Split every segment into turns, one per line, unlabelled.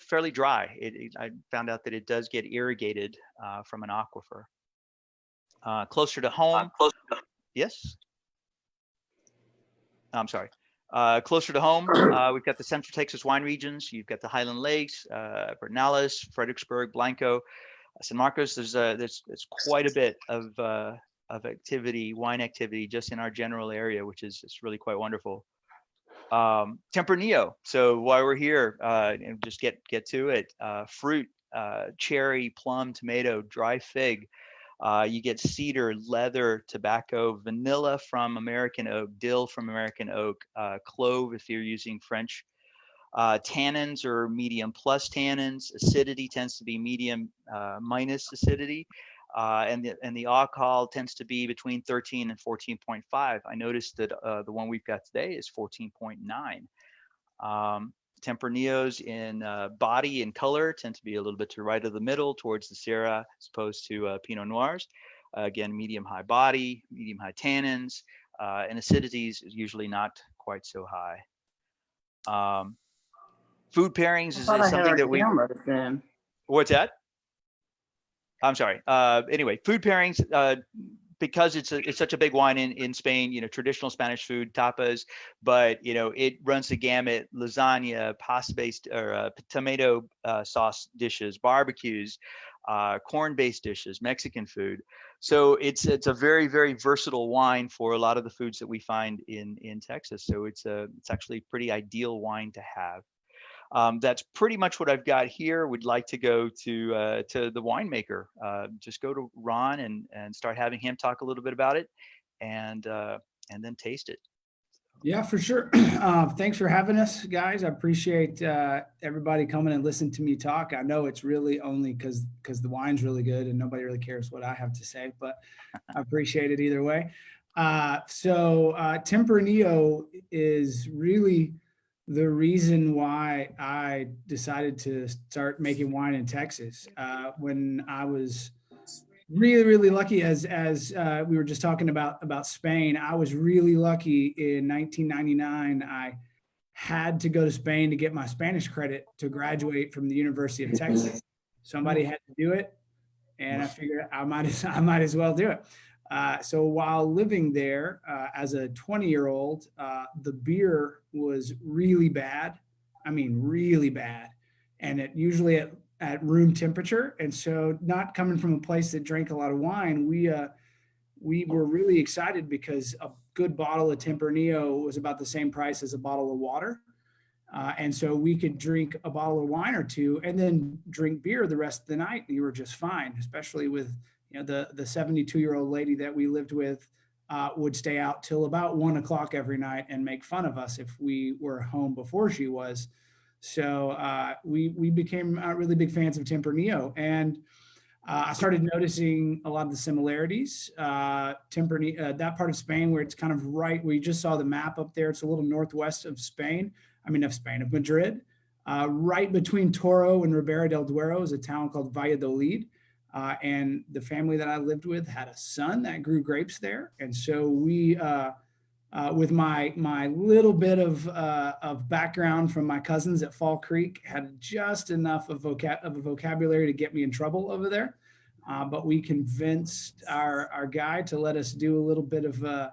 fairly dry. I found out that it does get irrigated from an aquifer. Closer to home, yes. I'm sorry. Closer to home, we've got the Central Texas wine regions. You've got the Highland Lakes, Bernales, Fredericksburg, Blanco, San Marcos. There's quite a bit of activity, wine activity, just in our general area, which is really quite wonderful. Tempranillo. So while we're here, and just get to it. Fruit, cherry, plum, tomato, dry fig. You get cedar, leather, tobacco, vanilla from American oak, dill from American oak, clove if you're using French. Tannins are medium plus tannins. Acidity tends to be medium minus acidity. And the alcohol tends to be between 13 and 14.5. I noticed that the one we've got today is 14.9. Tempranillos in body and color tend to be a little bit to the right of the middle towards the Syrah as opposed to Pinot Noirs. Again, medium high body, medium high tannins, and acidities is usually not quite so high. Food pairings is something that we. What's that? I'm sorry. Anyway, food pairings, because it's such a big wine in Spain, traditional Spanish food, tapas, but, it runs the gamut: lasagna, pasta-based or tomato sauce dishes, barbecues, corn-based dishes, Mexican food. So it's a very, very versatile wine for a lot of the foods that we find in Texas. So it's actually a pretty ideal wine to have. That's pretty much what I've got here. We'd like to go to the winemaker. Just go to Ron and start having him talk a little bit about it, and then taste it.
Yeah, for sure. Thanks for having us, guys. I appreciate everybody coming and listening to me talk. I know it's really only because the wine's really good and nobody really cares what I have to say, but I appreciate it either way. So Tempranillo is really the reason why I decided to start making wine in Texas. When I was really, really lucky, as we were just talking about Spain, I was really lucky in 1999. I had to go to Spain to get my Spanish credit to graduate from the University of Texas. Somebody had to do it, and I figured I might as well do it. So while living there as a 20-year-old, the beer was really bad. I mean, really bad. And it usually at room temperature. And so not coming from a place that drank a lot of wine, we were really excited because a good bottle of Tempranillo was about the same price as a bottle of water. And so we could drink a bottle of wine or two and then drink beer the rest of the night. And you were just fine, especially with the 72-year-old lady that we lived with would stay out till about 1 o'clock every night and make fun of us if we were home before she was. So we became really big fans of Tempranillo, and I started noticing a lot of the similarities. Tempranillo, that part of Spain where it's kind of right where you just saw the map up there, it's a little northwest of of Madrid. Right between Toro and Ribera del Duero is a town called Valladolid. And the family that I lived with had a son that grew grapes there. And so we, with my little bit of background from my cousins at Fall Creek, had just enough of a vocabulary to get me in trouble over there. But we convinced our guy to let us do a little bit of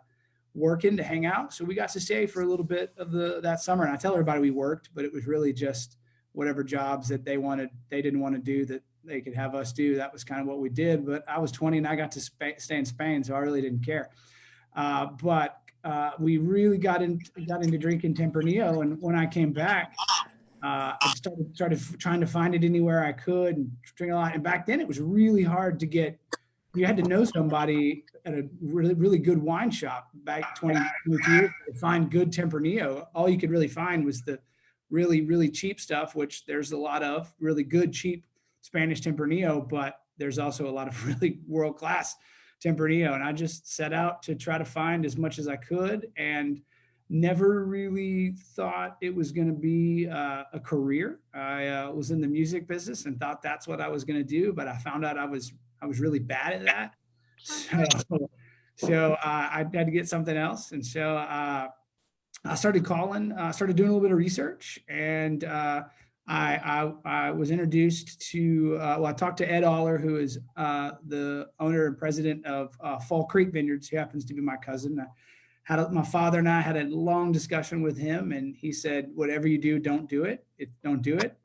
working to hang out. So we got to stay for a little bit of that summer. And I tell everybody we worked, but it was really just whatever jobs that they didn't want to do that they could have us do. That was kind of what we did. But I was 20 and I got to stay in Spain, so I really didn't care. But we really got into drinking Tempranillo. And when I came back, I started trying to find it anywhere I could and drink a lot. And back then it was really hard to get. You had to know somebody at a really, really good wine shop back 20 years to find good Tempranillo. All you could really find was the really, really cheap stuff, which there's a lot of really good, cheap Spanish Tempranillo, but there's also a lot of really world-class Tempranillo. And I just set out to try to find as much as I could and never really thought it was going to be a career. I was in the music business and thought that's what I was going to do, but I found out I was really bad at that. So I had to get something else. And so I started calling, started doing a little bit of research, and I was introduced to, I talked to Ed Aller, who is the owner and president of Fall Creek Vineyards. He happens to be my cousin. My father and I had a long discussion with him, and he said, whatever you do, don't do it. Don't do it.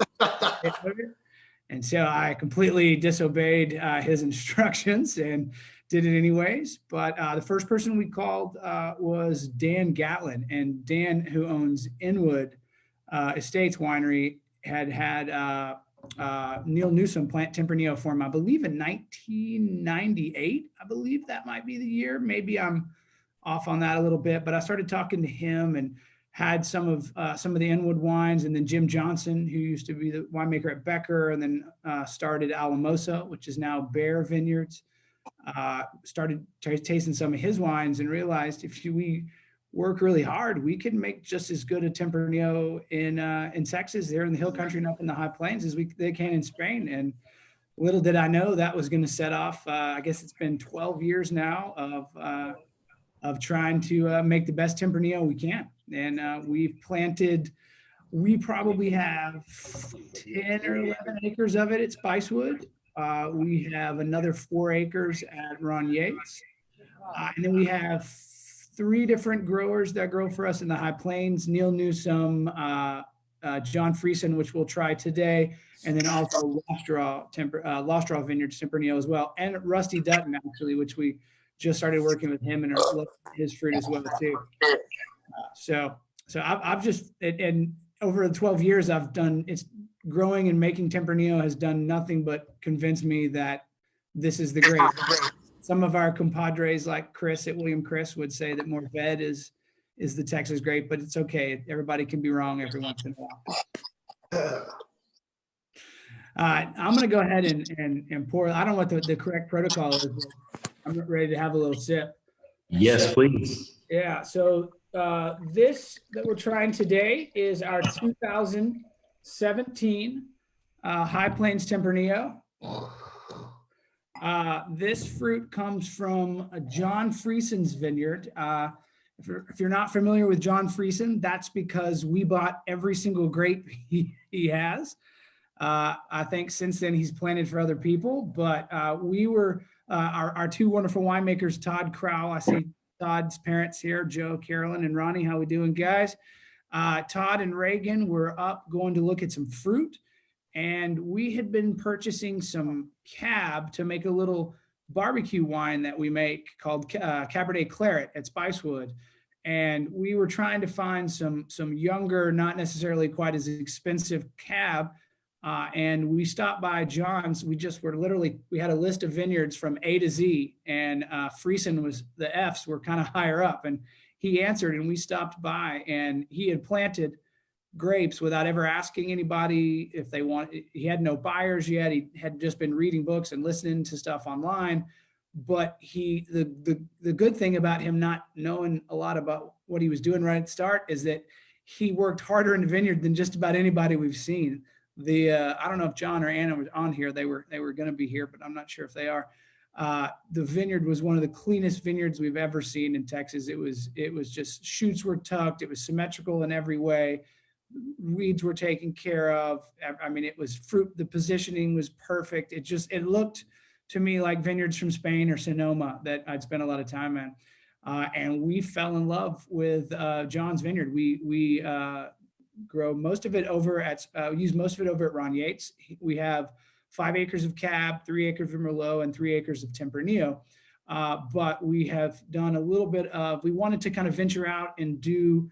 And so I completely disobeyed his instructions and did it anyways. But the first person we called was Dan Gatlin. And Dan, who owns Inwood Estates Winery, had Neil Newsom plant Tempranillo for him, I believe in 1998. I believe that might be the year. Maybe I'm off on that a little bit, but I started talking to him and had some of the Inwood wines, and then Jim Johnson, who used to be the winemaker at Becker, and then started Alamosa, which is now Bear Vineyards. Started tasting some of his wines and realized if we work really hard, we can make just as good a Tempranillo in Texas, there in the Hill Country and up in the High Plains as they can in Spain. And little did I know that was going to set off. I guess it's been 12 years now of trying to make the best Tempranillo we can. And we probably have 10 or 11 acres of it at Spicewood. We have another 4 acres at Ron Yates. And then we have 3 different growers that grow for us in the High Plains: Neil Newsom, John Friesen, which we'll try today, and then also Lost Draw Vineyards Tempranillo as well, and Rusty Dutton, actually, which we just started working with him and his fruit as well too. So I've just, and over the 12 years I've done, it's growing and making Tempranillo has done nothing but convince me that this is the great. Some of our compadres like Chris at William Chris would say that Mourvedre is the Texas grape, but it's okay. Everybody can be wrong every once in a while. I'm going to go ahead and pour. I don't know what the correct protocol is, but I'm ready to have a little sip.
Yes, please.
Yeah. So this that we're trying today is our 2017 High Plains Tempranillo. This fruit comes from John Friesen's vineyard. If you're not familiar with John Friesen, that's because we bought every single grape he has. I think since then he's planted for other people, but we were our 2 wonderful winemakers, Todd Crowell. I see Todd's parents here, Joe, Carolyn, and Ronnie. How we doing, guys? Todd and Reagan were up going to look at some fruit, and we had been purchasing some cab to make a little barbecue wine that we make called Cabernet Claret at Spicewood. And we were trying to find some younger, not necessarily quite as expensive cab. And we stopped by John's. We had a list of vineyards from A to Z, and Friesen was, the F's were kind of higher up, and he answered, and we stopped by, and he had planted grapes without ever asking anybody if they want. He had no buyers yet. He had just been reading books and listening to stuff online. But the good thing about him not knowing a lot about what he was doing right at the start is that he worked harder in the vineyard than just about anybody we've seen. I don't know if John or Anna was on here. They were going to be here, but I'm not sure if they are. The vineyard was one of the cleanest vineyards we've ever seen in Texas. It was just, shoots were tucked. It was symmetrical in every way. Weeds were taken care of. I mean, it was fruit. The positioning was perfect. It looked to me like vineyards from Spain or Sonoma that I'd spent a lot of time in. And we fell in love with John's vineyard. We grow most of it over at, use most of it over at Ron Yates. We have 5 acres of Cab, 3 acres of Merlot, and 3 acres of Tempranillo. But we have done a little bit of, we wanted to kind of venture out and do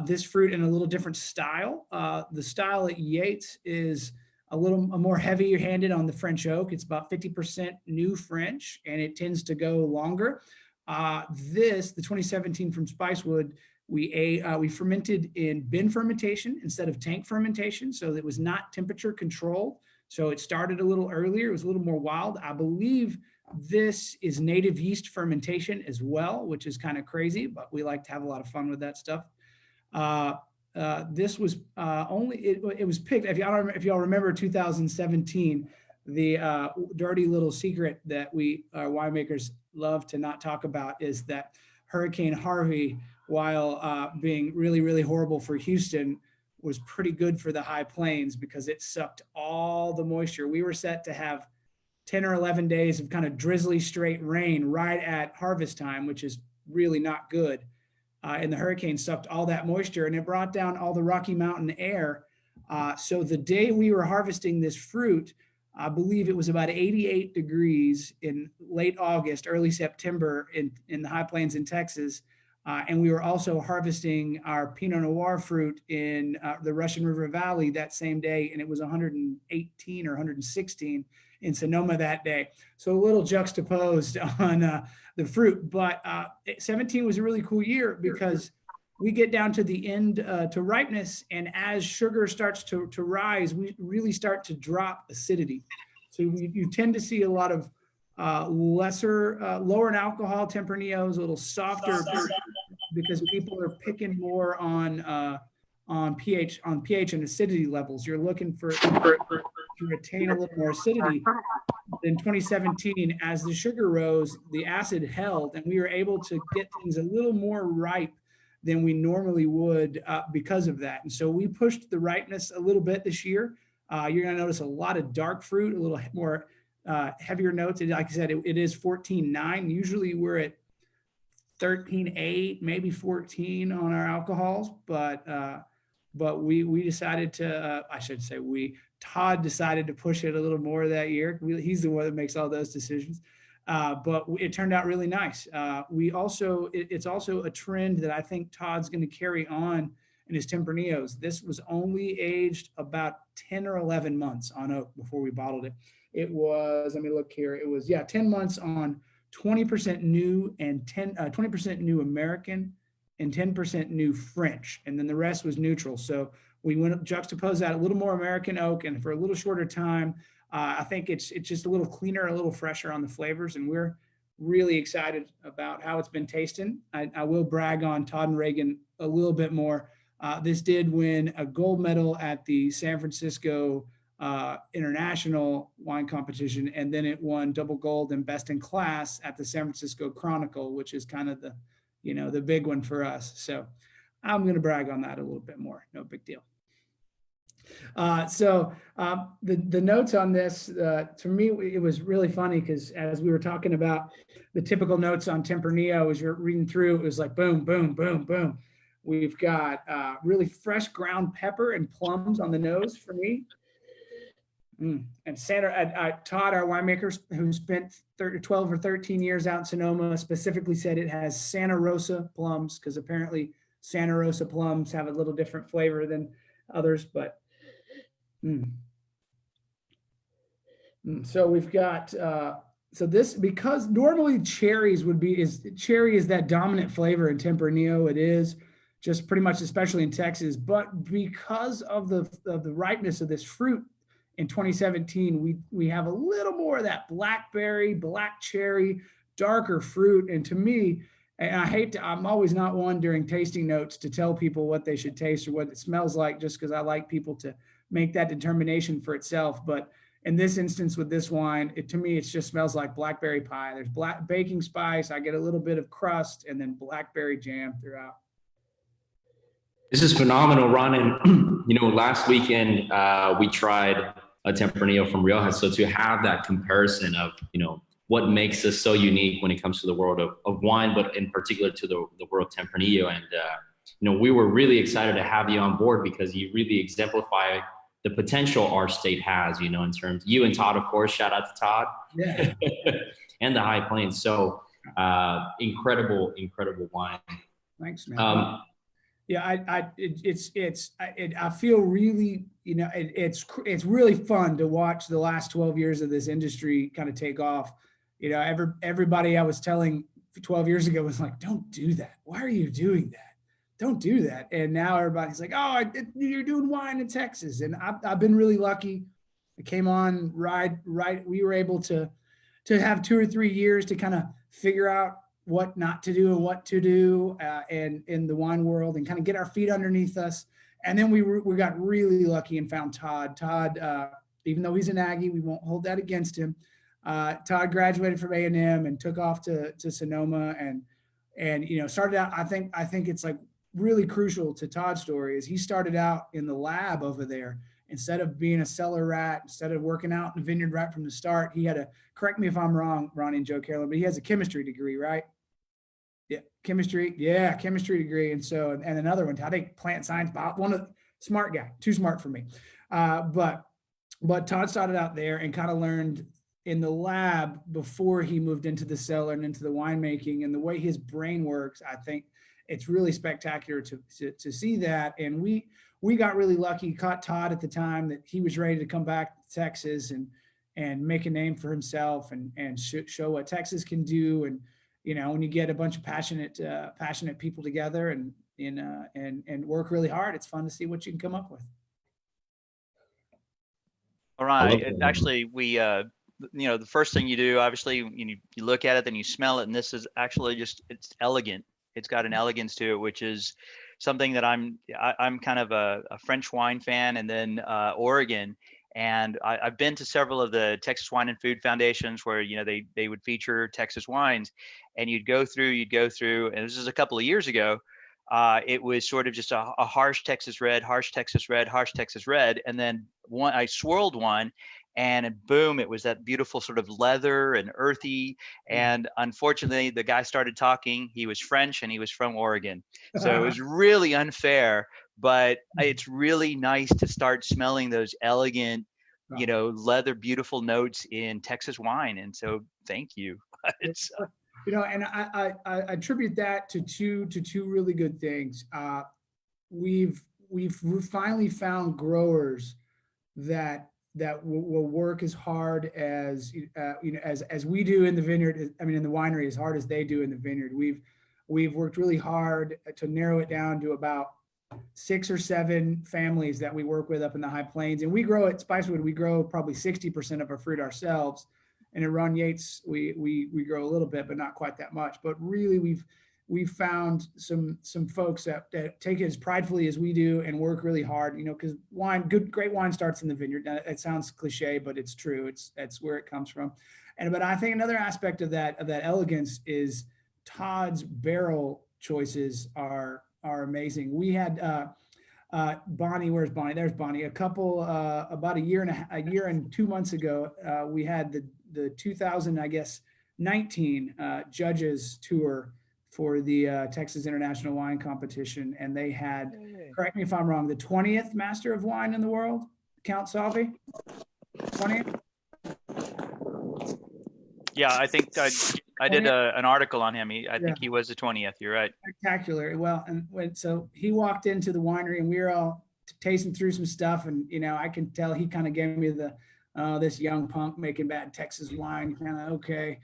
this fruit in a little different style. The style at Yates is a more heavier handed on the French oak. It's about 50% new French, and it tends to go longer. The 2017 from Spicewood, we fermented in bin fermentation instead of tank fermentation. So it was not temperature controlled. So it started a little earlier. It was a little more wild. I believe this is native yeast fermentation as well, which is kind of crazy, but we like to have a lot of fun with that stuff. This was it was picked. If y'all remember 2017, the dirty little secret that we winemakers love to not talk about is that Hurricane Harvey, while being really, really horrible for Houston, was pretty good for the high plains because it sucked all the moisture. We were set to have 10 or 11 days of kind of drizzly straight rain right at harvest time, which is really not good. And the hurricane sucked all that moisture and it brought down all the Rocky Mountain air. So the day we were harvesting this fruit, I believe it was about 88 degrees in late August, early September in the high plains in Texas. And we were also harvesting our Pinot Noir fruit in the Russian River Valley that same day. And it was 118 or 116 in Sonoma that day. So a little juxtaposed on the fruit. But 17 was a really cool year because we get down to the end to ripeness. And as sugar starts to rise, we really start to drop acidity. So you tend to see a lot of lower in alcohol Tempranillos, a little softer because people are picking more on pH and acidity levels. You're looking to retain a little more acidity. In 2017, as the sugar rose, the acid held, and we were able to get things a little more ripe than we normally would because of that. And so we pushed the ripeness a little bit this year. You're going to notice a lot of dark fruit, a little more heavier notes. And like I said, it is 14.9. Usually we're at 13.8, maybe 14 on our alcohols, but we decided to, Todd decided to push it a little more that year. He's the one that makes all those decisions. But it turned out really nice. It's also a trend that I think Todd's going to carry on in his Tempranillos. This was only aged about 10 or 11 months on oak before we bottled it. It was, let me look here. It was, 10 months on 20% new and 20% new American and 10% new French. And then the rest was neutral. So we went juxtapose that a little more American oak, and for a little shorter time, I think it's just a little cleaner, a little fresher on the flavors, and we're really excited about how it's been tasting. I will brag on Todd and Reagan a little bit more. This did win a gold medal at the San Francisco International Wine Competition, and then it won double gold and best in class at the San Francisco Chronicle, which is kind of the big one for us. So I'm going to brag on that a little bit more. No big deal. The notes on this, to me, it was really funny because as we were talking about the typical notes on Tempranillo, as you're reading through, it was like boom, boom, boom, boom. We've got really fresh ground pepper and plums on the nose for me. And Todd, our winemaker, who spent 12 or 13 years out in Sonoma, specifically said it has Santa Rosa plums because apparently Santa Rosa plums have a little different flavor than others, but so we've got so this, because normally cherry is that dominant flavor in Tempranillo. It is just pretty much, especially in Texas, but because of the ripeness of this fruit in 2017, we have a little more of that blackberry, black cherry, darker fruit. And to me, and I'm always not one during tasting notes to tell people what they should taste or what it smells like, just because I like people to make that determination for itself. But in this instance with this wine, to me, it just smells like blackberry pie. There's black baking spice. I get a little bit of crust and then blackberry jam throughout.
This is phenomenal, Ron. And, last weekend we tried a Tempranillo from Rioja. So to have that comparison of, what makes us so unique when it comes to the world of wine, but in particular to the world of Tempranillo. And, we were really excited to have you on board because you really exemplify the potential our state has, in terms, you and Todd, of course, shout out to Todd.
Yeah.
And the High Plains. So incredible wine.
Thanks, man. Yeah, I feel really, it's really fun to watch the last 12 years of this industry kind of take off. Everybody I was telling 12 years ago was like, don't do that. Why are you doing that? Don't do that. And now everybody's like, oh, you're doing wine in Texas. And I've been really lucky. I came on right. We were able to have 2 or 3 years to kind of figure out what not to do and what to do and in the wine world and kind of get our feet underneath us. And then we got really lucky and found Todd. Todd, even though he's an Aggie, we won't hold that against him. Todd graduated from A&M and took off to Sonoma and started out, I think it's like really crucial to Todd's story is he started out in the lab over there. Instead of being a cellar rat, instead of working out in the vineyard right from the start, he had correct me if I'm wrong, Ronnie and Joe Carolyn, but he has a chemistry degree, right? Yeah, chemistry degree. And so, and another one, I think plant science, smart guy, too smart for me. But Todd started out there and kind of learned in the lab before he moved into the cellar and into the winemaking, and the way his brain works. I think it's really spectacular to see that. And we got really lucky, caught Todd at the time that he was ready to come back to Texas and make a name for himself and show what Texas can do. And, when you get a bunch of passionate people together and work really hard, it's fun to see what you can come up with.
All right. Actually, we, the first thing you do, obviously, you look at it, then you smell it. And this is actually it's elegant. It's got an elegance to it, which is something that I'm kind of a French wine fan, and then Oregon. And I've been to several of the Texas Wine and Food Foundations where, they would feature Texas wines, and you'd go through, and this is a couple of years ago. It was sort of just a harsh Texas red, harsh Texas red, harsh Texas red. And then I swirled one, and boom, it was that beautiful sort of leather and earthy. And unfortunately, the guy started talking. He was French and he was from Oregon. So it was really unfair, but it's really nice to start smelling those elegant, leather, beautiful notes in Texas wine. And so thank you.
And I attribute that to two really good things. We've finally found growers that will work as hard as as we do in the vineyard. I mean, in the winery, as hard as they do in the vineyard. We've worked really hard to narrow it down to about 6 or 7 families that we work with up in the High Plains. And we grow at Spicewood, we grow probably 60% of our fruit ourselves. And at Ron Yates, we grow a little bit, but not quite that much. But really, we've found some folks that take it as pridefully as we do and work really hard. Because great wine starts in the vineyard. Now, it sounds cliche, but it's true. That's where it comes from. But I think another aspect of that elegance is Todd's barrel choices are amazing. We had Bonnie. Where's Bonnie? There's Bonnie. About a year and 2 months ago, we had the 2019 judges tour for the Texas International Wine Competition, and they had, correct me if I'm wrong, the 20th Master of Wine in the world, Count Salvi. 20th.
Yeah, I think I did an article on him. I think he was the 20th. You're right.
Spectacular. Well, and so he walked into the winery, and we were all tasting through some stuff, and I can tell he kind of gave me the this young punk making bad Texas wine, kind of okay.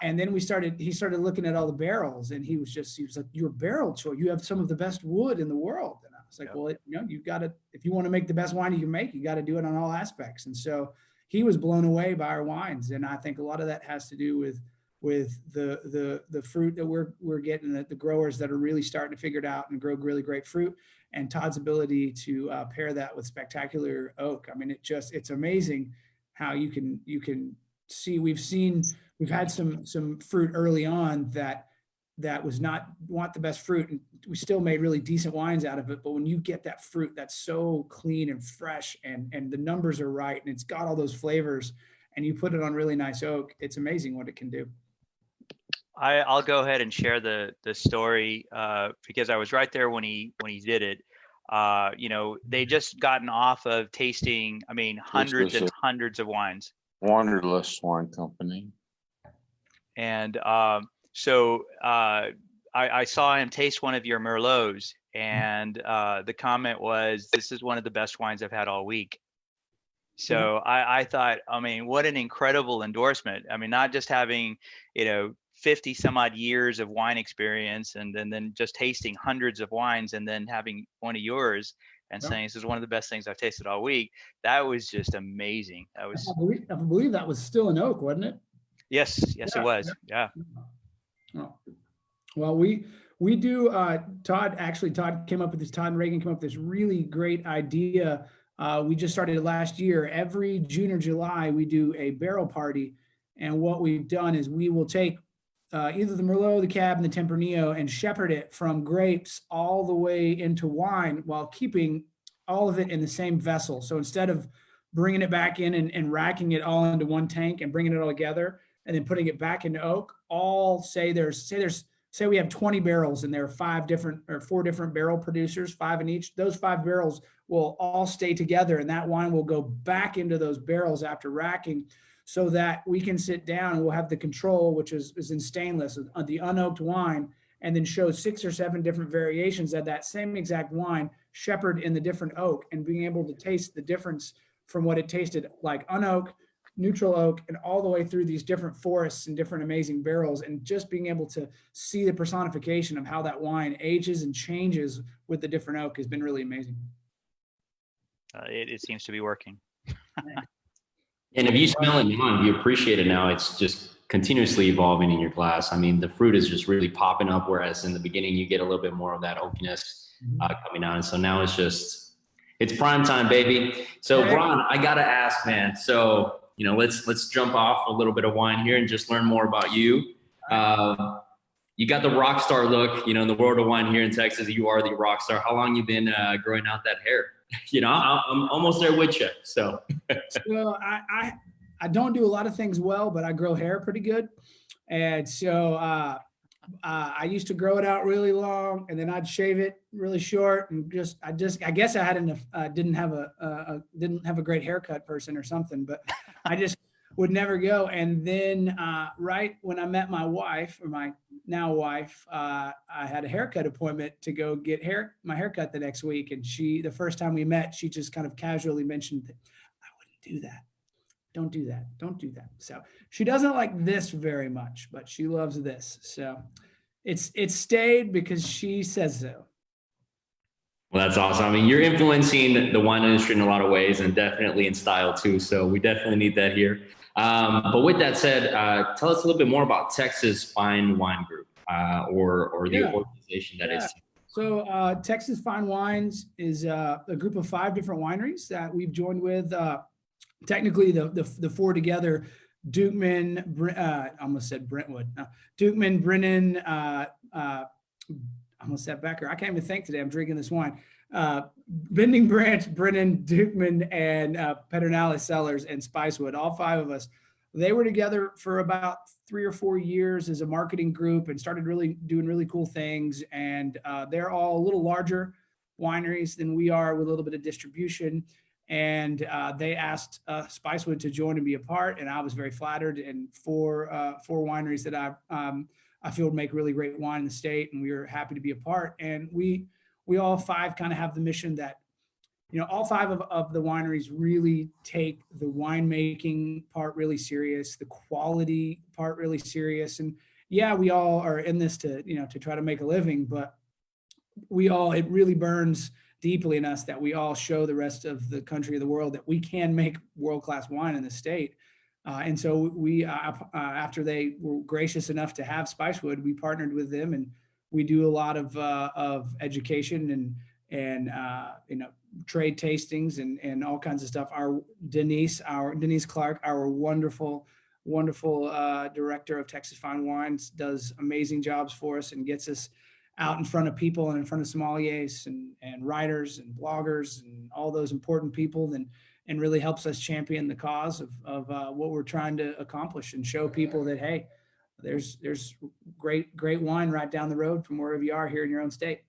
And then he started looking at all the barrels, and he was like, your barrel choice, you have some of the best wood in the world. And I was like, well, you've got to, if you want to make the best wine you can make, you got to do it on all aspects. And so he was blown away by our wines. And I think a lot of that has to do with the fruit that we're getting, the growers that are really starting to figure it out and grow really great fruit, and Todd's ability to pair that with spectacular oak. I mean, it's amazing how you can see. We've had some fruit early on that was not want the best fruit, and we still made really decent wines out of it. But when you get that fruit that's so clean and fresh, and the numbers are right, and it's got all those flavors, and you put it on really nice oak, it's amazing what it can do.
I'll go ahead and share the story because I was right there when he did it. They just gotten off of tasting, hundreds and hundreds of wines.
Wanderlust Wine Company.
And so I saw him taste one of your Merlots, and the comment was, "This is one of the best wines I've had all week." So I thought, what an incredible endorsement. Not just having, 50 some odd years of wine experience and then just tasting hundreds of wines, and then having one of yours and saying, "This is one of the best things I've tasted all week." That was just amazing. That was,
I believe that was still an oak, wasn't it?
Yes, it was. Yeah.
Oh. Well, we do, Todd came up with this, Todd and Reagan came up with this really great idea. We just started last year. Every June or July, we do a barrel party. And what we've done is we will take either the Merlot, the Cab, and the Tempranillo, and shepherd it from grapes all the way into wine while keeping all of it in the same vessel. So instead of bringing it back in and racking it all into one tank and bringing it all together and then putting it back into oak, say we have 20 barrels and there are 4 different barrel producers, 5 in each. Those 5 barrels will all stay together, and that wine will go back into those barrels after racking, so that we can sit down and we'll have the control, which is in stainless, the unoaked wine, and then show 6 or 7 different variations of that same exact wine shepherd in the different oak, and being able to taste the difference from what it tasted like unoaked, neutral oak, and all the way through these different forests and different amazing barrels, and just being able to see the personification of how that wine ages and changes with the different oak has been really amazing.
It seems to be working.
And if you smell it now, you appreciate it now, it's just continuously evolving in your glass. I mean, the fruit is just really popping up, whereas in the beginning you get a little bit more of that oakiness coming out. And so now it's prime time, baby. So Ron, I gotta ask, man. So, let's jump off a little bit of wine here and just learn more about you. You got the rock star look, in the world of wine here in Texas. You are the rock star. How long you been growing out that hair? I'm almost there with you. So,
I don't do a lot of things well, but I grow hair pretty good. And so I used to grow it out really long, and then I'd shave it really short, and I guess I had enough. Didn't have a great haircut person or something, but I just would never go. And then right when I met my wife, or my now wife, I had a haircut appointment to go get my haircut the next week. And the first time we met, she just kind of casually mentioned that I wouldn't do that. Don't do that. Don't do that. So she doesn't like this very much, but she loves this. So it's stayed because she says so.
Well, that's awesome. I mean, you're influencing the wine industry in a lot of ways, and definitely in style too. So we definitely need that here. But with that said, tell us a little bit more about Texas Fine Wine Group, or the organization that is.
So Texas Fine Wines is a group of 5 different wineries that we've joined with. Technically, the 4 together: Dukeman, I almost said Brentwood. Dukeman, Brennan, I almost said Becker. I can't even think today. I'm drinking this wine. Bending Branch, Brennan, Dukeman, and Pedernales Cellars and Spicewood. All 5 of us. They were together for about 3 or 4 years as a marketing group and started really doing really cool things. And they're all a little larger wineries than we are, with a little bit of distribution. And they asked Spicewood to join and be a part, and I was very flattered. And 4 wineries that I feel make really great wine in the state, and we were happy to be a part. And we all 5 kind of have the mission that, all 5 of the wineries really take the winemaking part really serious, the quality part really serious. And yeah, we all are in this to try to make a living, but it really burns deeply in us that we all show the rest of the country, of the world, that we can make world-class wine in the state. And so we, after they were gracious enough to have Spicewood, we partnered with them, and we do a lot of education and trade tastings and all kinds of stuff. Our Denise Clark, our wonderful director of Texas Fine Wines, does amazing jobs for us and gets us out in front of people and in front of sommeliers and writers and bloggers and all those important people, and really helps us champion the cause of what we're trying to accomplish, and show people that, hey, there's great wine right down the road from wherever you are here in your own state.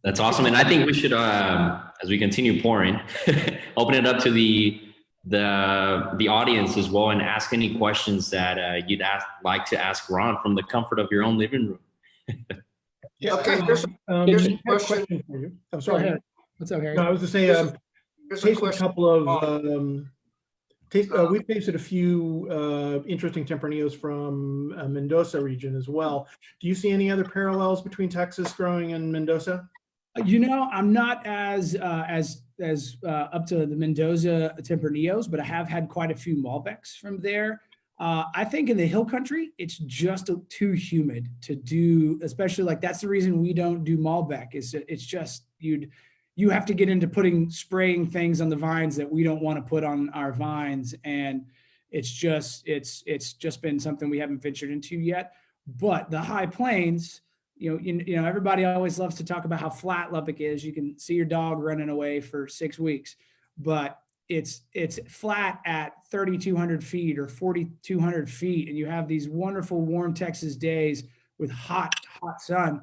That's awesome. And I think we should, as we continue pouring, open it up to the audience as well, and ask any questions that you'd like to ask Ron from the comfort of your own living room.
Yeah. Okay. Here's a question for you. I'm sorry.
What's up, Harry?
No, I was going to say, tasted a couple of. We've tasted a few interesting Tempranillos from Mendoza region as well. Do you see any other parallels between Texas growing and Mendoza?
I'm not as up to the Mendoza Tempranillos, but I have had quite a few Malbecs from there. I think in the hill country, it's just too humid to do, especially that's the reason we don't do Malbec. It's just you have to get into spraying things on the vines that we don't want to put on our vines. And it's just been something we haven't ventured into yet. But the high plains, everybody always loves to talk about how flat Lubbock is. You can see your dog running away for 6 weeks, but it's flat at 3,200 feet or 4,200 feet. And you have these wonderful warm Texas days with hot sun.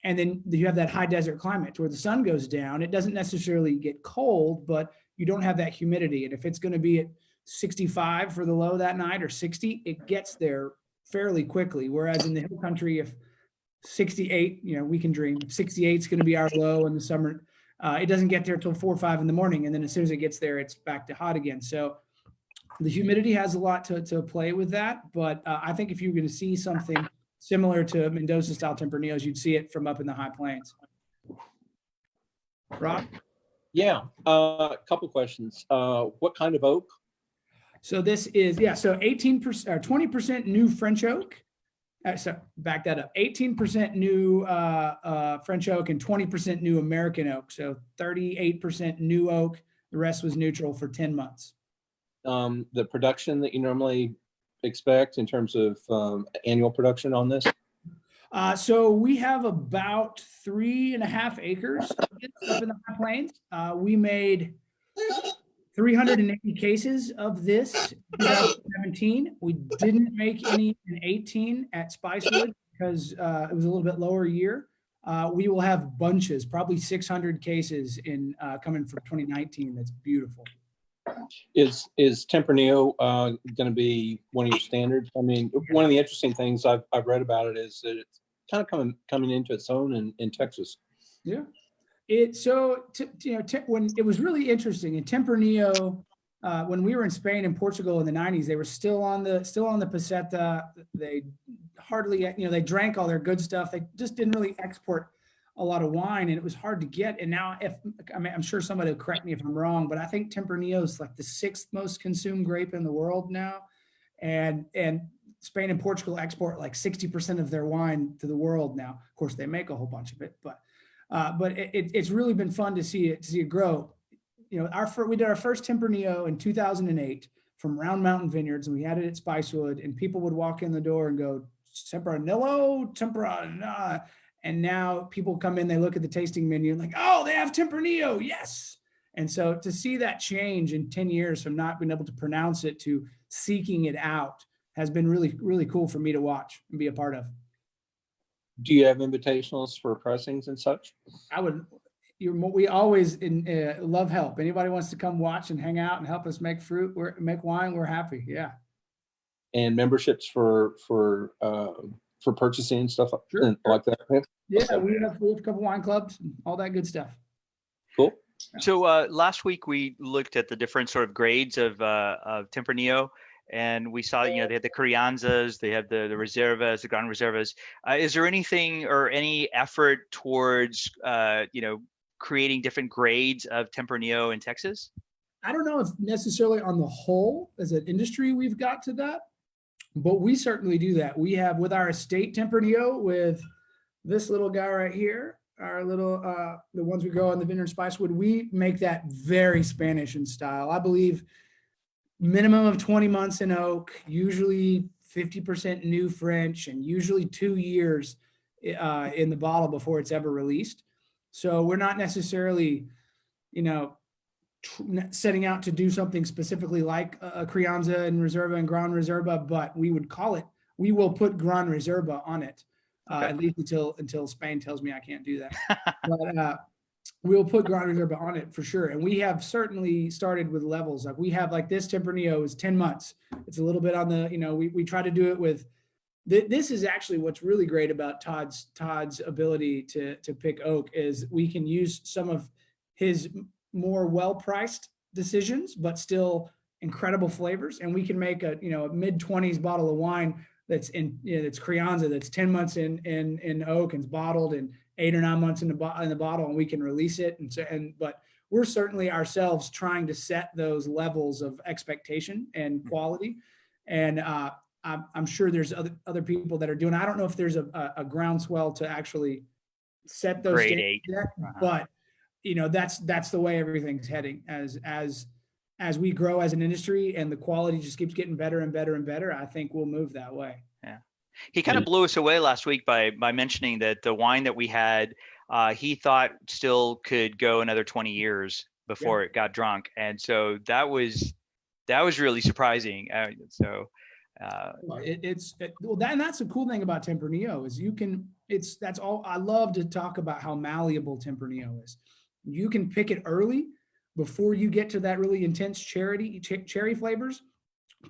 And then you have that high desert climate to where the sun goes down. It doesn't necessarily get cold, but you don't have that humidity. And if it's going to be at 65 for the low that night or 60, it gets there fairly quickly. Whereas in the hill country, if 68, we can dream. 68 is going to be our low in the summer. It doesn't get there till 4 or 5 in the morning. And then as soon as it gets there, it's back to hot again. So the humidity has a lot to play with that. But I think if you're going to see something similar to Mendoza style Tempranillos, you'd see it from up in the high plains. Rob?
Yeah, a couple questions. What kind of oak?
So this is, so 18% or 20% new French oak. So back that up, 18% new French oak and 20% new American oak. So 38% new oak. The rest was neutral for 10 months.
The production that you normally expect in terms of annual production on this?
So we have about 3.5 acres up in the high plains. We made 380 cases of this in 2017. We didn't make any in 18 at Spicewood because it was a little bit lower year. We will have bunches, probably 600 cases in coming from 2019. That's beautiful.
Is Tempranillo going to be one of your standards? I mean, one of the interesting things I've read about it is that it's kind of coming into its own in Texas.
Yeah. When it was really interesting in Tempranillo, when we were in Spain and Portugal in the 90s, they were still on the peseta. They hardly, they drank all their good stuff. They just didn't really export a lot of wine, and it was hard to get. And now, I'm sure somebody will correct me if I'm wrong, but I think Tempranillo is like the 6th most consumed grape in the world now, and Spain and Portugal export like 60% of their wine to the world now. Of course, they make a whole bunch of it, but it's really been fun to see it grow. We did our first Tempranillo in 2008 from Round Mountain Vineyards, and we had it at Spicewood, and people would walk in the door and go, Tempranillo, Tempranillo. And now people come in, they look at the tasting menu and like, oh, they have Tempranillo, yes. And so to see that change in 10 years from not being able to pronounce it to seeking it out has been really, really cool for me to watch and be a part of.
Do you have invitationals for pressings and such?
We always love help. Anybody wants to come watch and hang out and help us make make wine, we're happy. Yeah.
And memberships for purchasing and stuff like that.
Yeah, we have a couple wine clubs, and all that good stuff.
Cool.
So last week we looked at the different sort of grades of Tempranillo, and we saw, they had the Crianzas, they have the Reservas, the Gran Reservas. Is there anything or any effort towards, creating different grades of Tempranillo in Texas?
I don't know if necessarily on the whole as an industry we've got to that, but we certainly do that. We have with our estate Tempranillo, with this little guy right here, our little, the ones we grow on the Vineyard Spicewood, we make that very Spanish in style. I believe minimum of 20 months in oak, usually 50% new French, and usually 2 years in the bottle before it's ever released. So we're not necessarily, setting out to do something specifically like a Crianza and Reserva and Gran Reserva, but we will put Gran Reserva on it, at least until Spain tells me I can't do that. But we'll put Gran Reserva on it for sure. And we have certainly started with levels. Like we have this Tempranillo is 10 months. It's a little bit on the, we try to do it with, this is actually what's really great about Todd's ability to pick oak is we can use some of his more well-priced decisions, but still incredible flavors. And we can make a mid-20s bottle of wine that's that's Crianza, that's 10 months in oak and it's bottled, and 8 or 9 months in the bottle, and we can release it. But we're certainly ourselves trying to set those levels of expectation and quality. And I'm sure there's other people that are doing. I don't know if there's a groundswell to actually set those
grade 8,
but that's the way everything's heading as we grow as an industry and the quality just keeps getting better and better and better. I think we'll move that way.
Yeah. He kind of blew us away last week by mentioning that the wine that we had, he thought still could go another 20 years before it got drunk. And so that was really surprising.
That's the cool thing about Tempranillo is that's all. I love to talk about how malleable Tempranillo is. You can pick it early before you get to that really intense cherry flavors,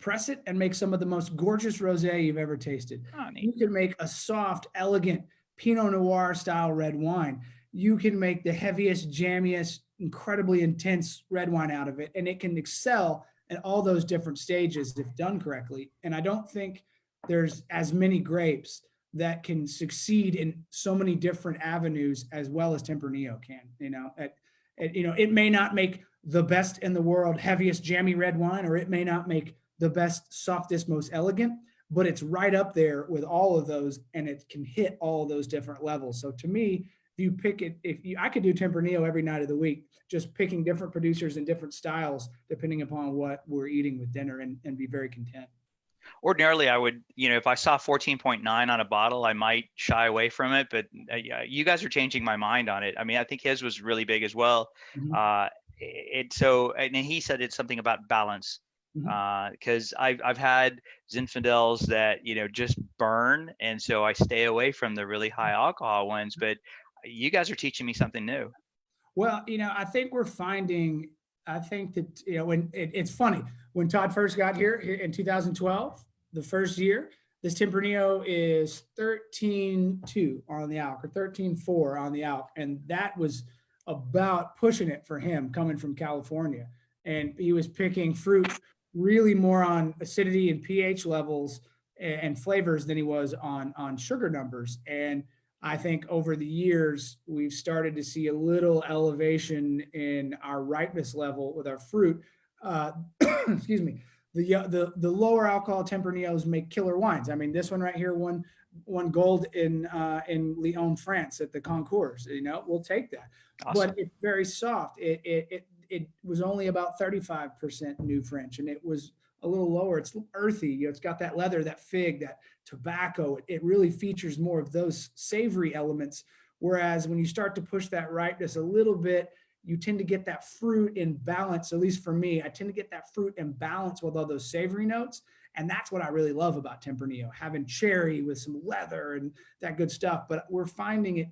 press it and make some of the most gorgeous rosé you've ever tasted. You can make a soft, elegant Pinot Noir style red wine. You can make the heaviest, jammiest, incredibly intense red wine out of it, and it can excel at all those different stages if done correctly. And I don't think there's as many grapes that can succeed in so many different avenues as well as Tempranillo can. It may not make the best in the world, heaviest, jammy red wine, or it may not make the best, softest, most elegant, but it's right up there with all of those, and it can hit all of those different levels. So to me, if you pick it, I could do Tempranillo every night of the week, just picking different producers and different styles, depending upon what we're eating with dinner, and be very content.
Ordinarily, I would, if I saw 14.9 on a bottle, I might shy away from it. But you guys are changing my mind on it. I mean, I think his was really big as well.
Mm-hmm.
And he said it's something about balance. Because I've had Zinfandels that just burn, and so I stay away from the really high alcohol ones. But you guys are teaching me something new.
Well, I think we're finding. I think that when it's funny, when Todd first got here in 2012, the first year, this Tempranillo is 13.2 on the alc, or 13.4 on the alc, and that was about pushing it for him coming from California, and he was picking fruit really more on acidity and pH levels and flavors than he was on sugar numbers. And I think over the years, we've started to see a little elevation in our ripeness level with our fruit. Excuse me. The lower alcohol Tempranillos make killer wines. I mean, this one right here won gold in Lyon, France at the concours. We'll take that. Awesome. But it's very soft. It was only about 35% New French, and it was a little lower. It's earthy. It's got that leather, that fig, that tobacco. It really features more of those savory elements. Whereas when you start to push that ripeness a little bit, you tend to get that fruit in balance. At least for me, I tend to get that fruit in balance with all those savory notes. And that's what I really love about Tempranillo, having cherry with some leather and that good stuff. But we're finding it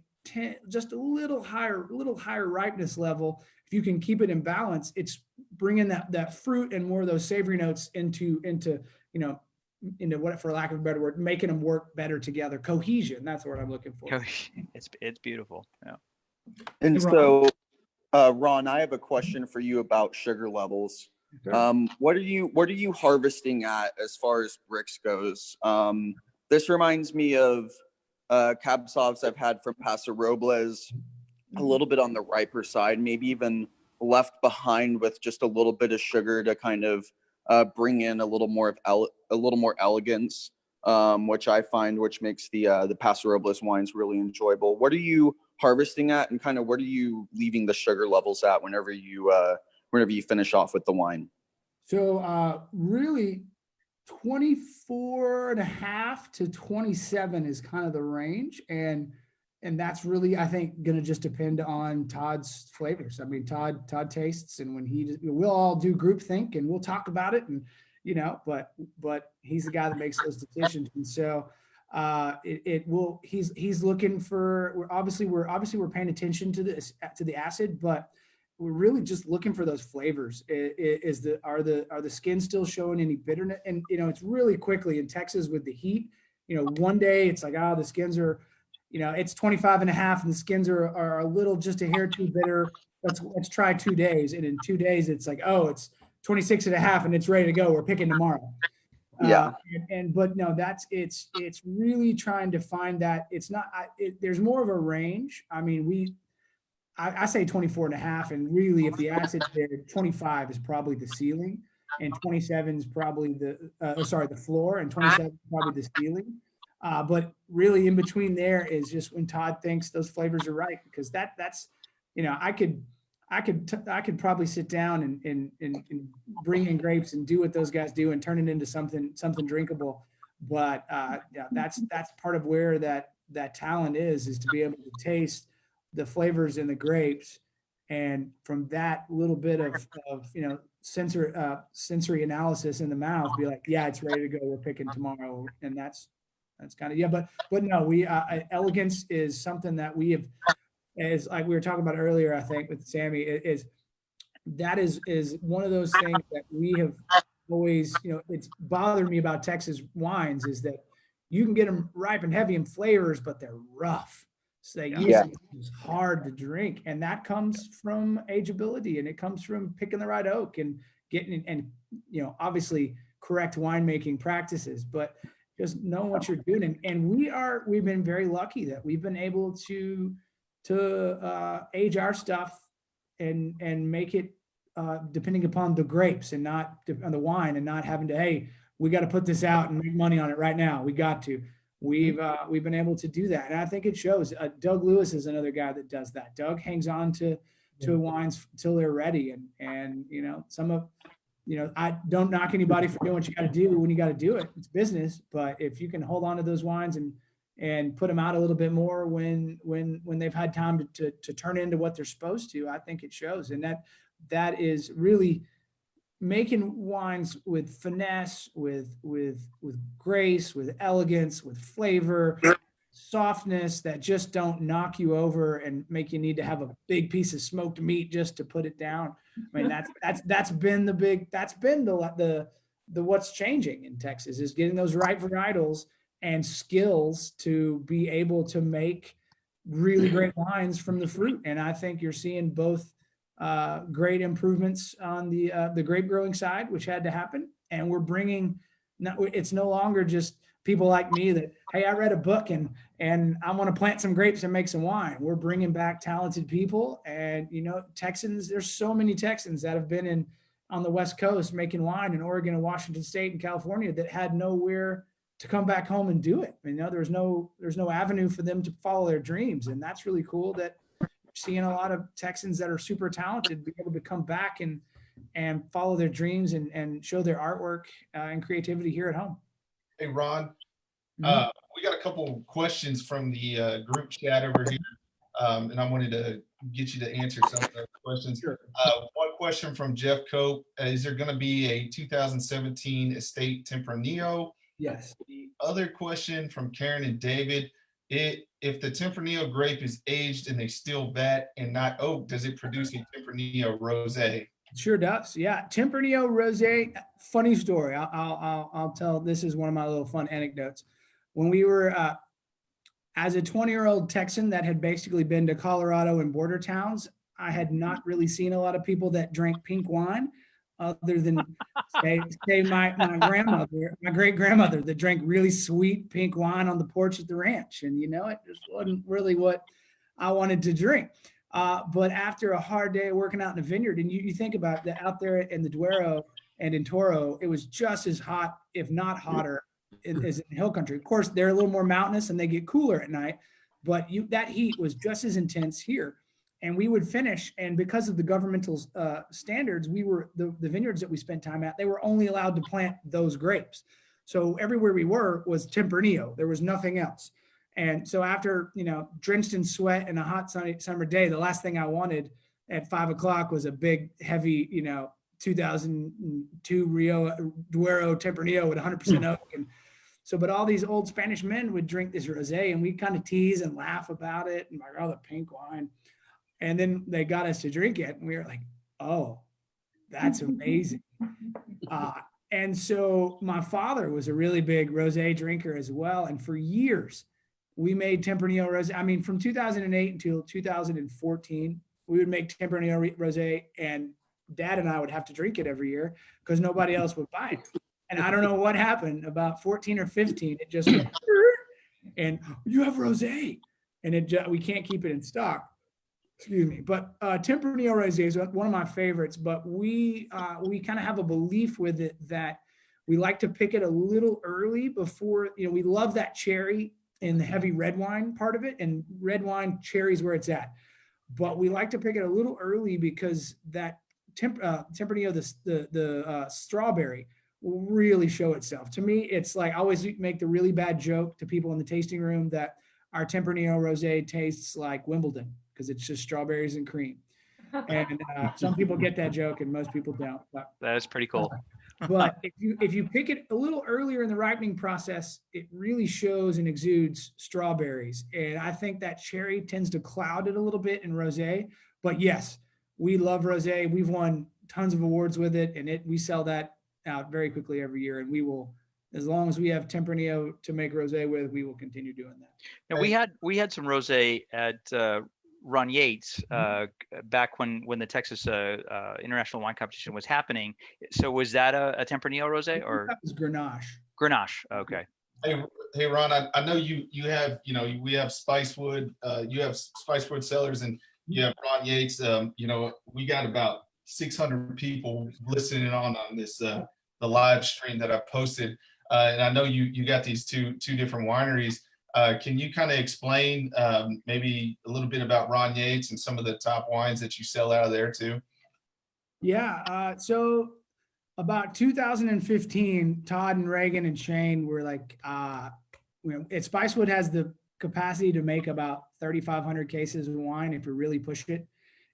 just a little higher ripeness level. If you can keep it in balance, it's bringing that fruit and more of those savory notes into what, for lack of a better word, making them work better together. Cohesion. That's what I'm looking for.
It's beautiful. Yeah.
And so, Ron, I have a question for you about sugar levels. Sure. What are you harvesting at as far as Brix goes? This reminds me of Cab Sauves I've had from Paso Robles, a little bit on the riper side, maybe even left behind with just a little bit of sugar to kind of bring in a little more elegance, which I find makes the Paso Robles wines really enjoyable. What are you harvesting at, and kind of what are you leaving the sugar levels at whenever you finish off with the wine?
So really 24.5 to 27 is kind of the range. And that's really, I think, going to just depend on Todd's flavors. I mean, Todd tastes, and when we'll all do group think and we'll talk about it, and but he's the guy that makes those decisions. And so he's looking for. We're paying attention to the acid, but we're really just looking for those flavors. Are the skins still showing any bitterness? And it's really quickly in Texas with the heat. One day it's like, the skins are. It's 25.5 and the skins are a little, just a hair too bitter. Let's try 2 days. And in 2 days, it's like, it's 26.5 and it's ready to go. We're picking tomorrow.
Yeah.
But no, it's really trying to find that. It's not, there's more of a range. I mean, I say 24.5, and really if the acid's there, 25 is probably the ceiling, and 27 is probably the floor, and 27 is probably the ceiling. But really in between there is just when Todd thinks those flavors are right, because that's I could probably sit down and bring in grapes and do what those guys do and turn it into something drinkable. But yeah, that's part of where that talent is to be able to taste the flavors in the grapes, and from that little bit of sensory analysis in the mouth, be like, yeah, it's ready to go. We're picking tomorrow, and that's kind of, yeah. But no, we elegance is something that we have, as like we were talking about earlier, I think with Sammy, is one of those things that we have always, it's bothered me about Texas wines is that you can get them ripe and heavy in flavors, but they're rough. So they it's hard to drink, and that comes from ageability, and it comes from picking the right oak and getting, and obviously correct winemaking practices, but just knowing what you're doing. And we've been very lucky that we've been able to age our stuff and make it depending upon the grapes and not on the wine, and not having to, hey, we got to put this out and make money on it right now. We got to. We've been able to do that, and I think it shows. Doug Lewis is another guy that does that. Doug hangs on to wines till they're ready, and I don't knock anybody for doing what you got to do when you got to do it. It's business, but if you can hold on to those wines and put them out a little bit more when they've had time to turn into what they're supposed to, I think it shows. And that is really making wines with finesse, with grace, with elegance, with flavor, softness, that just don't knock you over and make you need to have a big piece of smoked meat just to put it down. I mean, that's been the what's changing in Texas, is getting those right varietals and skills to be able to make really great wines from the fruit. And I think you're seeing both great improvements on the grape growing side, which had to happen. And we're bringing, it's no longer just people like me that, hey, I read a book and I want to plant some grapes and make some wine. We're bringing back talented people. And, Texans, there's so many Texans that have been on the West Coast making wine in Oregon and Washington State and California that had nowhere to come back home and do it. There's no avenue for them to follow their dreams. And that's really cool that seeing a lot of Texans that are super talented be able to come back and follow their dreams and show their artwork and creativity here at home.
Hey, Ron, we got a couple questions from the group chat over here, and I wanted to get you to answer some of those questions.
Sure.
One question from Jeff Cope: is there going to be a 2017 Estate Tempranillo?
Yes.
The other question from Karen and David: if the Tempranillo grape is aged in a still vat and not oak, does it produce a Tempranillo rosé?
Sure does. Yeah. Tempranillo rosé. Funny story. I'll tell. This is one of my little fun anecdotes. When we were, as a 20-year-old Texan that had basically been to Colorado and border towns, I had not really seen a lot of people that drank pink wine, other than say my grandmother, my great grandmother, that drank really sweet pink wine on the porch at the ranch. And it just wasn't really what I wanted to drink. But after a hard day of working out in the vineyard, and you think about that out there in the Duero and in Toro, it was just as hot, if not hotter, as in hill country. Of course, they're a little more mountainous and they get cooler at night, but that heat was just as intense here. And we would finish, and because of the governmental standards, we were the vineyards that we spent time at, they were only allowed to plant those grapes. So everywhere we were was Tempranillo. There was nothing else. And so after, drenched in sweat and a hot sunny summer day, the last thing I wanted at 5 o'clock was a big, heavy, 2002 Rio Duero Tempranillo with 100% oak. And so, but all these old Spanish men would drink this rosé, and we kind of tease and laugh about it and like, oh, the pink wine. And then they got us to drink it, and we were like, oh, that's amazing. And so my father was a really big rosé drinker as well. And for years, we made Tempranillo rosé. I mean, from 2008 until 2014, we would make Tempranillo rosé, and Dad and I would have to drink it every year because nobody else would buy it. And I don't know what happened. About 14 or 15, it just went, and you have rosé, and we can't keep it in stock. Excuse me. But Tempranillo rosé is one of my favorites. But we kind of have a belief with it that we like to pick it a little early before, we love that cherry in the heavy red wine part of it, and red wine cherry is where it's at. but we like to pick it a little early because that Tempranillo, the strawberry will really show itself. To me, it's like I always make the really bad joke to people in the tasting room that our Tempranillo rosé tastes like Wimbledon because it's just strawberries and cream. And some people get that joke and most people don't. But,
That is pretty cool.
but if you pick it a little earlier in the ripening process, it really shows and exudes strawberries. And I think that cherry tends to cloud it a little bit in rosé. But yes, we love rosé. We've won tons of awards with it, and we sell that out very quickly every year. And we will, as long as we have Tempranillo to make rosé with, we will continue doing that.
Now we had some rosé at Ron Yates back when the Texas International Wine Competition was happening. So was that a Tempranillo rosé or?
That was Grenache.
Grenache. Okay.
Hey Ron, I know you have, we have Spicewood, you have Spicewood Cellars, and you have Ron Yates. We got about 600 people listening on this the live stream that I posted, and I know you got these two different wineries. Can you kind of explain maybe a little bit about Ron Yates and some of the top wines that you sell out of there too?
Yeah. So about 2015, Todd and Reagan and Shane were like, Spicewood has the capacity to make about 3,500 cases of wine if we really pushed it.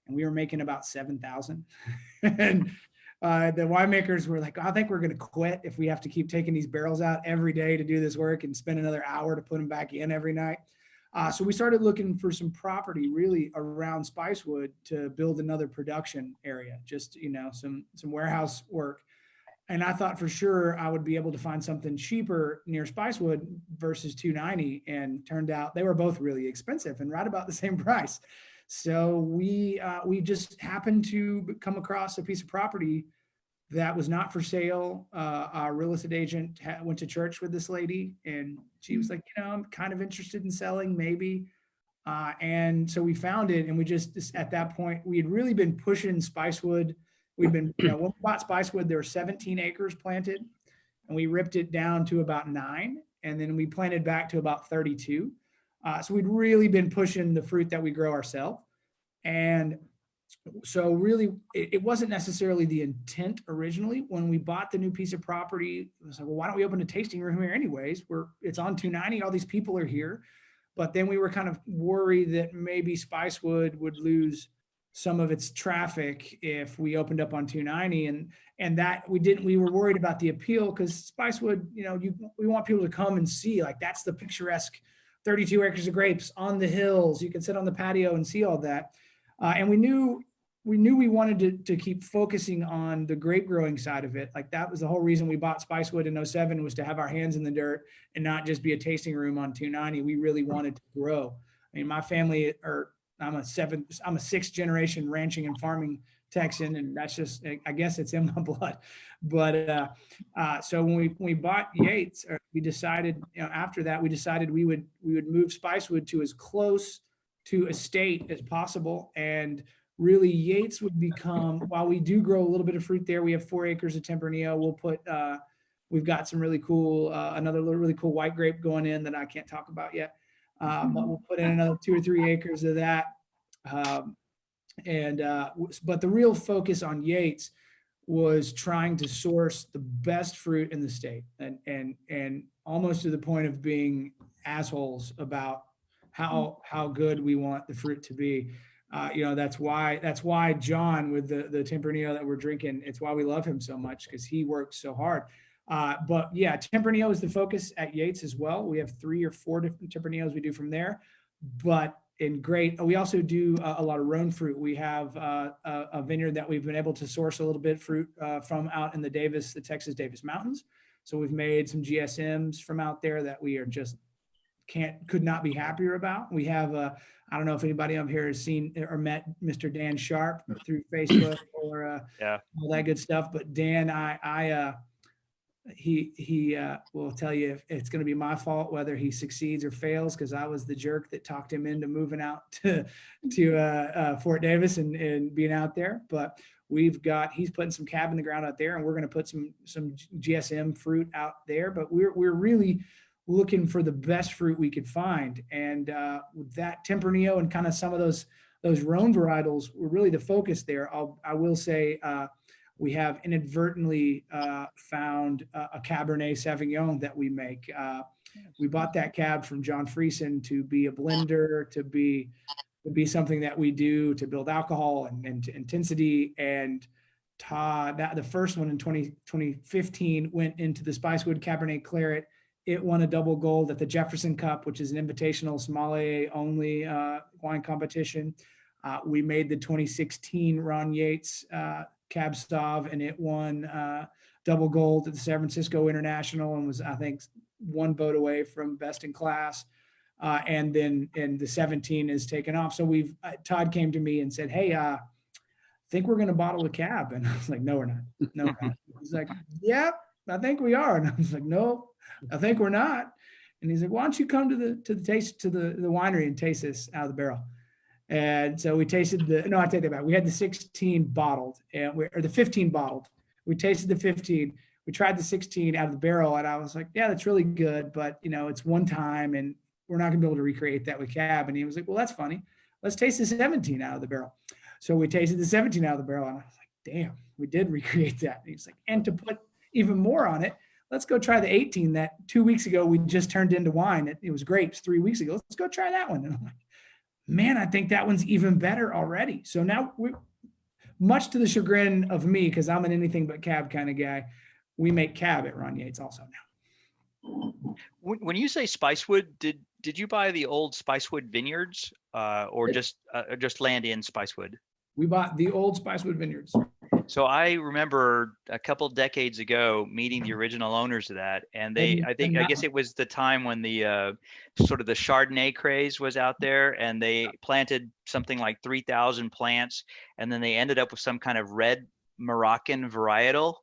And we were making about 7,000. And the winemakers were like, I think we're going to quit if we have to keep taking these barrels out every day to do this work and spend another hour to put them back in every night. So we started looking for some property really around Spicewood to build another production area, just, some warehouse work. And I thought for sure I would be able to find something cheaper near Spicewood versus 290. And turned out they were both really expensive and right about the same price. So we just happened to come across a piece of property that was not for sale. Our real estate agent went to church with this lady, and she was like, I'm kind of interested in selling, maybe. And so we found it, and we just at that point we had really been pushing Spicewood. We'd been, when we bought Spicewood, there were 17 acres planted, and we ripped it down to about 9, and then we planted back to about 32. So we'd really been pushing the fruit that we grow ourselves. And so really, it wasn't necessarily the intent originally. When we bought the new piece of property, it was like, well, why don't we open a tasting room here anyways? It's on 290, all these people are here. But then we were kind of worried that maybe Spicewood would lose some of its traffic if we opened up on 290, and that we didn't. We were worried about the appeal because Spicewood, we want people to come and see, like, that's the picturesque 32 acres of grapes on the hills. You can sit on the patio and see all that. And we knew we wanted to keep focusing on the grape growing side of it. Like, that was the whole reason we bought Spicewood in 07, was to have our hands in the dirt and not just be a tasting room on 290. We really wanted to grow. I mean, my family I'm a sixth generation ranching and farming Texan, and that's just, I guess it's in my blood. But so when we bought Yates, we decided, after that, we decided we would move Spicewood to as close to estate as possible. And really, Yates would become, while we do grow a little bit of fruit there, we have 4 acres of Tempranillo. We'll put, we've got some really cool, another really cool white grape going in that I can't talk about yet. But we'll put in another 2 or 3 acres of that. But the real focus on Yates was trying to source the best fruit in the state, and almost to the point of being assholes about how good we want the fruit to be. That's why John, with the Tempranillo that we're drinking, it's why we love him so much, because he works so hard. But yeah, Tempranillo is the focus at Yates as well. We have 3 or 4 different Tempranillos we do from there. But we also do a lot of Rhone fruit. We have a vineyard that we've been able to source a little bit fruit from out in the Texas Davis Mountains. So we've made some GSMs from out there that we are just could not be happier about. We have I don't know if anybody up here has seen or met Mr. Dan Sharp through Facebook or all that good stuff. But Dan, he will tell you if it's going to be my fault whether he succeeds or fails, because I was the jerk that talked him into moving out to Fort Davis and being out there. But he's putting some cab in the ground out there, and we're going to put some GSM fruit out there. But we're really looking for the best fruit we could find, and with that Tempranillo and kind of some of those those Rhone varietals were really the focus there. I will say we have inadvertently found a Cabernet Sauvignon that we make. We bought that cab from John Friesen to be a blender, to be something that we do to build alcohol and to intensity. And the first one in 2015 went into the Spicewood Cabernet Claret. It won a double gold at the Jefferson Cup, which is an invitational sommelier only wine competition. We made the 2016 Ron Yates Cab Sauv, and it won double gold at the San Francisco International and was, I think, one vote away from best in class. And then the 17 is taken off. So Todd came to me and said, hey, I think we're going to bottle a cab. And I was like, no, we're not. No, we're not. He's like, yeah, I think we are. And I was like, no, I think we're not. And he's like, why don't you come to the winery and taste this out of the barrel? And so we tasted I take that back. We had the 16 bottled or the 15 bottled. We tasted the 15. We tried the 16 out of the barrel, and I was like, yeah, that's really good, but it's one time and we're not gonna be able to recreate that with cab. And he was like, well, that's funny. Let's taste the 17 out of the barrel. So we tasted the 17 out of the barrel, and I was like, damn, we did recreate that. And he's like, and to put even more on it, let's go try the 18 that 2 weeks ago we just turned into wine. It was grapes 3 weeks ago. Let's go try that one. And I'm like, man, I think that one's even better already. So now much to the chagrin of me, because I'm an anything but cab kind of guy, we make cab at Ron Yates also now.
When you say Spicewood, did you buy the old Spicewood Vineyards or just land in Spicewood?
We bought the old Spicewood Vineyards.
So I remember a couple decades ago meeting the original owners of that, and I guess it was the time when the sort of the Chardonnay craze was out there, and they planted something like 3,000 plants, and then they ended up with some kind of red Moroccan varietal.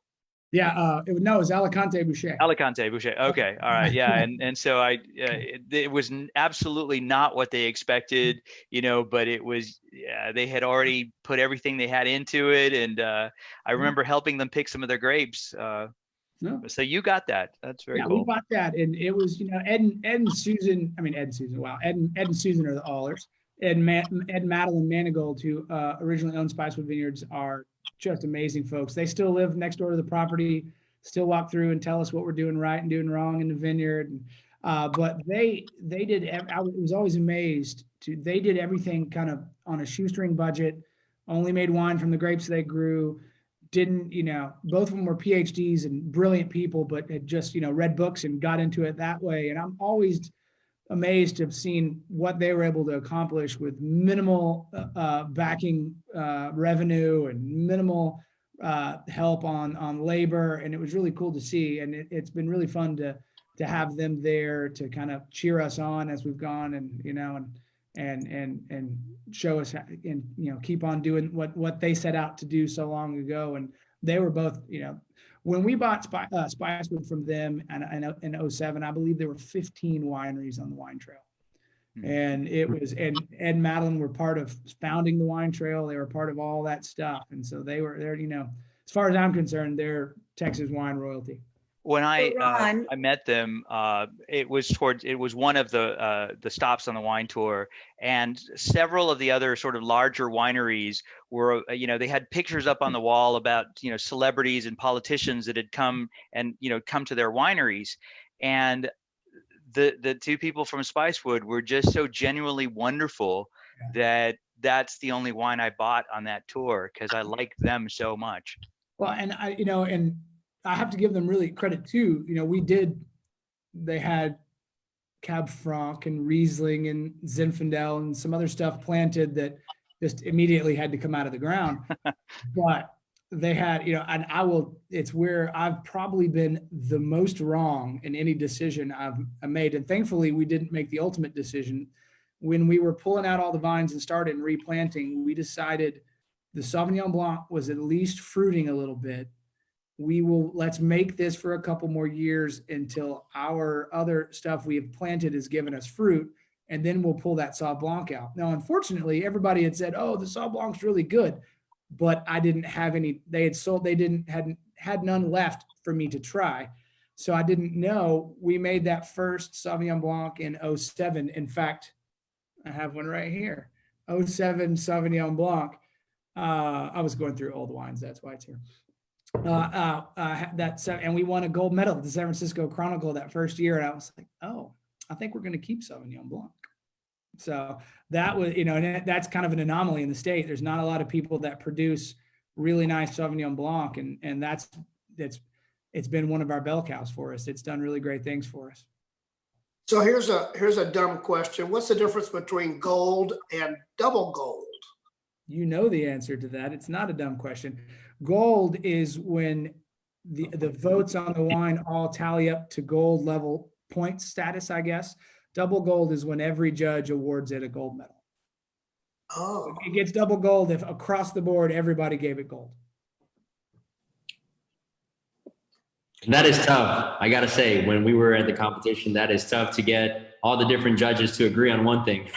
Yeah, it was Alicante Boucher.
Alicante Boucher. Okay, all right, yeah, and so it was absolutely not what they expected, but it was. Yeah, they had alreed put everything they had into it, and I remember helping them pick some of their grapes. So you got that. That's very cool.
We bought that, and it was Ed and Susan. I mean Ed and Susan. Wow, Ed and Susan are the allers. Ed, Madeline Manigold, who originally owned Spicewood Vineyards, are just amazing folks. They still live next door to the property, still walk through and tell us what we're doing right and doing wrong in the vineyard. And, but they did, I was always amazed they did everything kind of on a shoestring budget, only made wine from the grapes they grew, didn't, both of them were PhDs and brilliant people, but had just, read books and got into it that way. And I'm always amazed to have seen what they were able to accomplish with minimal backing revenue and minimal help on labor. And it was really cool to see. And it's been really fun to have them there to kind of cheer us on as we've gone and show us and keep on doing what they set out to do so long ago. And they were both, when we bought Spicewood from them in 2007, I believe there were 15 wineries on the wine trail. And it was, and Ed and Madeline were part of founding the wine trail. They were part of all that stuff. And so they're, as far as I'm concerned, they're Texas wine royalty.
When I met them, it was one of the stops on the wine tour, and several of the other sort of larger wineries were, they had pictures up on the wall about, celebrities and politicians that had come to their wineries. And the two people from Spicewood were just so genuinely wonderful that that's the only wine I bought on that tour, because I liked them so much.
Well, and I have to give them really credit too. They had Cab Franc and Riesling and Zinfandel and some other stuff planted that just immediately had to come out of the ground. But they had, and it's where I've probably been the most wrong in any decision I've made. And thankfully we didn't make the ultimate decision. When we were pulling out all the vines and started replanting, we decided the Sauvignon Blanc was at least fruiting a little bit. Let's make this for a couple more years until our other stuff we have planted has given us fruit, and then we'll pull that Sauv Blanc out. Now, unfortunately, everybody had said, oh, the Sauv Blanc's really good, but I didn't have any, had none left for me to try. So I didn't know. We made that first Sauvignon Blanc in 2007. In fact, I have one right here. 07 Sauvignon Blanc. I was going through old wines. That's why it's here. And we won a gold medal at the San Francisco Chronicle that first year. And I was like, oh, I think we're going to keep Sauvignon Blanc. So that was, and that's kind of an anomaly in the state. There's not a lot of people that produce really nice Sauvignon Blanc. And it's been one of our bell cows for us. It's done really great things for us.
So here's a dumb question. What's the difference between gold and double gold?
You know the answer to that. It's not a dumb question. Gold is when the votes on the wine all tally up to gold level point status, I guess. Double gold is when every judge awards it a gold medal.
Oh.
It gets double gold if across the board everybody gave it gold.
That is tough. I got to say, when we were at the competition, that is tough to get all the different judges to agree on one thing.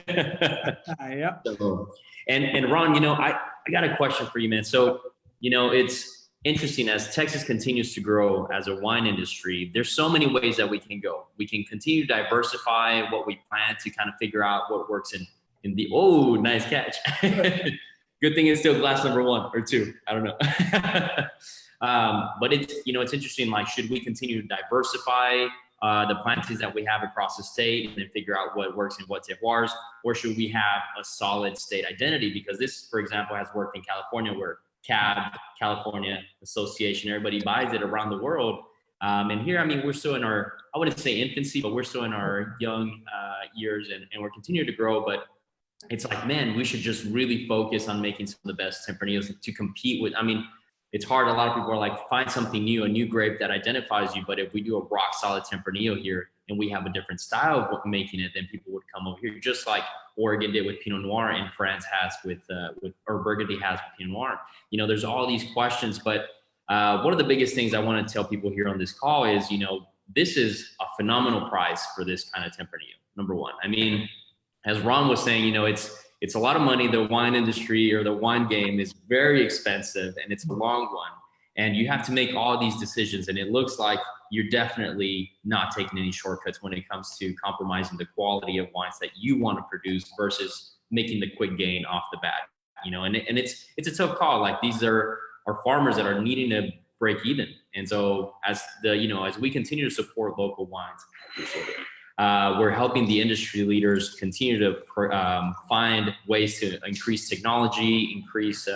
Yep.
So, and Ron, I got a question for you, man. So, it's interesting as Texas continues to grow as a wine industry, there's so many ways that we can go. We can continue to diversify what we plant to kind of figure out what works in the, oh, nice catch. Good thing it's still glass number 1 or 2. I don't know. But it's interesting, like, should we continue to diversify the plantings that we have across the state and then figure out what works in what terroirs, or should we have a solid state identity? Because this, for example, has worked in California where CAB, California Association, everybody buys it around the world. And here, we're still in our, I wouldn't say infancy, but we're still in our young years and we're continuing to grow. But it's like, man, we should just really focus on making some of the best Tempranillos to compete with. It's hard. A lot of people are like, find something new, a new grape that identifies you. But if we do a rock solid Tempranillo here and we have a different style of making it, then people would come over here, just like Oregon did with Pinot Noir and France has or Burgundy has with Pinot Noir. There's all these questions, but one of the biggest things I want to tell people here on this call is, this is a phenomenal price for this kind of Tempranillo, number one. As Ron was saying, it's a lot of money. The wine industry or the wine game is very expensive and it's a long one. And you have to make all these decisions. And it looks like you're definitely not taking any shortcuts when it comes to compromising the quality of wines that you want to produce versus making the quick gain off the bat. And it's a tough call. Like, these are farmers that are needing to break even. And so as we continue to support local wines, we're helping the industry leaders continue to find ways to increase technology, increase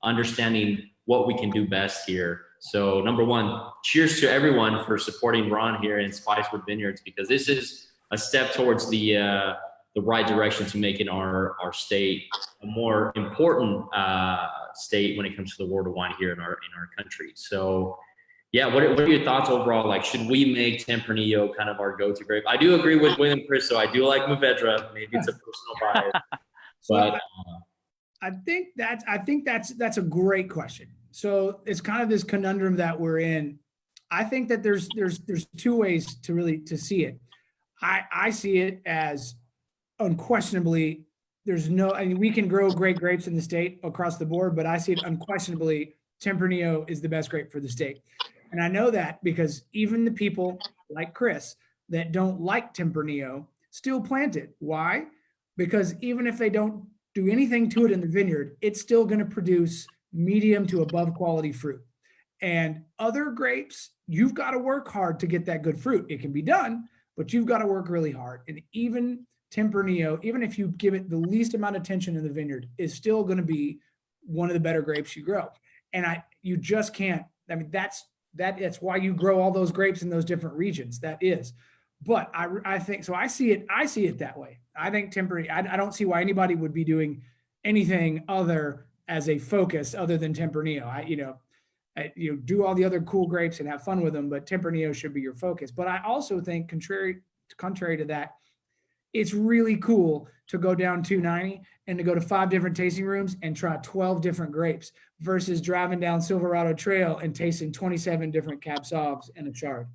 understanding what we can do best here. So number one, cheers to everyone for supporting Ron here in Spicewood Vineyards, because this is a step towards the right direction to making our state a more important state when it comes to the world of wine here in our country. So yeah, what are your thoughts overall? Like, should we make Tempranillo kind of our go-to grape? I do agree with William Chris, so I do like Mourvedre. Maybe it's a personal bias, but
I think that's a great question. So it's kind of this conundrum that we're in. I think that there's two ways to see it. I see it as unquestionably we can grow great grapes in the state across the board, but I see it unquestionably Tempranillo is the best grape for the state. And I know that because even the people like Chris that don't like Tempranillo still plant it. Why? Because even if they don't do anything to it in the vineyard, it's still going to produce medium to above quality fruit. And other grapes, you've got to work hard to get that good fruit. It can be done, but you've got to work really hard. And even Tempranillo, even if you give it the least amount of attention in the vineyard, is still going to be one of the better grapes you grow. And you just can't. That's why you grow all those grapes in those different regions. That is. But I think so. I see it that way. I think Tempranillo. I don't see why anybody would be doing anything other as a focus other than Tempranillo. Do all the other cool grapes and have fun with them, but Tempranillo should be your focus. But I also think, contrary to that, it's really cool to go down 290 and to go to 5 different tasting rooms and try 12 different grapes versus driving down Silverado Trail and tasting 27 different Cab Sauves and a Chard.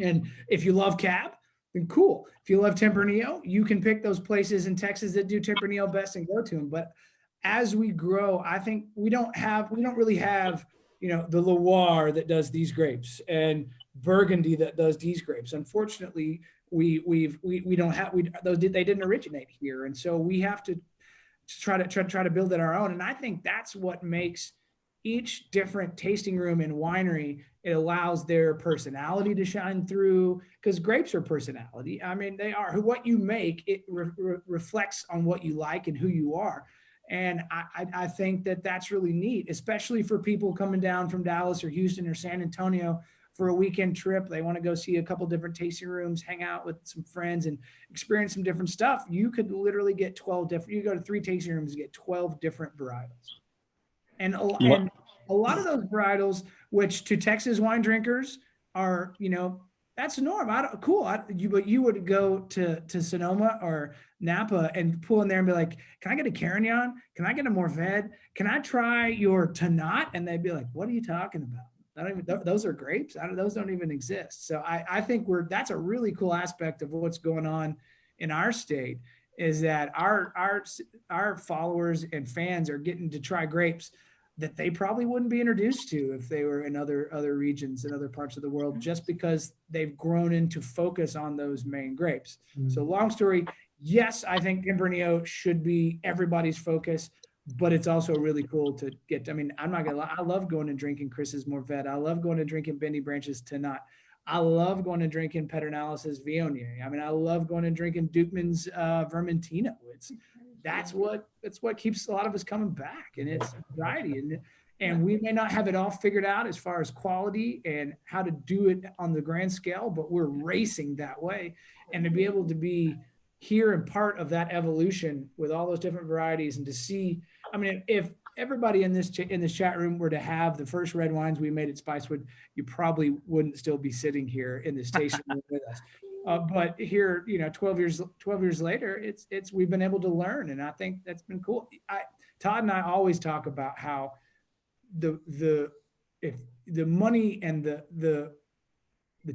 And if you love Cab, then cool. If you love Tempranillo, you can pick those places in Texas that do Tempranillo best and go to them. But as we grow, I think we don't really have, the Loire that does these grapes and Burgundy that does these grapes. Unfortunately, they didn't originate here. And so we have to to try to build it our own. And I think that's what makes each different tasting room and winery, it allows their personality to shine through, because grapes are personality. I mean, they are what you make, it reflects on what you like and who you are. And I think that that's really neat, especially for people coming down from Dallas or Houston or San Antonio for a weekend trip. They want to go see a couple different tasting rooms, hang out with some friends and experience some different stuff. You could literally get 12 different, you go to 3 tasting rooms and get 12 different varietals. And a lot of those varietals, which to Texas wine drinkers are, that's the norm. But you would go to Sonoma or Napa and pull in there and be like, can I get a Carignan? Can I get a Mourvèdre? Can I try your Tannat? And they'd be like, what are you talking about? Those are grapes. Those don't even exist. So I think that's a really cool aspect of what's going on in our state, is that our followers and fans are getting to try grapes that they probably wouldn't be introduced to if they were in other regions and other parts of the world, just because they've grown into focus on those main grapes. So long story, yes, I think Tempranillo should be everybody's focus, but it's also really cool to get. I mean, I'm not gonna lie, I love going and drinking Chris's Mourvèdre. I love going and drinking Benny Branch's Tannat. I love going and drinking Pedernalis's Viognier. I mean, I love going and drinking Dukeman's Vermentino. That's what keeps a lot of us coming back, and it's variety. And we may not have it all figured out as far as quality and how to do it on the grand scale, but we're racing that way. And to be able to be here and part of that evolution with all those different varieties, and to see, I mean, if everybody in this chat room were to have the first red wines we made at Spicewood, you probably wouldn't still be sitting here in this tasting room with us. But here, 12 years later, we've been able to learn, and I think that's been cool. Todd and I always talk about how the money and the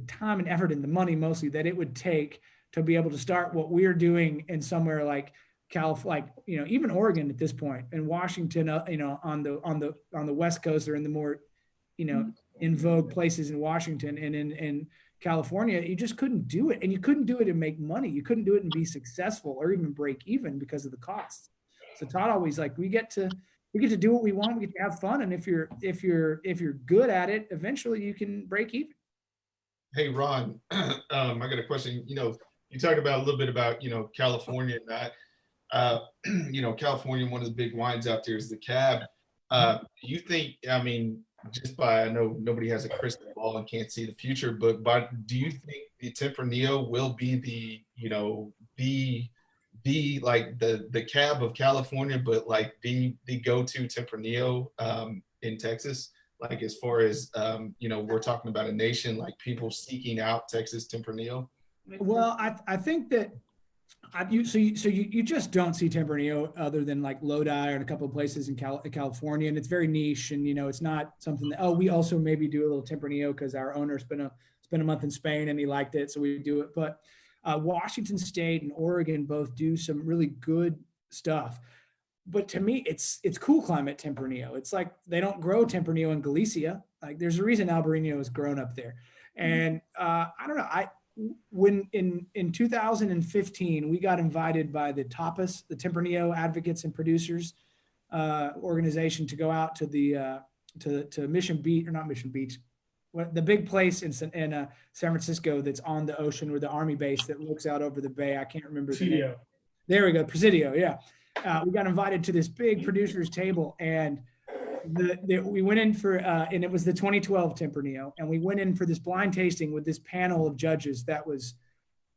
time and effort, and the money mostly, that it would take to be able to start what we're doing in somewhere like California, even Oregon at this point, and Washington, on the West Coast, or in the more, in vogue places in Washington and in California. You just couldn't do it, and you couldn't do it and make money. You couldn't do it and be successful or even break even because of the costs. So Todd always we get to do what we want. We get to have fun, and if you're good at it, eventually you can break even.
Hey Ron, I got a question. You talked about a little bit about California and that. California, one of the big wines out there is the Cab. You think, I know nobody has a crystal ball and can't see the future, but do you think the Tempranillo will be the Cab of California, but like the go-to Tempranillo in Texas? Like, as far as we're talking about a nation, like people seeking out Texas Tempranillo.
Well, I think that you just don't see Tempranillo other than like Lodi or in a couple of places in California, and it's very niche, and it's not something that, we also maybe do a little Tempranillo because our owner spent a month in Spain and he liked it, so we do it. But Washington State and Oregon both do some really good stuff. But to me, it's cool climate Tempranillo. It's like they don't grow Tempranillo in Galicia. Like, there's a reason Albarino is grown up there. And I don't know. When in 2015, we got invited by the TAPAS, the Tempranillo Advocates and Producers organization, to go out to the to Mission Beach, or not Mission Beach, the big place in San Francisco that's on the ocean, with the Army base that looks out over the bay. I can't remember the name. There we go, Presidio. Yeah, we got invited to this big producers table, and we went in for, and it was the 2012 Tempranillo, and we went in for this blind tasting with this panel of judges. That was,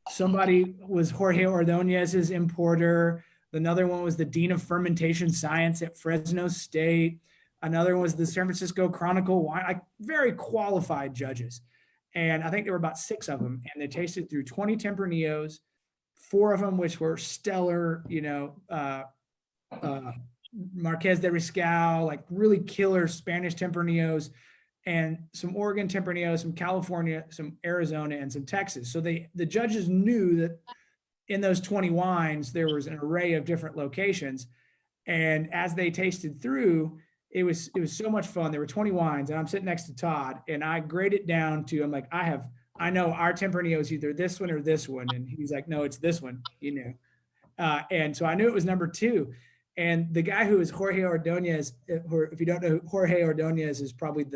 somebody was Jorge Ordonez's importer. Another one was the Dean of Fermentation Science at Fresno State. Another one was the San Francisco Chronicle wine, like very qualified judges. And I think there were about 6 of them, and they tasted through 20 Tempranillos, 4 of them which were stellar, Marquez de Riscal, like really killer Spanish Tempranillos, and some Oregon Tempranillos, some California, some Arizona, and some Texas. So the judges knew that in those 20 wines, there was an array of different locations. And as they tasted through, it was so much fun. There were 20 wines, and I'm sitting next to Todd, and I grade it down to, I'm like, I know our Tempranillo is either this one or this one. And he's like, no, it's this one, And so I knew it was number 2. And the guy who is Jorge Ordonez, or if you don't know, Jorge Ordonez is probably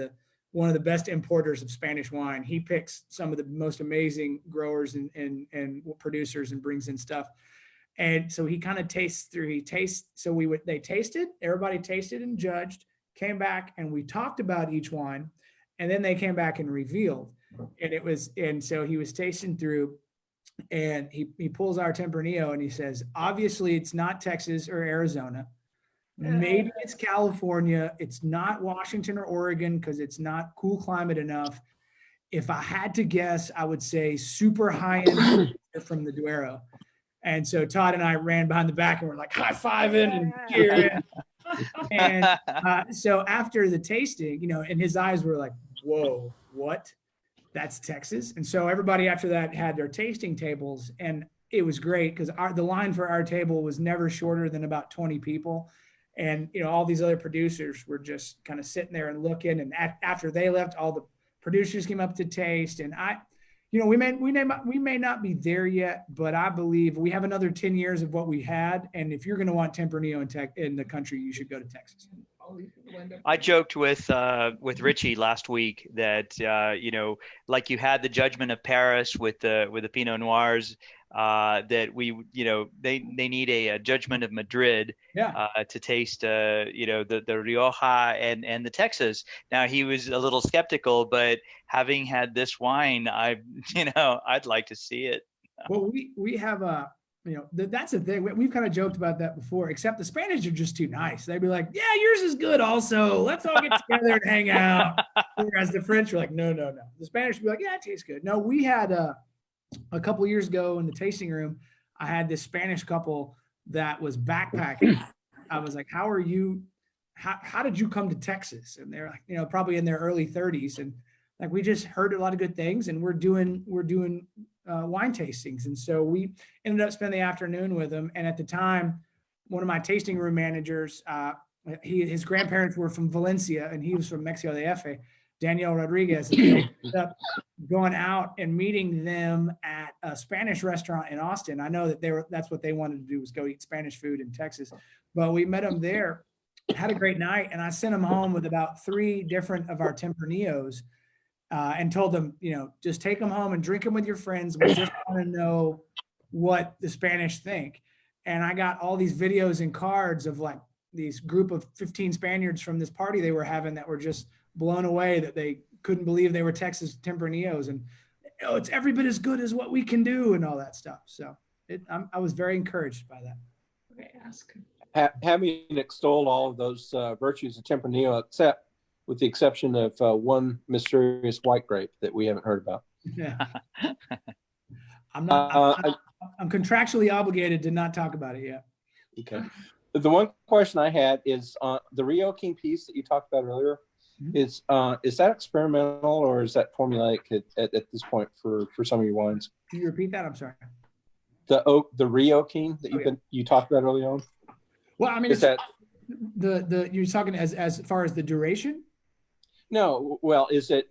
one of the best importers of Spanish wine. He picks some of the most amazing growers and producers and brings in stuff. And so he kind of tastes through, they tasted, everybody tasted and judged, came back and we talked about each wine. And then they came back and revealed. And so he was tasting through and he pulls our Tempranillo and he says, obviously it's not Texas or Arizona. Maybe it's California. It's not Washington or Oregon because it's not cool climate enough. If I had to guess, I would say super high end from the Duero. And so Todd and I ran behind the back and we're like high-fiving and cheering. And so after the tasting, and his eyes were like, whoa, what? That's Texas. And so everybody after that had their tasting tables, and it was great because the line for our table was never shorter than about 20 people. And, all these other producers were just kind of sitting there and looking. And after they left, all the producers came up to taste. And we may not be there yet, but I believe we have another 10 years of what we had. And if you're going to want Tempranillo in the country, you should go to Texas.
I joked with Richie last week that like you had the Judgment of Paris with the Pinot Noirs, that they need a Judgment of Madrid to taste the Rioja and the Texas. Now he was a little skeptical, but having had this wine, I'd like to see it.
Well, we have that's the thing. We've kind of joked about that before, except the Spanish are just too nice. They'd be like, yeah, yours is good also. Let's all get together and hang out. Whereas the French are like, no. The Spanish would be like, yeah, it tastes good. No, we had a couple of years ago in the tasting room, I had this Spanish couple that was backpacking. I was like, how did you come to Texas? And they're like, probably in their early 30s. And like, we just heard a lot of good things and we're doing wine tastings. And so we ended up spending the afternoon with them. And at the time, one of my tasting room managers, his grandparents were from Valencia and he was from Mexico de F. Daniel Rodriguez, ended up going out and meeting them at a Spanish restaurant in Austin. I know that that's what they wanted to do, was go eat Spanish food in Texas, but we met them there, had a great night. And I sent them home with about 3 different of our Tempranillos, and told them, just take them home and drink them with your friends. We just want to know what the Spanish think. And I got all these videos and cards of like these group of 15 Spaniards from this party they were having that were just blown away that they couldn't believe they were Texas Tempranillos. And it's every bit as good as what we can do and all that stuff. So I was very encouraged by that.
Okay, having extolled all of those virtues of Tempranillo, with the exception of one mysterious white grape that we haven't heard about.
Yeah. I'm contractually obligated to not talk about it yet.
Okay. The one question I had is the Rio King piece that you talked about earlier. Is that experimental or is that formulaic at this point for some of your wines?
Can you repeat that? I'm sorry.
The Rio King that you talked about early on.
Well, I mean,
is that
you're talking as far as the duration?
No. Well, is it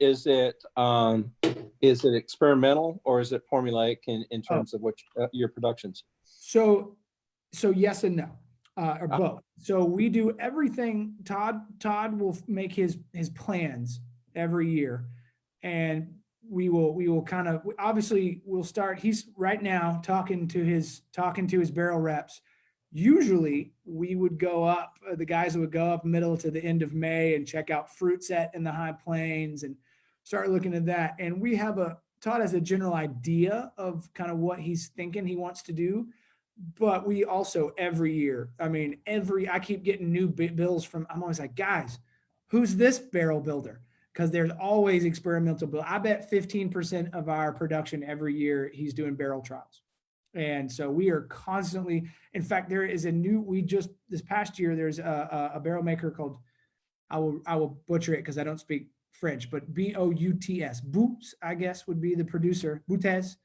experimental or is it formulaic in terms of what your productions?
So yes and no. Or both. So we do everything. Todd will make his plans every year, and we will kind of, obviously we'll start. He's right now talking to his barrel reps. Usually we would go up, the guys would go up middle to the end of May and check out fruit set in the high plains and start looking at that. And Todd has a general idea of kind of what he's thinking he wants to do. But we also every year, I keep getting new bills I'm always like, guys, who's this barrel builder? Because there's always experimental build. I bet 15% of our production every year, he's doing barrel trials. And so we are constantly, in fact, there is this past year, there's a barrel maker called, I will butcher it because I don't speak French, but Bouts, Boots, I guess would be the producer, Boutes.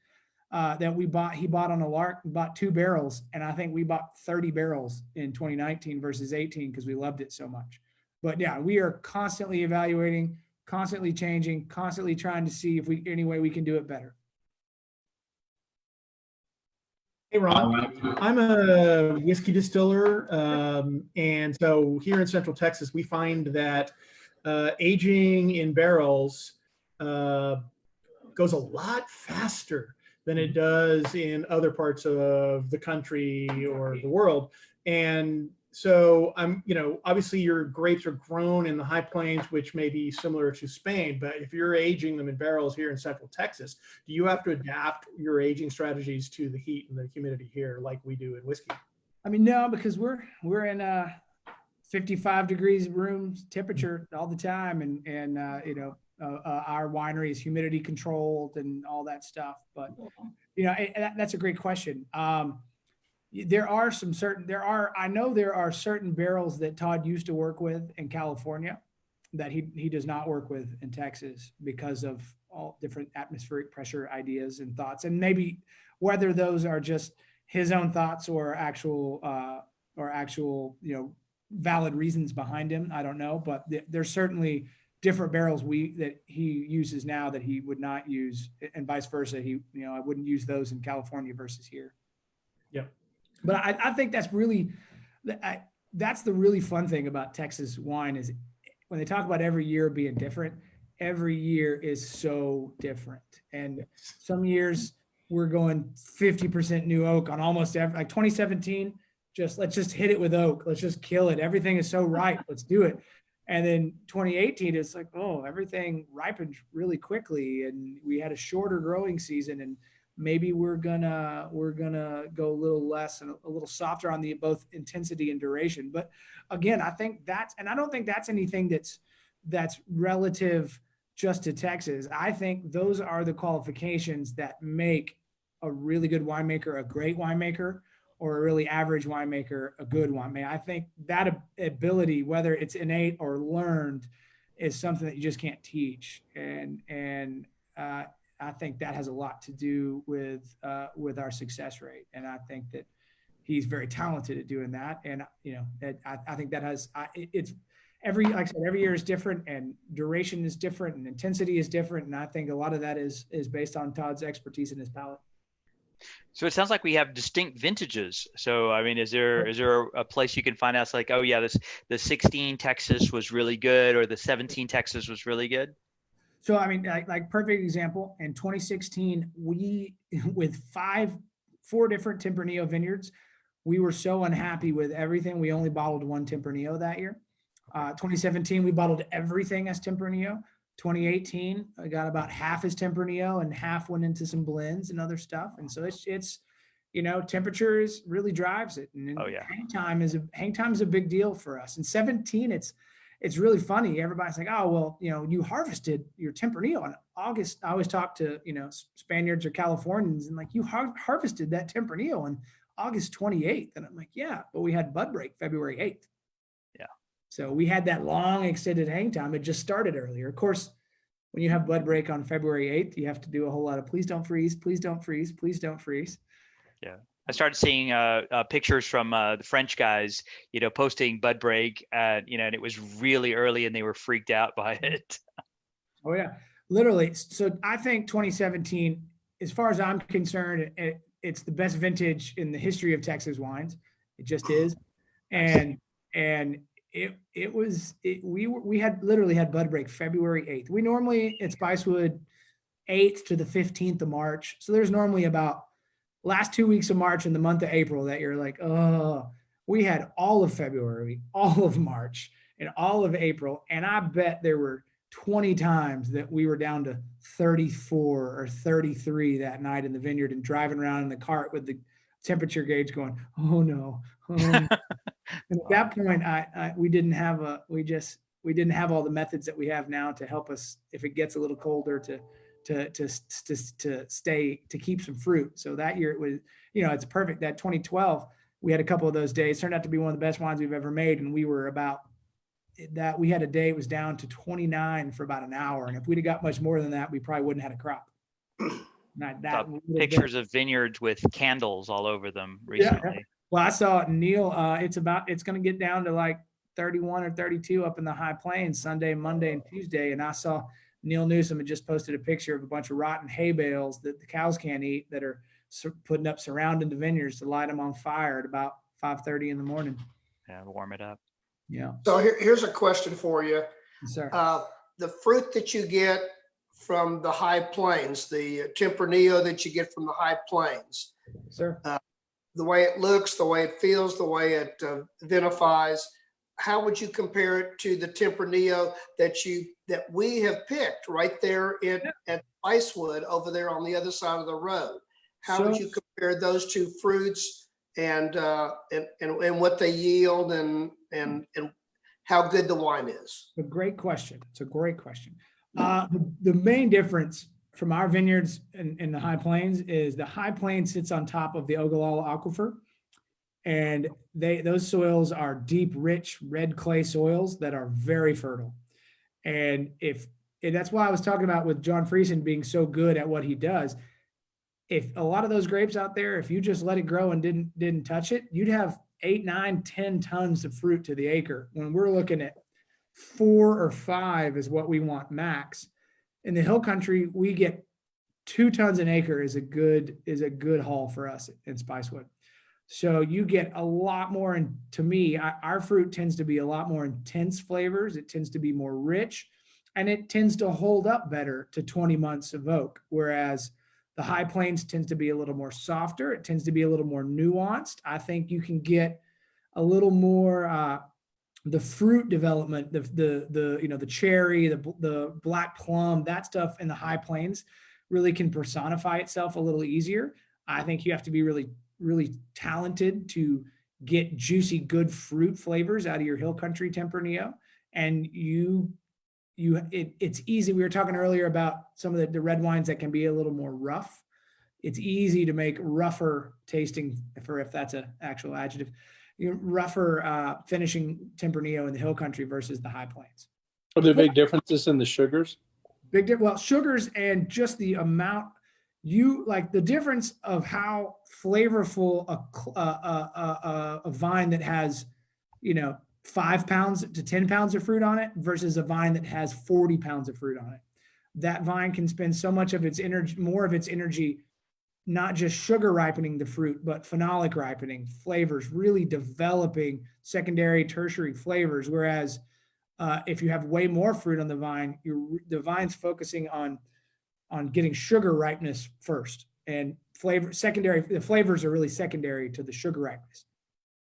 That he bought on a lark, bought 2 barrels. And I think we bought 30 barrels in 2019 versus 18 because we loved it so much. But yeah, we are constantly evaluating, constantly changing, constantly trying to see if any way we can do it better.
Hey, Ron. I'm a whiskey distiller. And so here in Central Texas, we find that aging in barrels goes a lot faster than it does in other parts of the country or the world. And so obviously your grapes are grown in the high plains, which may be similar to Spain, but if you're aging them in barrels here in Central Texas, do you have to adapt your aging strategies to the heat and the humidity here like we do in whiskey?
I mean, no, because we're in 55 degrees room temperature all the time. And our winery is humidity controlled and all that stuff. But, that's a great question. I know there are certain barrels that Todd used to work with in California that he does not work with in Texas because of all different atmospheric pressure ideas and thoughts. And maybe whether those are just his own thoughts or actual, valid reasons behind him, I don't know. But there's certainly different barrels that he uses now that he would not use, and vice versa. I wouldn't use those in California versus here.
Yeah.
But I think that's the really fun thing about Texas wine is when they talk about every year being different, every year is so different. And some years we're going 50% new oak on almost every, like 2017, let's just hit it with oak. Let's just kill it. Everything is so ripe. Let's do it. And then 2018, it's like, oh, everything ripened really quickly and we had a shorter growing season, and maybe we're gonna go a little less and a little softer on the both intensity and duration. But again, I don't think that's anything that's relative just to Texas. I think those are the qualifications that make a really good winemaker a great winemaker, or a really average winemaker a good winemaker. I think that ability, whether it's innate or learned, is something that you just can't teach. And I think that has a lot to do with our success rate. And I think that he's very talented at doing that. And, I think that it's like I said, every year is different and duration is different and intensity is different. And I think a lot of that is based on Todd's expertise and his palate.
So it sounds like we have distinct vintages. So, I mean, is there a place you can find out? It's like, oh yeah, the 16 Texas was really good, or the 17 Texas was really good.
So, I mean, like perfect example, in 2016, we, with four different Tempranillo vineyards, we were so unhappy with everything. We only bottled one Tempranillo that year. 2017, we bottled everything as Tempranillo. 2018, I got about half as Tempranillo and half went into some blends and other stuff. And so it's temperature really drives it. And hang time is a big deal for us. In 17, it's really funny. Everybody's like, oh, well, you harvested your Tempranillo in August. I always talk to, Spaniards or Californians and like, you harvested that Tempranillo on August 28th. And I'm like, yeah, but we had bud break February 8th.
Yeah.
So we had that long extended hang time. It just started earlier. Of course, when you have bud break on February 8th, you have to do a whole lot of please don't freeze, please don't freeze, please don't freeze.
Yeah. I started seeing pictures from the French guys, posting bud break, and it was really early and they were freaked out by it.
Oh yeah, literally. So I think 2017, as far as I'm concerned, it's the best vintage in the history of Texas wines. It just is. And we had literally had bud break February 8th. We normally at Spicewood 8th to the 15th of March. So there's normally about last 2 weeks of March and the month of April that you're like, oh, we had all of February, all of March, and all of April. And I bet there were 20 times that we were down to 34 or 33 that night in the vineyard and driving around in the cart with the temperature gauge going, oh no. And at that point, we didn't have all the methods that we have now to help us if it gets a little colder to keep some fruit. So that year it was, it's perfect. That 2012, we had a couple of those days, turned out to be one of the best wines we've ever made. And we were about that. We had a day, it was down to 29 for about an hour. And if we'd have got much more than that, we probably wouldn't have had a crop.
Pictures of vineyards with candles all over them recently.
Yeah. Well, I saw Neil, it's going to get down to like 31 or 32 up in the high plains Sunday, Monday, and Tuesday. And I saw Neil Newsom had just posted a picture of a bunch of rotten hay bales that the cows can't eat that are putting up surrounding the vineyards to light them on fire at about 5:30 in the morning.
Yeah, warm it up.
Yeah.
So here's a question for you.
Yes, sir.
The fruit that you get from the high plains, the Tempranillo that you get from the high plains,
Sir.
the way it looks, the way it feels, the way it vinifies, how would you compare it to the Tempranillo that we have picked right there at Spicewood over there on the other side of the road? How would you compare those two fruits and what they yield and how good the wine is?
A great question. It's a great question. The main difference from our vineyards in the High Plains is the High Plains sits on top of the Ogallala Aquifer, and those soils are deep, rich, red clay soils that are very fertile. And that's why I was talking about with John Friesen being so good at what he does. If a lot of those grapes out there, if you just let it grow and didn't touch it, you'd have 8, 9, 10 tons of fruit to the acre. When we're looking at 4 or 5 is what we want max. In the hill country, we get 2 tons an acre is a good haul for us in Spicewood. So you get a lot more, and to me, our fruit tends to be a lot more intense flavors. It tends to be more rich, and it tends to hold up better to 20 months of oak. Whereas the High Plains tends to be a little more softer. It tends to be a little more nuanced. I think you can get a little more the fruit development, the cherry, the black plum, that stuff in the High Plains really can personify itself a little easier. I think you have to be really, really talented to get juicy, good fruit flavors out of your hill country Tempranillo. And it's easy. We were talking earlier about some of the red wines that can be a little more rough. It's easy to make rougher tasting, if that's an actual adjective, rougher finishing Tempranillo in the hill country versus the High Plains.
Are there big differences in the sugars?
Well, sugars and just the amount the difference of how flavorful a vine that has 5 pounds to 10 pounds of fruit on it versus a vine that has 40 pounds of fruit on it. That vine can spend so much of its energy, more of its energy, not just sugar ripening the fruit, but phenolic ripening, flavors, really developing secondary, tertiary flavors. Whereas if you have way more fruit on the vine, the vine's focusing on getting sugar ripeness first, and the flavors are really secondary to the sugar ripeness.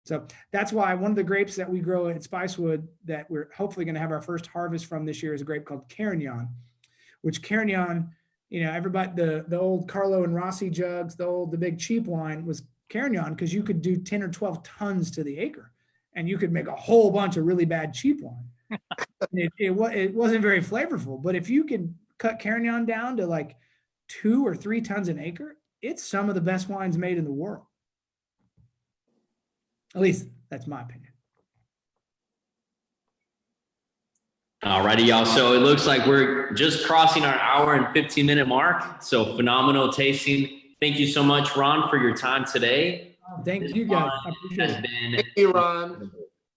So that's why one of the grapes that we grow at Spicewood that we're hopefully going to have our first harvest from this year is a grape called Carignan, which Carignan, everybody, the old Carlo and Rossi jugs, the big cheap wine was Carignan because you could do 10 or 12 tons to the acre and you could make a whole bunch of really bad cheap wine. It wasn't very flavorful, but if you can cut Carignan down to like 2 or 3 tons an acre, it's some of the best wines made in the world. At least that's my opinion.
All righty, y'all. So it looks like we're just crossing our hour and 15-minute mark. So phenomenal tasting. Thank you so much, Ron, for your time today.
Thank you, guys. I appreciate it.
Thank you, Ron.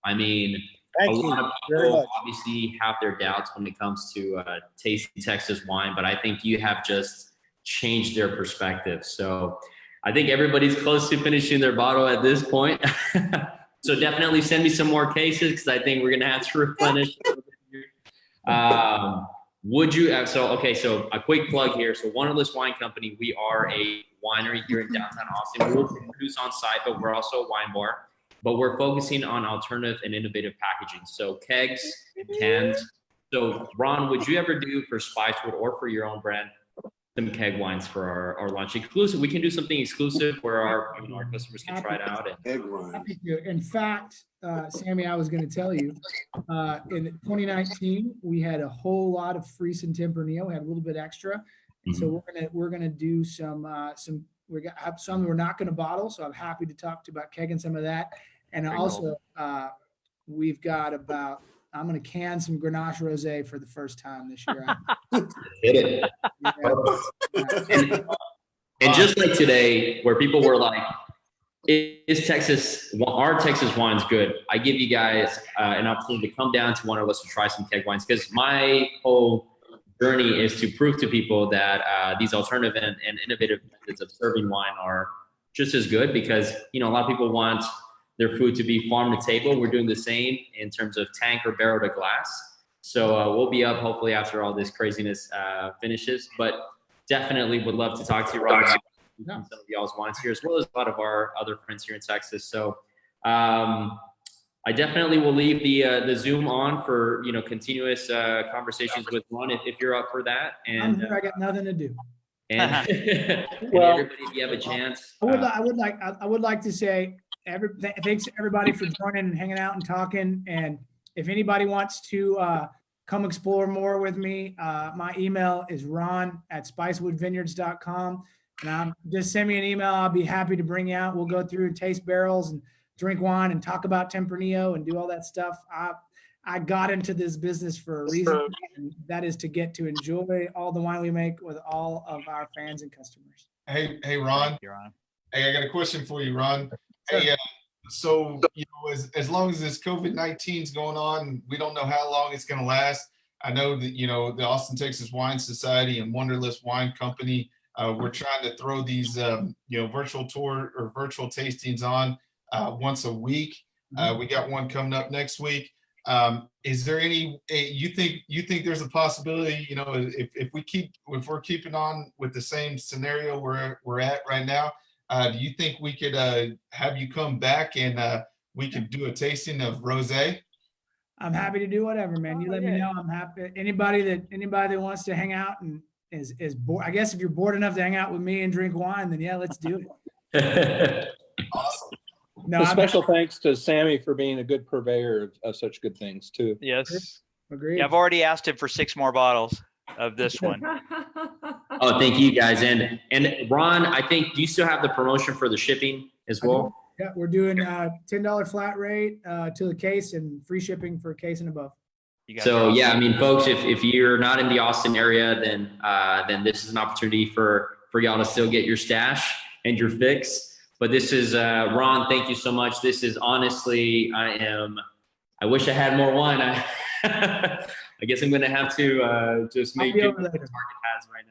I mean, a lot of people obviously have their doubts when it comes to tasting Texas wine, but I think you have just changed their perspective. So I think everybody's close to finishing their bottle at this point. So definitely send me some more cases because I think we're going to have to replenish. So a quick plug here. So Wanderlust Wine Company, we are a winery here in downtown Austin. We'll produce on site, but we're also a wine bar. But we're focusing on alternative and innovative packaging. So kegs and cans. So Ron, would you ever do for Spicewood or for your own brand some keg wines for our launch exclusive? We can do something exclusive where our customers can try it out.
In fact, Sammy, I was going to tell you, in 2019, we had a whole lot of Friesen Tempranillo, had a little bit extra. And so we're gonna do some we have some we're not going to bottle. So I'm happy to talk about kegging some of that. And also, we've got I'm going to can some Grenache Rosé for the first time this year.
Hit it. And just like today, where people were like, are Texas wines good? I give you guys an opportunity to come down to Wanderlust and try some keg wines, because my whole journey is to prove to people that these alternative and innovative methods of serving wine are just as good, because, you know, a lot of people want their food to be farm to table. We're doing the same in terms of tank or barrel to glass. So we'll be up hopefully after all this craziness finishes, but definitely would love to talk to you, Rob, about some of y'all's wines here, as well as a lot of our other friends here in Texas. So I definitely will leave the Zoom on for, you know, continuous conversations with Ron if you're up for that. And
I'm here, I got nothing to do.
and,
Well,
everybody, if you have a chance.
I would like to say thanks everybody for joining and hanging out and talking. And if anybody wants to come explore more with me, my email is ron@spicewoodvineyards.com. And just send me an email. I'll be happy to bring you out. We'll go through and taste barrels and drink wine and talk about Tempranillo and do all that stuff. I got into this business for a reason, and that is to get to enjoy all the wine we make with all of our fans and customers.
Hey, Ron. Hey, I got a question for you, Ron. Hey, so, you know, as long as this COVID-19 is going on, we don't know how long it's going to last. I know that, you know, the Austin, Texas Wine Society and Wanderlust Wine Company, we're trying to throw these, you know, virtual tour or virtual tastings on once a week. We got one coming up next week. Is there any, you think there's a possibility, you know, if we're keeping on with the same scenario we're at right now, do you think we could have you come back and we could do a tasting of rosé?
I'm happy to do whatever, man. You let me know. I'm happy. Anybody that wants to hang out and is bored, I guess if you're bored enough to hang out with me and drink wine, then yeah, let's do
it.
Awesome.
No,
special thanks to Sammy for being a good purveyor of such good things too.
Yes.
Agreed.
Yeah, I've already asked him for 6 more bottles of this one.
Oh, thank you guys. And Ron, I think, do you still have the promotion for the shipping as well?
Yeah, we're doing $10 flat rate to the case and free shipping for a case and above.
So yeah, I mean, folks, if you're not in the Austin area, then this is an opportunity for y'all to still get your stash and your fix. But this is Ron. Thank you so much. This is honestly, I wish I had more wine. I guess I'm gonna have to just make do what the market has right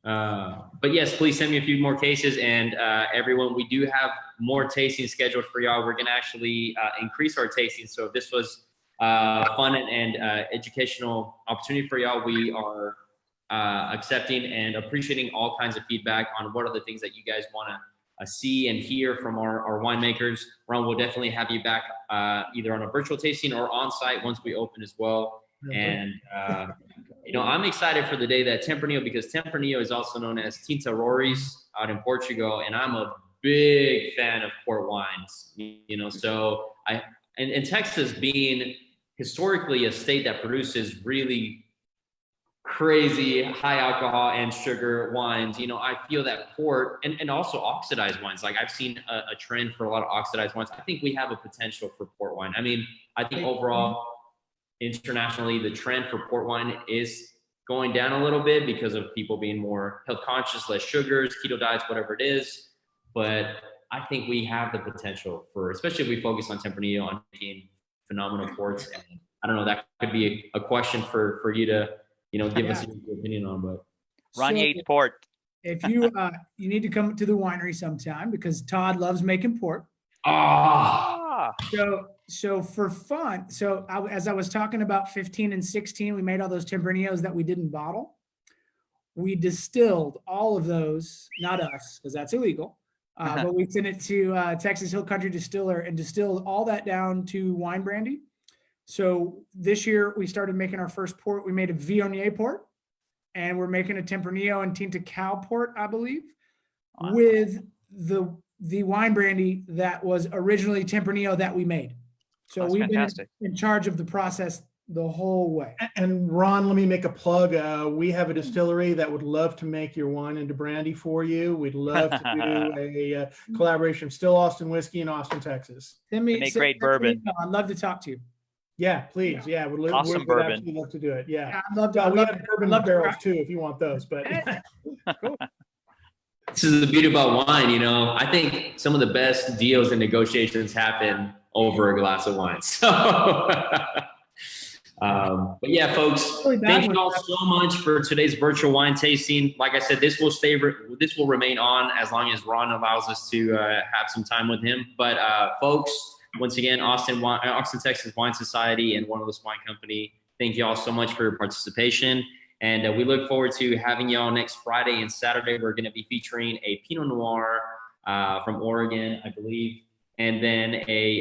now. But yes, please send me a few more cases. And everyone, we do have more tastings scheduled for y'all. We're gonna actually increase our tasting. So if this was fun and educational opportunity for y'all, we are accepting and appreciating all kinds of feedback on what are the things that you guys want to see and hear from our winemakers. Ron, we'll definitely have you back either on a virtual tasting or on site once we open as well. And you know, I'm excited for the day that Tempranillo, because Tempranillo is also known as Tinta Roriz out in Portugal, and I'm a big fan of port wines. You know, so and Texas being historically a state that produces really crazy high alcohol and sugar wines, you know, I feel that port and also oxidized wines, like I've seen a trend for a lot of oxidized wines. I think we have a potential for port wine. I mean, I think overall internationally the trend for port wine is going down a little bit because of people being more health conscious, less sugars, keto diets, whatever it is. But I think we have the potential for, especially if we focus on Tempranillo, on making phenomenal ports. And I don't know, that could be a question for you to, you know, give us your opinion on. But
Ron Yates port.
If you you need to come to the winery sometime, because Todd loves making port. So for fun, as I was talking about 15 and 16, we made all those Tempranillos that we didn't bottle. We distilled all of those, not us, because that's illegal. But we sent it to Texas Hill Country Distiller and distilled all that down to wine brandy. So this year we started making our first port. We made a Viognier port, and we're making a Tempranillo and Tinta Cow port, I believe, with the wine brandy that was originally Tempranillo that we made. So we've fantastic. Been in charge of the process the whole way.
And Ron, let me make a plug. We have a distillery that would love to make your wine into brandy for you. We'd love to do a collaboration of Still Austin Whiskey in Austin, Texas.
They make great bourbon.
I'd love to talk to you.
Yeah, please. Yeah, we'd
awesome bourbon.
absolutely love to do it. Yeah,
I'd love to.
We have bourbon barrels too, if you want those. But
cool.
This is the beauty about wine, you know. I think some of the best deals and negotiations happen over a glass of wine. So But yeah, folks, thank you all so much for today's virtual wine tasting. Like I said, this will remain on as long as Ron allows us to have some time with him. But folks, once again, Austin, Texas Wine Society and Wanderlust Wine Company, thank you all so much for your participation. And we look forward to having you all next Friday and Saturday. We're going to be featuring a Pinot Noir from Oregon, I believe, and then a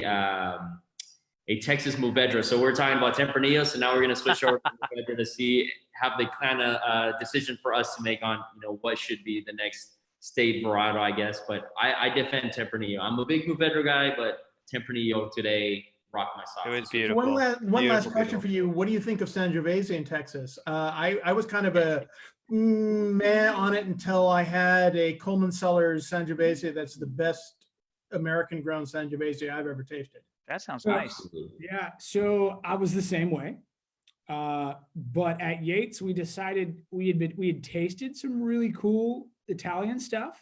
Texas Mourvedre. So we're talking about Tempranillo. So now we're going to switch over to Mourvedre to have the kind of decision for us to make on, what should be the next state varietal, I guess. But I defend Tempranillo. I'm a big Mourvedre guy, but Tempranillo today rock my socks.
It was beautiful.
One last question for you. What do you think of Sangiovese in Texas? I was kind of a meh on it until I had a Coleman Cellars Sangiovese that's the best American grown Sangiovese I've ever tasted.
That sounds nice.
Yeah, so I was the same way. But at Yates, we decided we had tasted some really cool Italian stuff.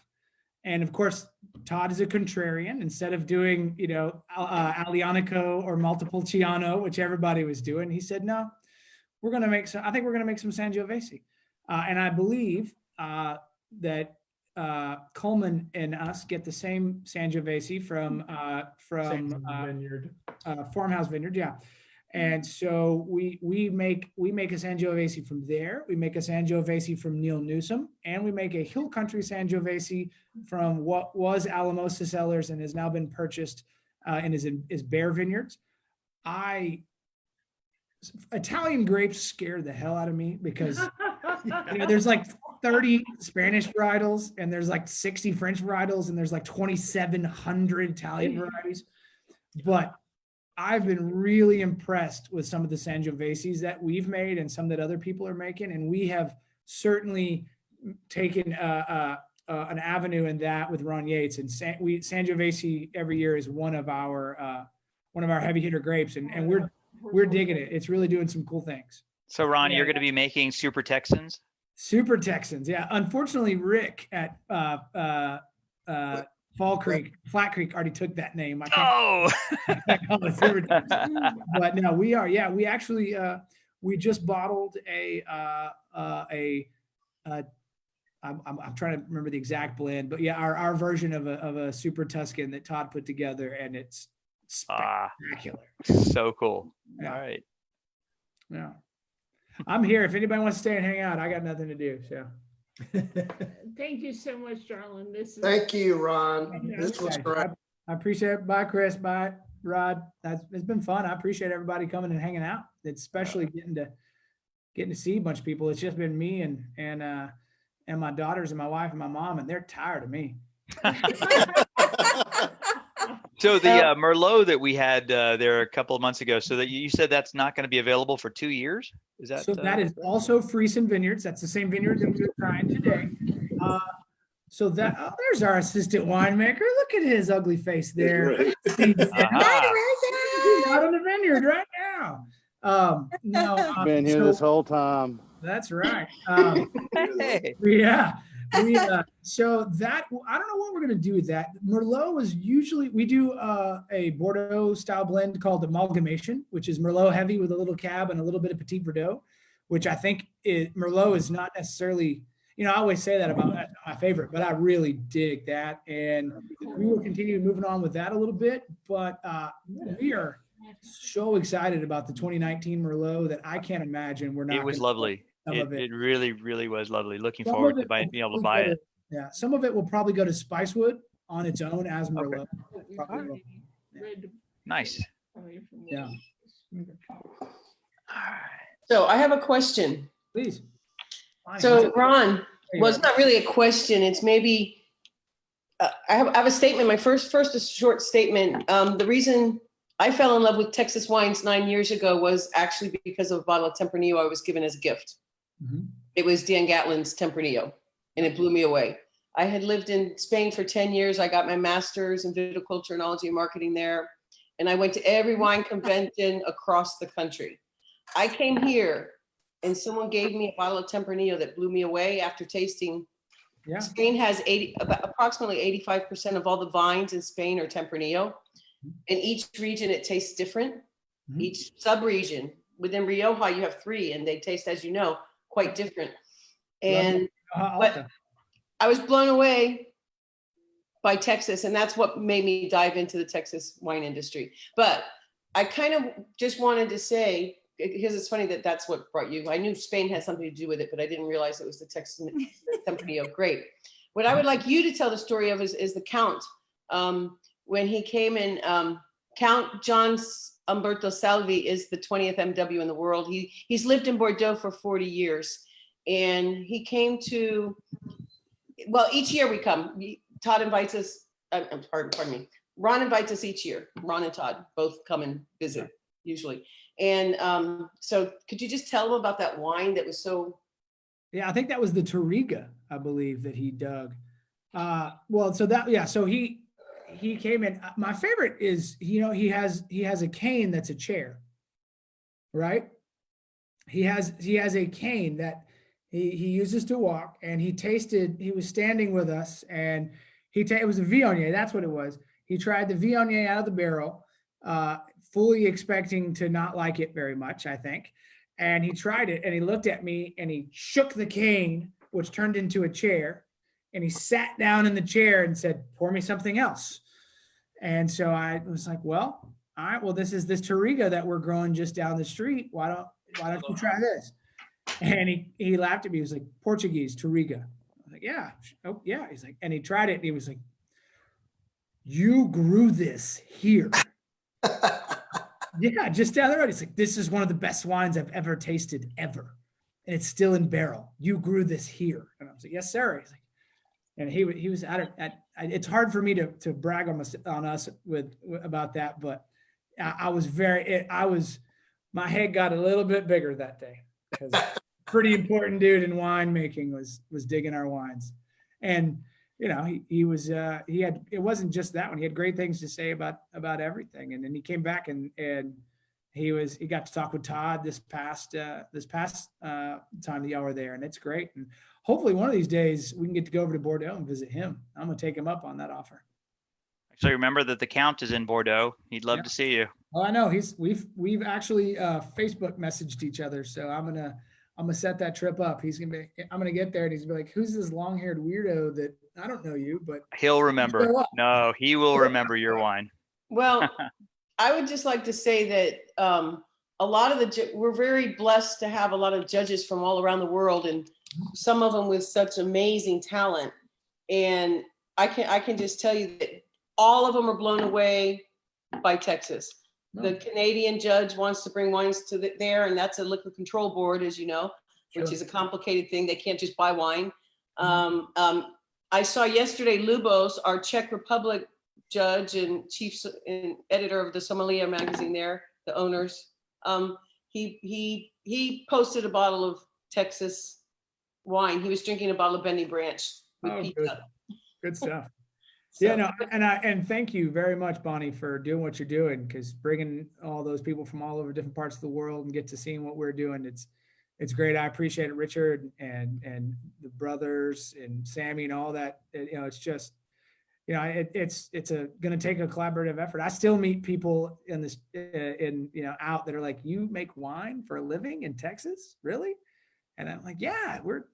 And of course, Todd is a contrarian. Instead of doing, Aglianico or multiple Ciano, which everybody was doing, he said, no, I think we're going to make some Sangiovese. And I believe that Coleman and us get the same Sangiovese from Farmhouse Vineyard. Yeah. And so we make a Sangiovese from there. We make a Sangiovese from Neil Newsom, and we make a Hill Country Sangiovese from what was Alamosa Cellars and has now been purchased and is Bear Vineyards. Italian grapes scare the hell out of me because there's like 30 Spanish varietals and there's like 60 French varietals and there's like 2,700 Italian varieties. But I've been really impressed with some of the Sangioveses that we've made and some that other people are making. And we have certainly taken an avenue in that with Ron Yates, and Sangiovese every year is one of our heavy hitter grapes. And we're digging it. It's really doing some cool things.
So Ron, you're going to be making Super Texans?
Super Texans. Yeah. Unfortunately, Rick at, Flat Creek already took that name. I can't call it Super Texans. But no, we are. Yeah, we actually we just bottled I'm trying to remember the exact blend, but yeah, our version of a Super Tuscan that Todd put together, and it's spectacular.
So cool.
Yeah.
All right.
Yeah. I'm here. If anybody wants to stay and hang out, I got nothing to do. So.
Thank you so much, Darlin.
Thank you, Ron. This was great.
I appreciate it. Bye, Chris. Bye, Rod. It's been fun. I appreciate everybody coming and hanging out. It's especially getting to see a bunch of people. It's just been me and my daughters and my wife and my mom, and they're tired of me.
So the Merlot that we had there a couple of months ago, so that you said that's not going to be available for 2 years? Is that
so? That is also Friesen Vineyards. That's the same vineyard that we're trying today. So there's our assistant winemaker. Look at his ugly face there. He's out on the vineyard right now.
Been here this whole time.
That's right.
Hey.
Yeah. So that, I don't know what we're going to do with that. Merlot is usually, we do a Bordeaux style blend called Amalgamation, which is Merlot heavy with a little cab and a little bit of Petit Verdot, which I think Merlot is not necessarily, I always say that about that's my favorite, but I really dig that. And we will continue moving on with that a little bit, but we are so excited about the 2019 Merlot that I can't imagine we're not.
It was lovely. It really, really was lovely. Looking forward to being able to buy it.
Yeah, some of it will probably go to Spicewood on its own as Merlot.
Okay. Nice.
Yeah.
So I have a question.
Please.
So Ron, well, it's not really a question. It's maybe I have a statement. My first a short statement. The reason I fell in love with Texas wines 9 years ago was actually because of a bottle of Tempranillo I was given as a gift.
Mm-hmm.
It was Dan Gatlin's Tempranillo, and it blew me away. I had lived in Spain for 10 years. I got my master's in viticulture, enology, and marketing there. And I went to every wine convention across the country. I came here and someone gave me a bottle of Tempranillo that blew me away after tasting.
Yeah.
Spain has approximately 85% of all the vines in Spain are Tempranillo. In each region, it tastes different. Mm-hmm. Each sub-region within Rioja, you have 3 and they taste, as you know, quite different. And but I was blown away by Texas, and that's what made me dive into the Texas wine industry. But I kind of just wanted to say, because it's funny that that's what brought you. I knew Spain had something to do with it, but I didn't realize it was the Texas Tempranillo grape. What I would like you to tell the story of is the Count. When he came in, Count John Umberto Salvi is the 20th MW in the world. He's lived in Bordeaux for 40 years. And he came to, well, each year we come. Todd invites us, pardon me. Ron invites us each year. Ron and Todd both come and visit usually. And so could you just tell them about that wine that was so?
Yeah, I think that was the Touriga, I believe, that he dug. Well, so that, yeah, so he came in. My favorite is, he has a cane that's a chair, right? He has a cane that he uses to walk, and he was standing with us, and it was a Viognier, that's what it was. He tried the Viognier out of the barrel, fully expecting to not like it very much, I think. And he tried it, and he looked at me, and he shook the cane, which turned into a chair, and he sat down in the chair and said, "Pour me something else." And so I was like, well, all right, well, this is this Touriga that we're growing just down the street. Why don't you try this? And he laughed at me. He was like, "Portuguese Touriga." I was like, "Yeah." Oh, yeah. He's like, and he tried it, and he was like, "You grew this here." Yeah, just down the road. He's like, "This is one of the best wines I've ever tasted ever. And it's still in barrel. You grew this here." And I was like, "Yes, sir." He's like, and he was, it's hard for me to brag on us about that, but my head got a little bit bigger that day, because pretty important dude in winemaking was digging our wines. And it wasn't just that one. He had great things to say about everything. And then he came back and he got to talk with Todd this past time that y'all were there, and it's great. And hopefully one of these days we can get to go over to Bordeaux and visit him. I'm gonna take him up on that offer.
Actually, remember that the Count is in Bordeaux. He'd love to see you.
Oh, I know. We've actually Facebook messaged each other, so I'm gonna set that trip up. I'm gonna get there, and he's gonna be like, "Who's this long-haired weirdo that I don't know you?" But
he'll remember. No, he will remember your wine.
Well, I would just like to say that a lot of we're very blessed to have a lot of judges from all around the world, and some of them with such amazing talent. And I can just tell you that all of them are blown away by Texas. The Canadian judge wants to bring wines to there, and that's a liquor control board, as you know, which is a complicated thing. They can't just buy wine. I saw yesterday Lubos, our Czech Republic judge and chief and editor of the Sommelier magazine there, the owners. He posted a bottle of Texas wine. He was drinking a bottle of Benny Branch with pizza.
Good stuff.
So,
yeah, no, and thank you very much, Bonnie, for doing what you're doing, because bringing all those people from all over different parts of the world and get to seeing what we're doing, it's great. I appreciate it, Richard and the brothers and Sammy and all that. It's just, it's going to take a collaborative effort. I still meet people out that are like, "You make wine for a living in Texas, really?" And I'm like, "Yeah, we're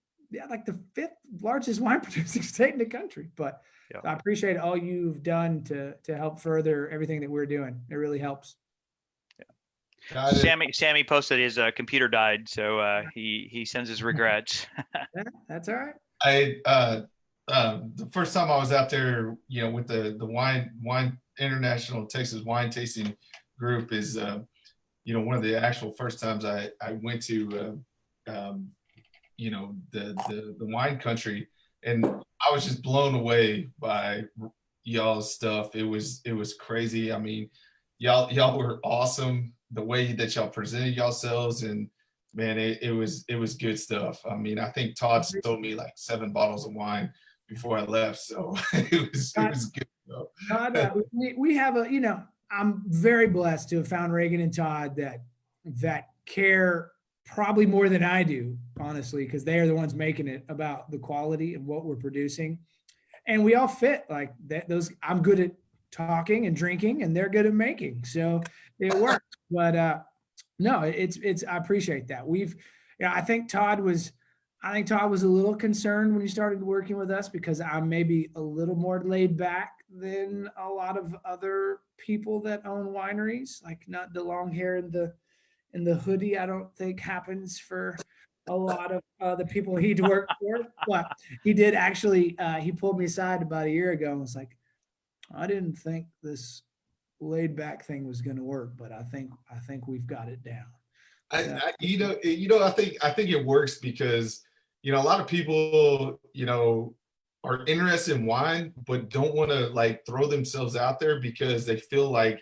like the 5th largest wine producing state in the country." But I appreciate all you've done to help further everything that we're doing. It really helps.
Sammy posted his computer died, so he sends his regrets.
Yeah, that's all right.
The first time I was out there, with the wine International Texas Wine Tasting Group is, one of the actual first times I went to, the wine country, and I was just blown away by y'all's stuff. It was crazy. I mean, y'all were awesome. The way that y'all presented yourselves, and man, it was good stuff. I mean, I think Todd sold me like 7 bottles of wine before I left, so it was good.
Todd, we have I'm very blessed to have found Reagan and Todd that care probably more than I do, honestly, because they are the ones making it about the quality of what we're producing, and we all fit like that. I'm good at talking and drinking, and they're good at making, so it works. But No, I appreciate that. I think Todd was a little concerned when he started working with us because I'm maybe a little more laid back than a lot of other people that own wineries. Like, not the long hair and the hoodie, I don't think happens for a lot of the people he'd worked for. But he did actually, he pulled me aside about a year ago and was like, I didn't think this laid back thing was going to work, but I think we've got it down.
I think it works because, a lot of people, are interested in wine, but don't want to like throw themselves out there because they feel like,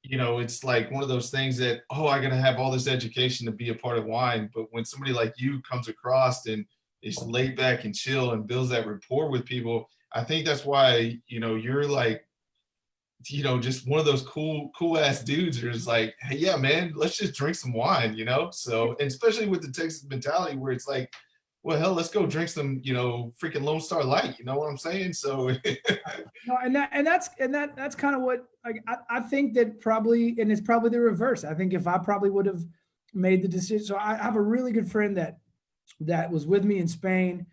it's like one of those things that, oh, I got to have all this education to be a part of wine. But when somebody like you comes across and is laid back and chill and builds that rapport with people, I think that's why, you're like, just one of those cool ass dudes who's like, hey, yeah, man, let's just drink some wine, So, and especially with the Texas mentality where it's like, well, hell, let's go drink some, freaking Lone Star Light. You know what I'm saying? So,
no, and that's kind of what, like, I think that probably, and it's probably the reverse. I think if I probably would have made the decision. So I have a really good friend that was with me in Spain,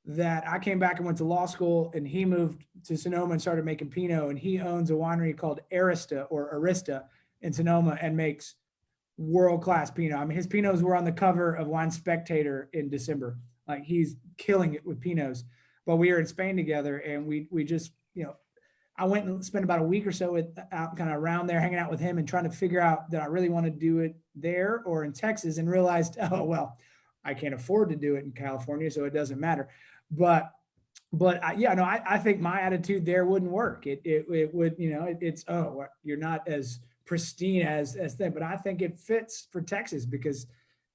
that I came back and went to law school, and he moved to Sonoma and started making Pinot, and he owns a winery called Arista in Sonoma and makes world-class Pinot. I mean, his Pinots were on the cover of Wine Spectator in December. Like, he's killing it with Pinots. But we were in Spain together, and we just, I went and spent about a week or so out kind of around there hanging out with him and trying to figure out that I really want to do it there or in Texas, and realized, oh, well, I can't afford to do it in California, so it doesn't matter. But I think my attitude there wouldn't work. It would, it's, oh, you're not as pristine as that, but I think it fits for Texas because,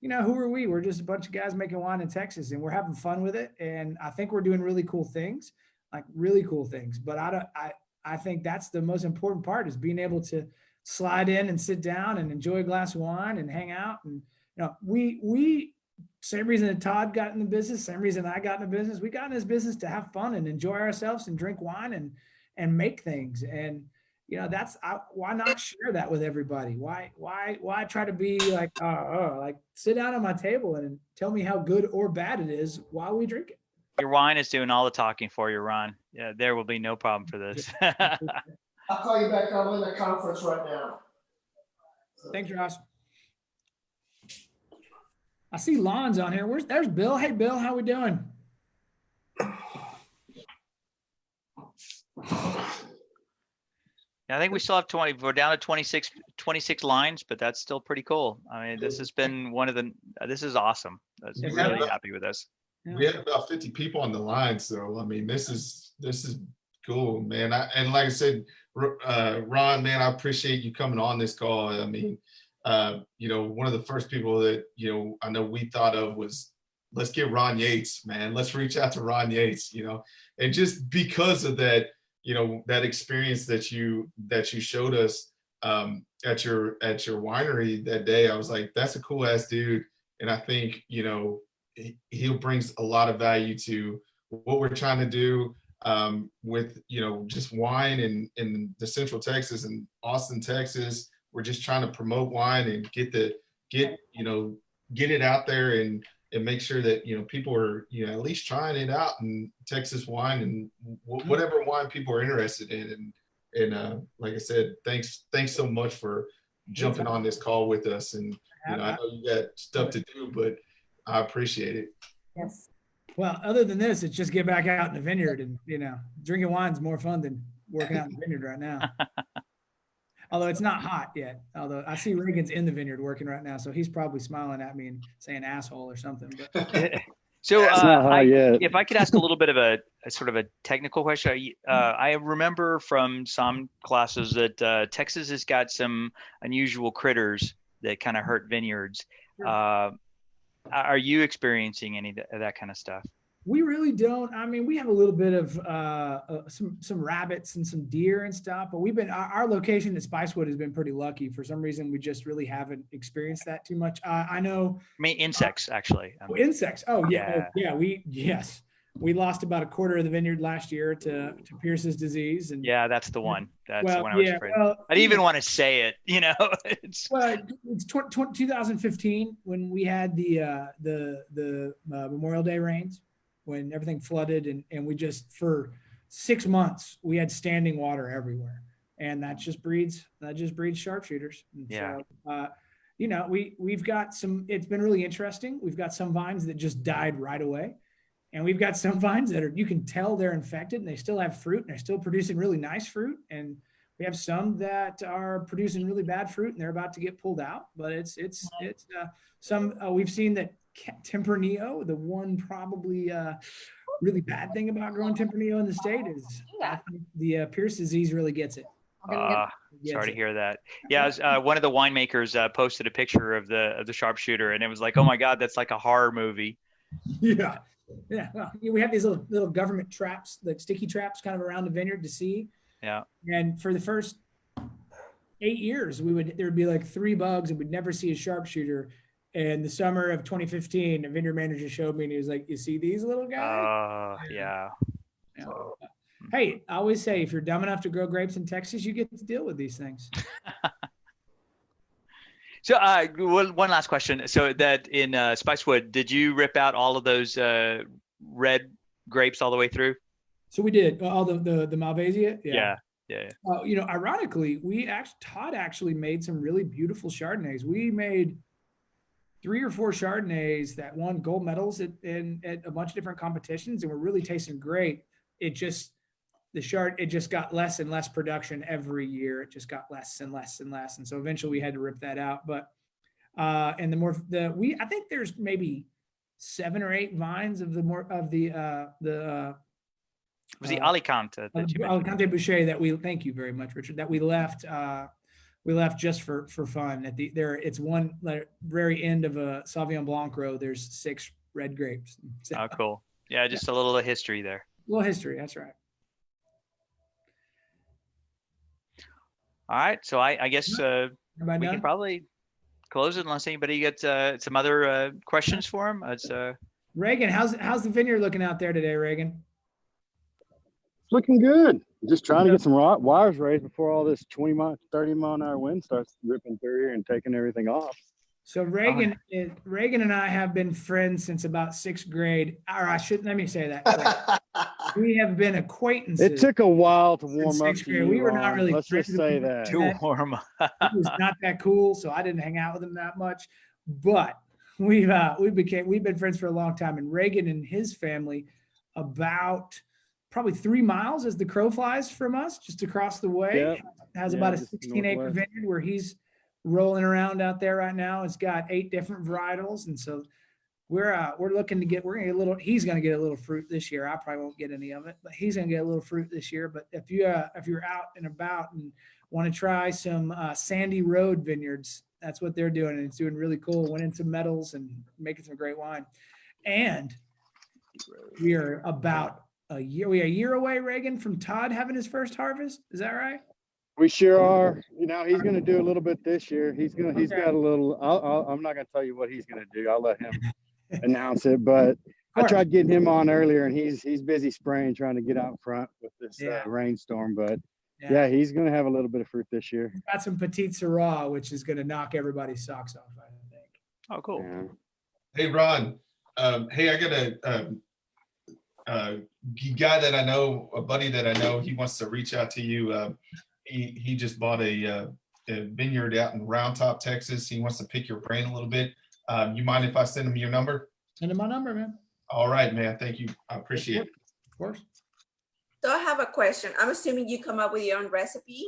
who are we? We're just a bunch of guys making wine in Texas, and we're having fun with it. And I think we're doing really cool things. But I think that's the most important part, is being able to slide in and sit down and enjoy a glass of wine and hang out. And, we same reason that Todd got in the business, same reason I got in the business. We got in this business to have fun and enjoy ourselves and drink wine and make things. And, why not share that with everybody? Why try to be like, like, sit down at my table and tell me how good or bad it is while we drink it.
Your wine is doing all the talking for you, Ron. Yeah, there will be no problem for this.
I'll call you back. I'm in the conference right now.
Thanks, Josh. I see Lon's on here. There's Bill. Hey, Bill, how we doing?
I think we still have 20. We're down to 26 lines, but that's still pretty cool. I mean, this has been this is awesome. I was really happy with this.
We have about 50 people on the line. So, I mean, this is cool, man. And like I said, Ron, man, I appreciate you coming on this call. I mean, one of the first people that, I know we thought of was, let's get Ron Yates, man. Let's reach out to Ron Yates, and just because of that, that experience that you showed us at your winery that day, I was like, that's a cool ass dude. And I think, he'll brings a lot of value to what we're trying to do with, just wine in the Central Texas and Austin, Texas. We're just trying to promote wine and get it out there and make sure that, people are, at least trying it out in Texas wine and whatever wine people are interested in. And like I said, thanks so much for jumping on this call with us. And, I know you got stuff to do, but I appreciate it.
Yes. Well, other than this, it's just get back out in the vineyard, and, drinking wine's more fun than working out in the vineyard right now. Although it's not hot yet. Although I see Reagan's in the vineyard working right now, so he's probably smiling at me and saying asshole or something. But.
So if I could ask a little bit of a sort of a technical question, I remember from some classes that Texas has got some unusual critters that kind of hurt vineyards. Are you experiencing any of that kind of stuff?
We really don't. I mean, we have a little bit of some rabbits and some deer and stuff, but our location at Spicewood has been pretty lucky. For some reason, we just really haven't experienced that too much. I know.
I mean, insects, actually.
Insects. Oh, yeah.
Yeah.
Oh, yeah. Yes. we lost about a quarter of the vineyard last year to Pierce's disease. And
Yeah, that's the one. That's the
well,
one I was
yeah,
afraid.
well,
I didn't even want to say it. You know, it's
well, it's 2015 when we had the Memorial Day rains, when everything flooded, and we just for 6 months we had standing water everywhere, and that just breeds sharpshooters. And
Yeah.
So, you know, we've got some. It's been really interesting. We've got some vines that just died right away, and we've got some vines that are, you can tell they're infected and they still have fruit and they're still producing really nice fruit. And we have some that are producing really bad fruit and they're about to get pulled out. But it's some we've seen that Tempranillo, the one probably really bad thing about growing Tempranillo in the state is the Pierce disease really gets it.
Sorry to hear that. Yeah, one of the winemakers posted a picture of the sharpshooter, and it was like, oh my God, that's like a horror movie.
Yeah. Yeah. Well, we have these little government traps, like sticky traps kind of around the vineyard to see.
Yeah.
And for the first 8 years, there would be like 3 bugs and we'd never see a sharpshooter. And the summer of 2015, a vineyard manager showed me and he was like, you see these little guys?
Yeah.
So, hey, I always say, if you're dumb enough to grow grapes in Texas, you get to deal with these things.
So one last question. So that in Spicewood, did you rip out all of those red grapes all the way through?
So we did all the Malvasia.
Yeah.
You know, ironically, Todd actually made some really beautiful Chardonnays. We made 3 or 4 Chardonnays that won gold medals at a bunch of different competitions and were really tasting great. It just got less and less production every year. It just got less and less and less. And so eventually we had to rip that out. But, and I think there's maybe 7 or 8 vines of
it was the Alicante that you mentioned.
Alicante Boucher thank you very much, Richard, that we left just for fun. It's one very end of a Sauvignon Blanc row. There's 6 red grapes. So,
oh, cool. Yeah. Just a little history there.
A little history. That's right.
All right. So I guess we can probably close it unless anybody gets some other questions for him.
Reagan, how's the vineyard looking out there today, Reagan?
It's looking good. Just trying to get some wires raised before all this 30 mile an hour wind starts ripping through here and taking everything off.
So Reagan and I have been friends since about 6th grade. Or let me say that. We have been acquaintances.
It took a while to warm up.
We were not really.
Let's just say that.
To warm up.
He was not that cool, so I didn't hang out with him that much. But we've been friends for a long time. And Reagan and his family, about probably 3 miles as the crow flies from us, just across the way, has about a 16-acre vineyard where he's rolling around out there right now. It's got 8 different varietals, and so we're looking to get he's going to get a little fruit this year. I probably won't get any of it, but he's going to get a little fruit this year. But if you're out and about and want to try some Sandy Road vineyards, that's what they're doing, and it's doing really cool. Winning some medals and making some great wine. And we are about a year away, Reagan, from Todd having his first harvest. Is that right?
We sure are. You know, he's going to do a little bit this year. He's got a little. I'm not going to tell you what he's going to do. I'll let him announce it. But I tried getting him on earlier, and he's busy spraying, trying to get out front with this rainstorm. But yeah, he's going to have a little bit of fruit this year.
He's got some Petite Syrah, which is going to knock everybody's socks off, I think.
Oh, cool.
Yeah.
Hey, Ron. Hey, I got a guy that I know, a buddy that I know. He wants to reach out to you. He just bought a vineyard out in Round Top, Texas. He wants to pick your brain a little bit. You mind if I send him your number?
Send him my number, man.
All right, man. Thank you. I appreciate it.
Of course.
So I have a question. I'm assuming you come up with your own recipe.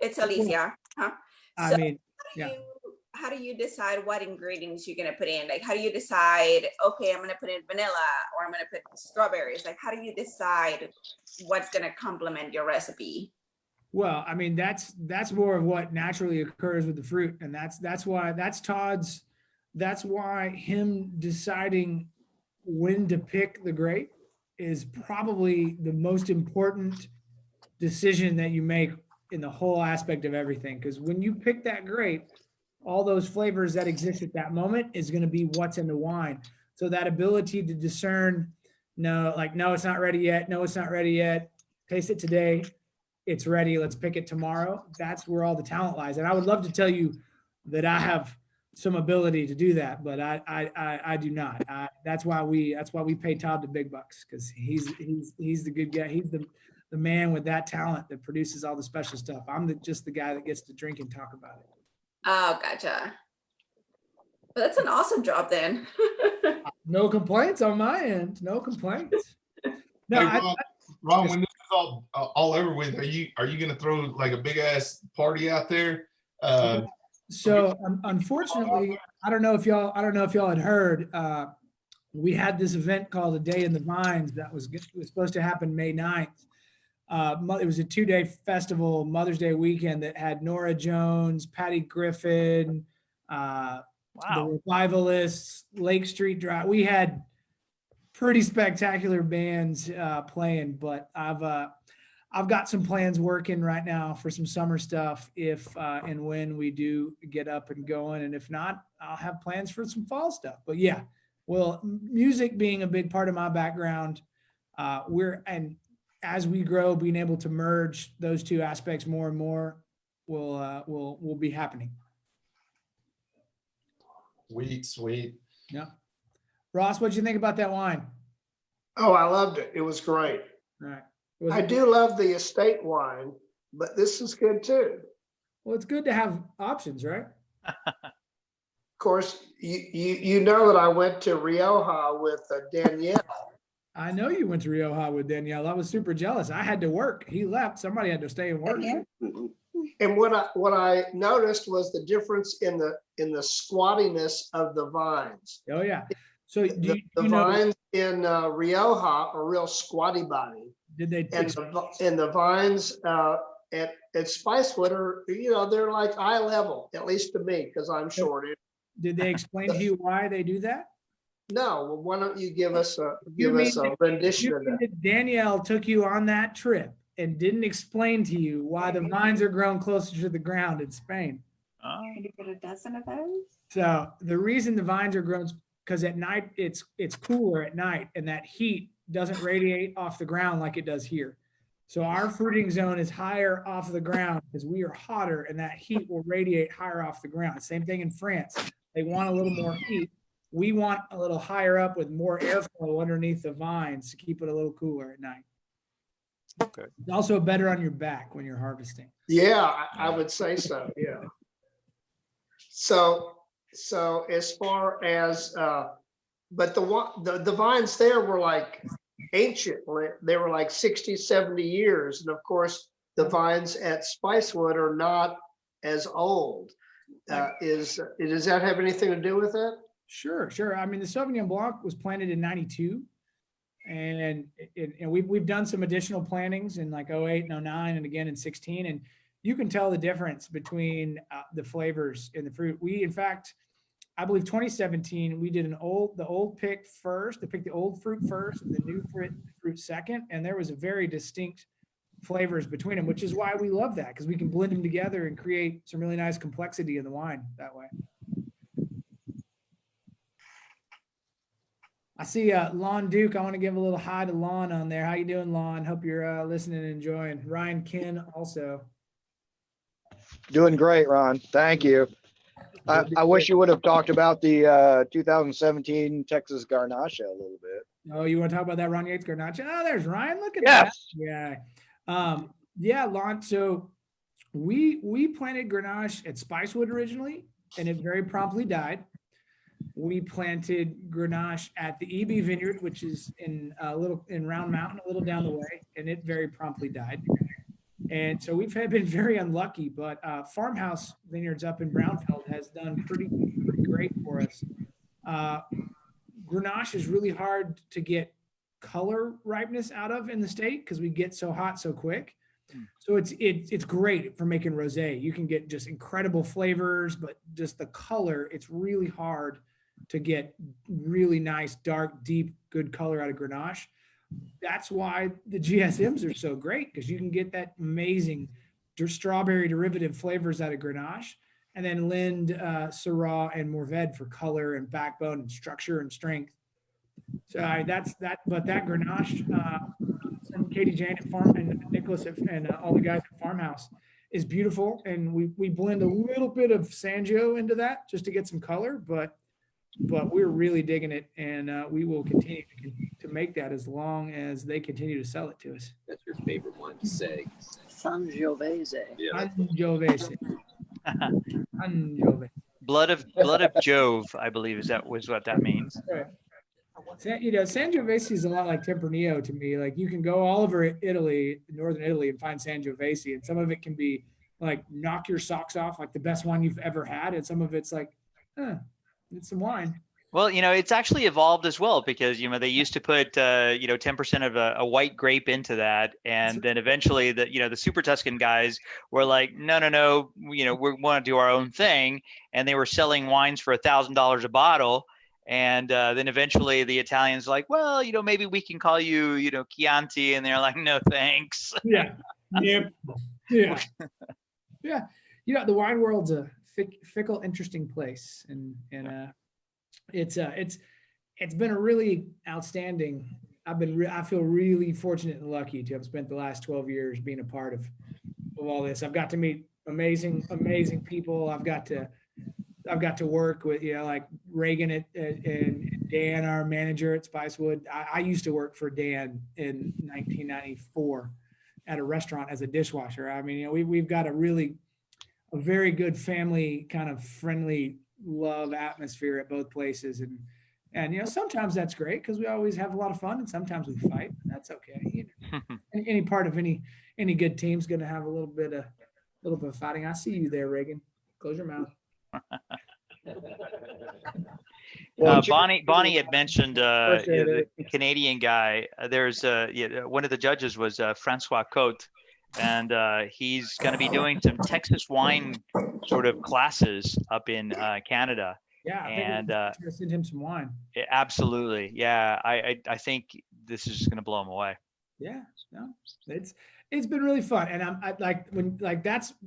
It's Alicia, huh?
I mean,
how do you decide what ingredients you're going to put in? Like, how do you decide, okay, I'm going to put in vanilla or I'm going to put strawberries? Like, how do you decide what's going to complement your recipe?
Well, I mean, that's more of what naturally occurs with the fruit. And that's why him deciding when to pick the grape is probably the most important decision that you make in the whole aspect of everything. Because when you pick that grape, all those flavors that exist at that moment is going to be what's in the wine. So that ability to discern, No, like, no, it's not ready yet. No, it's not ready yet. Taste it today. It's ready. Let's pick it tomorrow. That's where all the talent lies. And I would love to tell you that I have some ability to do that, but I do not. That's why we pay Todd the big bucks, because he's the good guy. He's the man with that talent that produces all the special stuff. I'm just the guy that gets to drink and talk about it.
Oh, gotcha. Well, that's an awesome job then.
No complaints on my end. No complaints. No,
Hey, Ron, when this is all over with, are you gonna throw like a big ass party out there?
So unfortunately, I don't know if y'all had heard. We had this event called A Day in the Vines that was supposed to happen May 9th. It was a 2-day festival, Mother's Day weekend, that had Nora Jones, Patty Griffin, the Revivalists, Lake Street Drive. We had pretty spectacular bands playing, but I've got some plans working right now for some summer stuff if and when we do get up and going. And if not, I'll have plans for some fall stuff. But yeah, well, music being a big part of my background, and as we grow, being able to merge those two aspects more and more will be happening.
Sweet.
Yeah. Ross, what'd you think about that wine?
Oh, I loved it. It was great.
All right.
I do love the estate wine, but this is good too.
Well, it's good to have options, right?
Of course, you know that I went to Rioja with Danielle.
I know you went to Rioja with Danielle. I was super jealous. I had to work. He left. Somebody had to stay and work.
And what I noticed was the difference in the squattiness of the vines.
Oh yeah. So
the vines in Rioja are real squatty body.
Did they?
And the vines at Spicewood are, they're like eye level, at least to me, because I'm short.
Did they explain to you why they do that?
No. Well, why don't you give us a rendition of that?
Danielle took you on that trip and didn't explain to you why the vines are grown closer to the ground in Spain.
Can you get a dozen of those?
So the reason the vines are grown, because at night it's cooler at night, and that heat doesn't radiate off the ground like it does here. So our fruiting zone is higher off the ground because we are hotter, and that heat will radiate higher off the ground. Same thing in France. They want a little more heat. We want a little higher up with more airflow underneath the vines to keep it a little cooler at night.
Okay.
It's also better on your back when you're harvesting.
Yeah, I would say so. Yeah. So as far as, but the vines there were like ancient. They were like 60, 70 years. And of course, the vines at Spicewood are not as old. Does that have anything to do with it?
Sure. I mean, the Sauvignon Blanc was planted in 92. And we've done some additional plantings in like 08 and 09 and again in 16. And you can tell the difference between the flavors in the fruit. We, in fact, I believe 2017, we did the old pick first, to pick the old fruit first and the new fruit second. And there was a very distinct flavors between them, which is why we love that, because we can blend them together and create some really nice complexity in the wine that way. I see Lon Duke. I want to give a little hi to Lon on there. How you doing, Lon? Hope you're listening and enjoying. Ryan Ken also.
Doing great, Ron. Thank you. I wish you would have talked about the 2017 Texas Garnacha a little bit.
Oh, you want to talk about that Ron Yates Garnacha? Oh, there's Ryan. Look at
yes.
that. Yeah. Yeah, Lon. So we planted Grenache at Spicewood originally, and it very promptly died. We planted Grenache at the EB Vineyard, which is in Round Mountain, a little down the way, and it very promptly died. And so we've been very unlucky, but Farmhouse Vineyards up in Brownfield has done pretty great for us. Grenache is really hard to get color ripeness out of in the state because we get so hot so quick. So it's great for making rosé. You can get just incredible flavors, but just the color, it's really hard to get really nice, dark, deep, good color out of Grenache. That's why the GSMs are so great, because you can get that amazing strawberry derivative flavors out of Grenache, and then lend Syrah and Mourvedre for color and backbone and structure and strength. So that's that. But that Grenache from Katie Jane at Farm and Nicholas and all the guys at Farmhouse is beautiful. And we blend a little bit of Sangio into that just to get some color, but we're really digging it, and we will continue to make that as long as they continue to sell it to us.
That's your favorite one to say.
Sangiovese.
Yeah.
Sangiovese. Sangiovese.
Blood of Jove, I believe was what that means.
Right. Sangiovese is a lot like Tempranillo to me. Like you can go all over Italy, northern Italy, and find Sangiovese, and some of it can be like knock your socks off, like the best wine you've ever had, and some of it's like, it's some wine.
Well, it's actually evolved as well because, they used to put, 10% of a white grape into that. And then eventually the Super Tuscan guys were like, no, we want to do our own thing. And they were selling wines for $1,000 a bottle. And then eventually the Italians like, well, maybe we can call you, Chianti. And they're like, no, thanks.
Yeah. Yep. Yeah. Yeah. The wine world's a fickle, interesting place. And it's been a really outstanding. I feel really fortunate and lucky to have spent the last 12 years being a part of all this. I've got to meet amazing people. I've got to work with, like Reagan and Dan, our manager at Spicewood. I used to work for Dan in 1994 at a restaurant as a dishwasher. I mean, we've got a very good family kind of friendly love atmosphere at both places. And sometimes that's great because we always have a lot of fun, and sometimes we fight. That's okay. Any part of any good team's going to have a little bit of fighting. I see you there, Reagan. Close your mouth.
Bonnie had mentioned the Canadian guy. There's one of the judges was Francois Cote, and he's going to be doing some Texas wine sort of classes up in Canada.
Yeah,
and
send him some wine.
Absolutely, yeah. I think this is going to blow him away.
Yeah, no, it's been really fun, and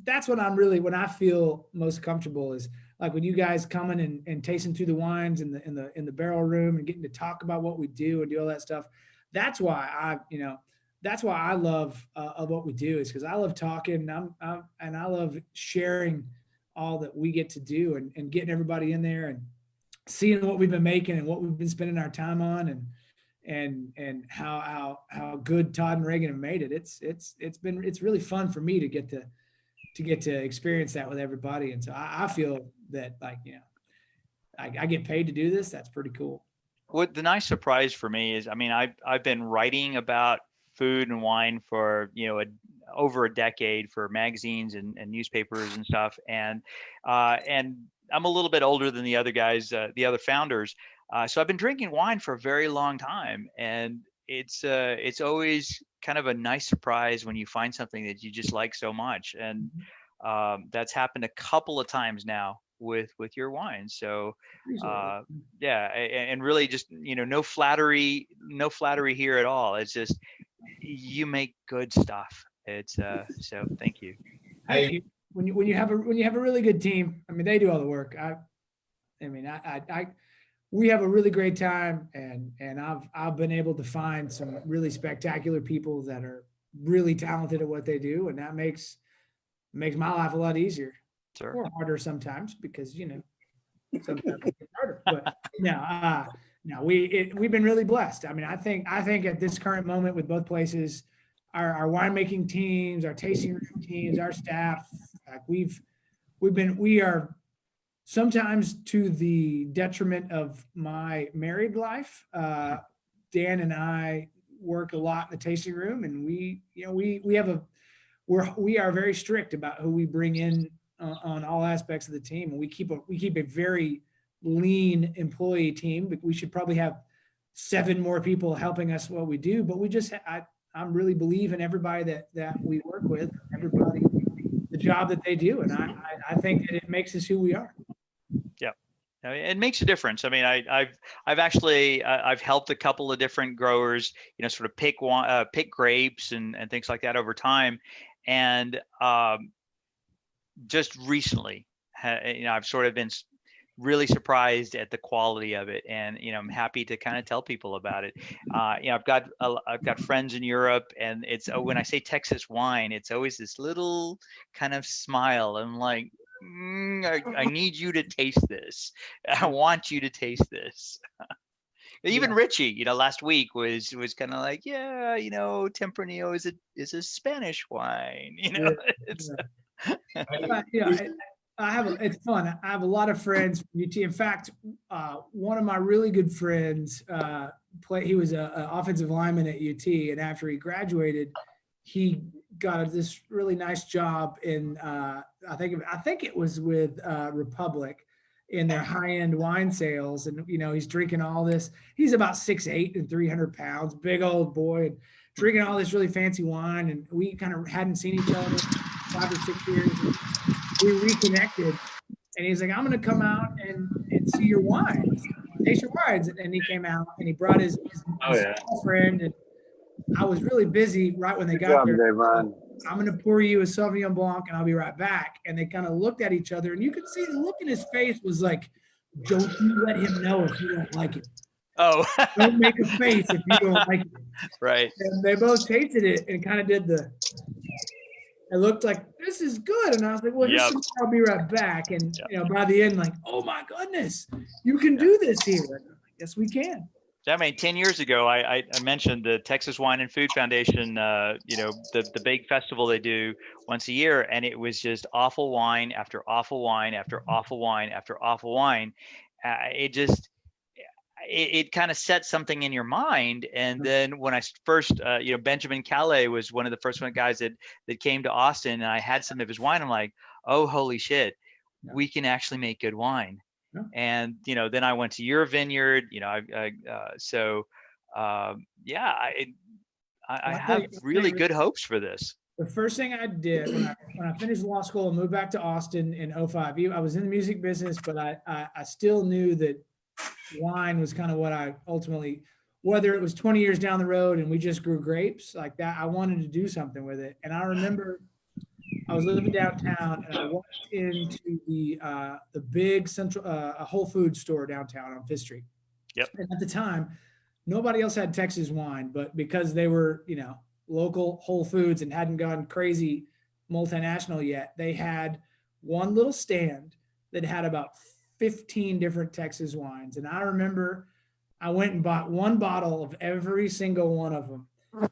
that's when when I feel most comfortable is like when you guys coming and tasting through the wines in the barrel room and getting to talk about what we do and do all that stuff. That's why I love what we do, is because I love talking and I love sharing all that we get to do and getting everybody in there and seeing what we've been making and what we've been spending our time on and how good Todd and Reagan have made it. It's really fun for me to get to experience that with everybody. And so I feel that I get paid to do this. That's pretty cool.
What the nice surprise for me is, I've been writing about food and wine for over a decade for magazines and newspapers and stuff, and I'm a little bit older than the other guys, the other founders, so I've been drinking wine for a very long time, and it's always kind of a nice surprise when you find something that you just like so much, and that's happened a couple of times now with your wine. So yeah, and really just no flattery here at all. It's just you make good stuff. It's so thank you.
Hey, when you have a really good team, they do all the work. We have a really great time, and I've been able to find some really spectacular people that are really talented at what they do, and that makes my life a lot easier.
Sure.
Or harder sometimes, because sometimes it's harder. But no, we've been really blessed. I think at this current moment with both places, our winemaking teams, our tasting room teams, our staff, we are sometimes to the detriment of my married life. Dan and I work a lot in the tasting room, and we are very strict about who we bring in on all aspects of the team, and we keep a very lean employee team. But we should probably have 7 more people helping us what we do. But I'm really believe in everybody that we work with, everybody, the job that they do, and I think that it makes us who we are.
Yeah, it makes a difference. I've actually I've helped a couple of different growers, sort of pick grapes and things like that over time, and just recently, I've sort of been really surprised at the quality of it, and I'm happy to kind of tell people about it. I've got friends in Europe, and it's when I say Texas wine, it's always this little kind of smile. I'm like, I need you to taste this. I want you to taste this. Even Richie, last week was kind of like, Tempranillo is a Spanish wine. It's.
It's fun. I have a lot of friends from UT. In fact, one of my really good friends, he was an offensive lineman at UT, and after he graduated, he got this really nice job in I think it was with Republic in their high-end wine sales, and he's drinking all this. He's about 6'8" and 300 pounds, big old boy, and drinking all this really fancy wine. And we kind of hadn't seen each other 5 or 6 years. We reconnected, and he's like, I'm going to come out and see your wines, taste your wines. And he came out and he brought his friend, and I was really busy right when they got there. I'm going to pour you a Sauvignon Blanc and I'll be right back. And they kind of looked at each other, and you could see the look in his face was like, don't you let him know if you don't like it.
Oh.
Don't make a face if you don't like it.
Right.
And they both tasted it and kind of did it looked like, this is good. And I was like, well, I'll be right back. And by the end, like, oh my goodness, you can do this here. Yes, we can.
I mean, 10 years ago, I mentioned the Texas Wine and Food Foundation, the big festival they do once a year, and it was just awful wine after awful wine after awful wine after awful wine. It kind of set something in your mind. And then when I first, Benjamin Calais was one of the first guys that came to Austin, and I had some of his wine. I'm like, oh, holy shit, we can actually make good wine. Yeah. And, then I went to your vineyard, I have really good hopes for this.
The first thing I did when I finished law school and moved back to Austin in 2005, I was in the music business, but I still knew that wine was kind of what I ultimately, whether it was 20 years down the road and we just grew grapes like that, I wanted to do something with it. And I remember I was living downtown, and I walked into the big central Whole Foods store downtown on Fifth Street.
Yep.
And at the time, nobody else had Texas wine, but because they were, local Whole Foods and hadn't gone crazy multinational yet, they had one little stand that had about 15 different Texas wines. And I remember I went and bought one bottle of every single one of them.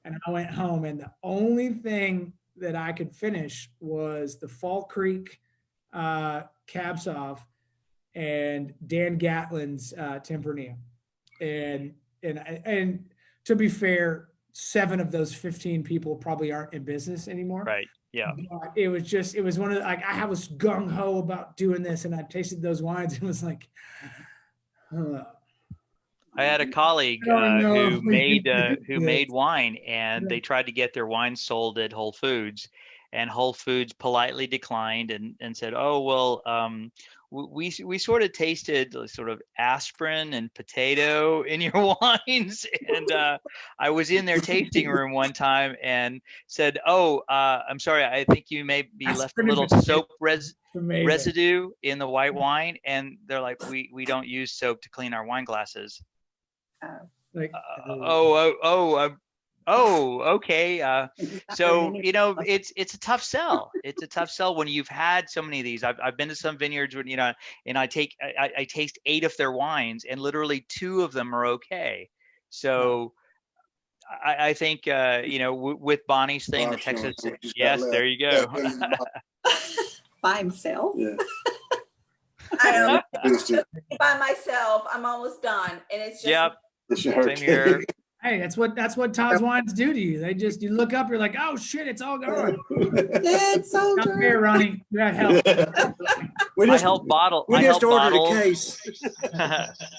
And I went home, and the only thing that I could finish was the Fall Creek Cab Sauv and Dan Gatlin's Tempranillo. And to be fair, 7 of those 15 people probably aren't in business anymore.
Right. Yeah.
But it was one of the, I was gung ho about doing this, and I tasted those wines and was like,
I had a colleague who made wine, and they tried to get their wine sold at Whole Foods, and Whole Foods politely declined and said, oh, well, we sort of tasted sort of aspirin and potato in your wines. And I was in their tasting room one time and said, oh, I'm sorry, I think you may be left a little soap residue in the white wine. And they're like, we don't use soap to clean our wine glasses. Okay. So, it's a tough sell. It's a tough sell when you've had so many of these. I've been to some vineyards when, and I taste 8 of their wines, and literally 2 of them are okay. So I think, with Bonnie's thing, the Texas, yes, there you go.
By himself. Yeah. By myself, I'm almost done. And it's just,
same here.
Hey, that's what Todd's wines do to you. You look up, you're like, oh shit, it's all gone.
It's so
Not fair, Ronnie. That helps.
I help bottle.
We just ordered a case.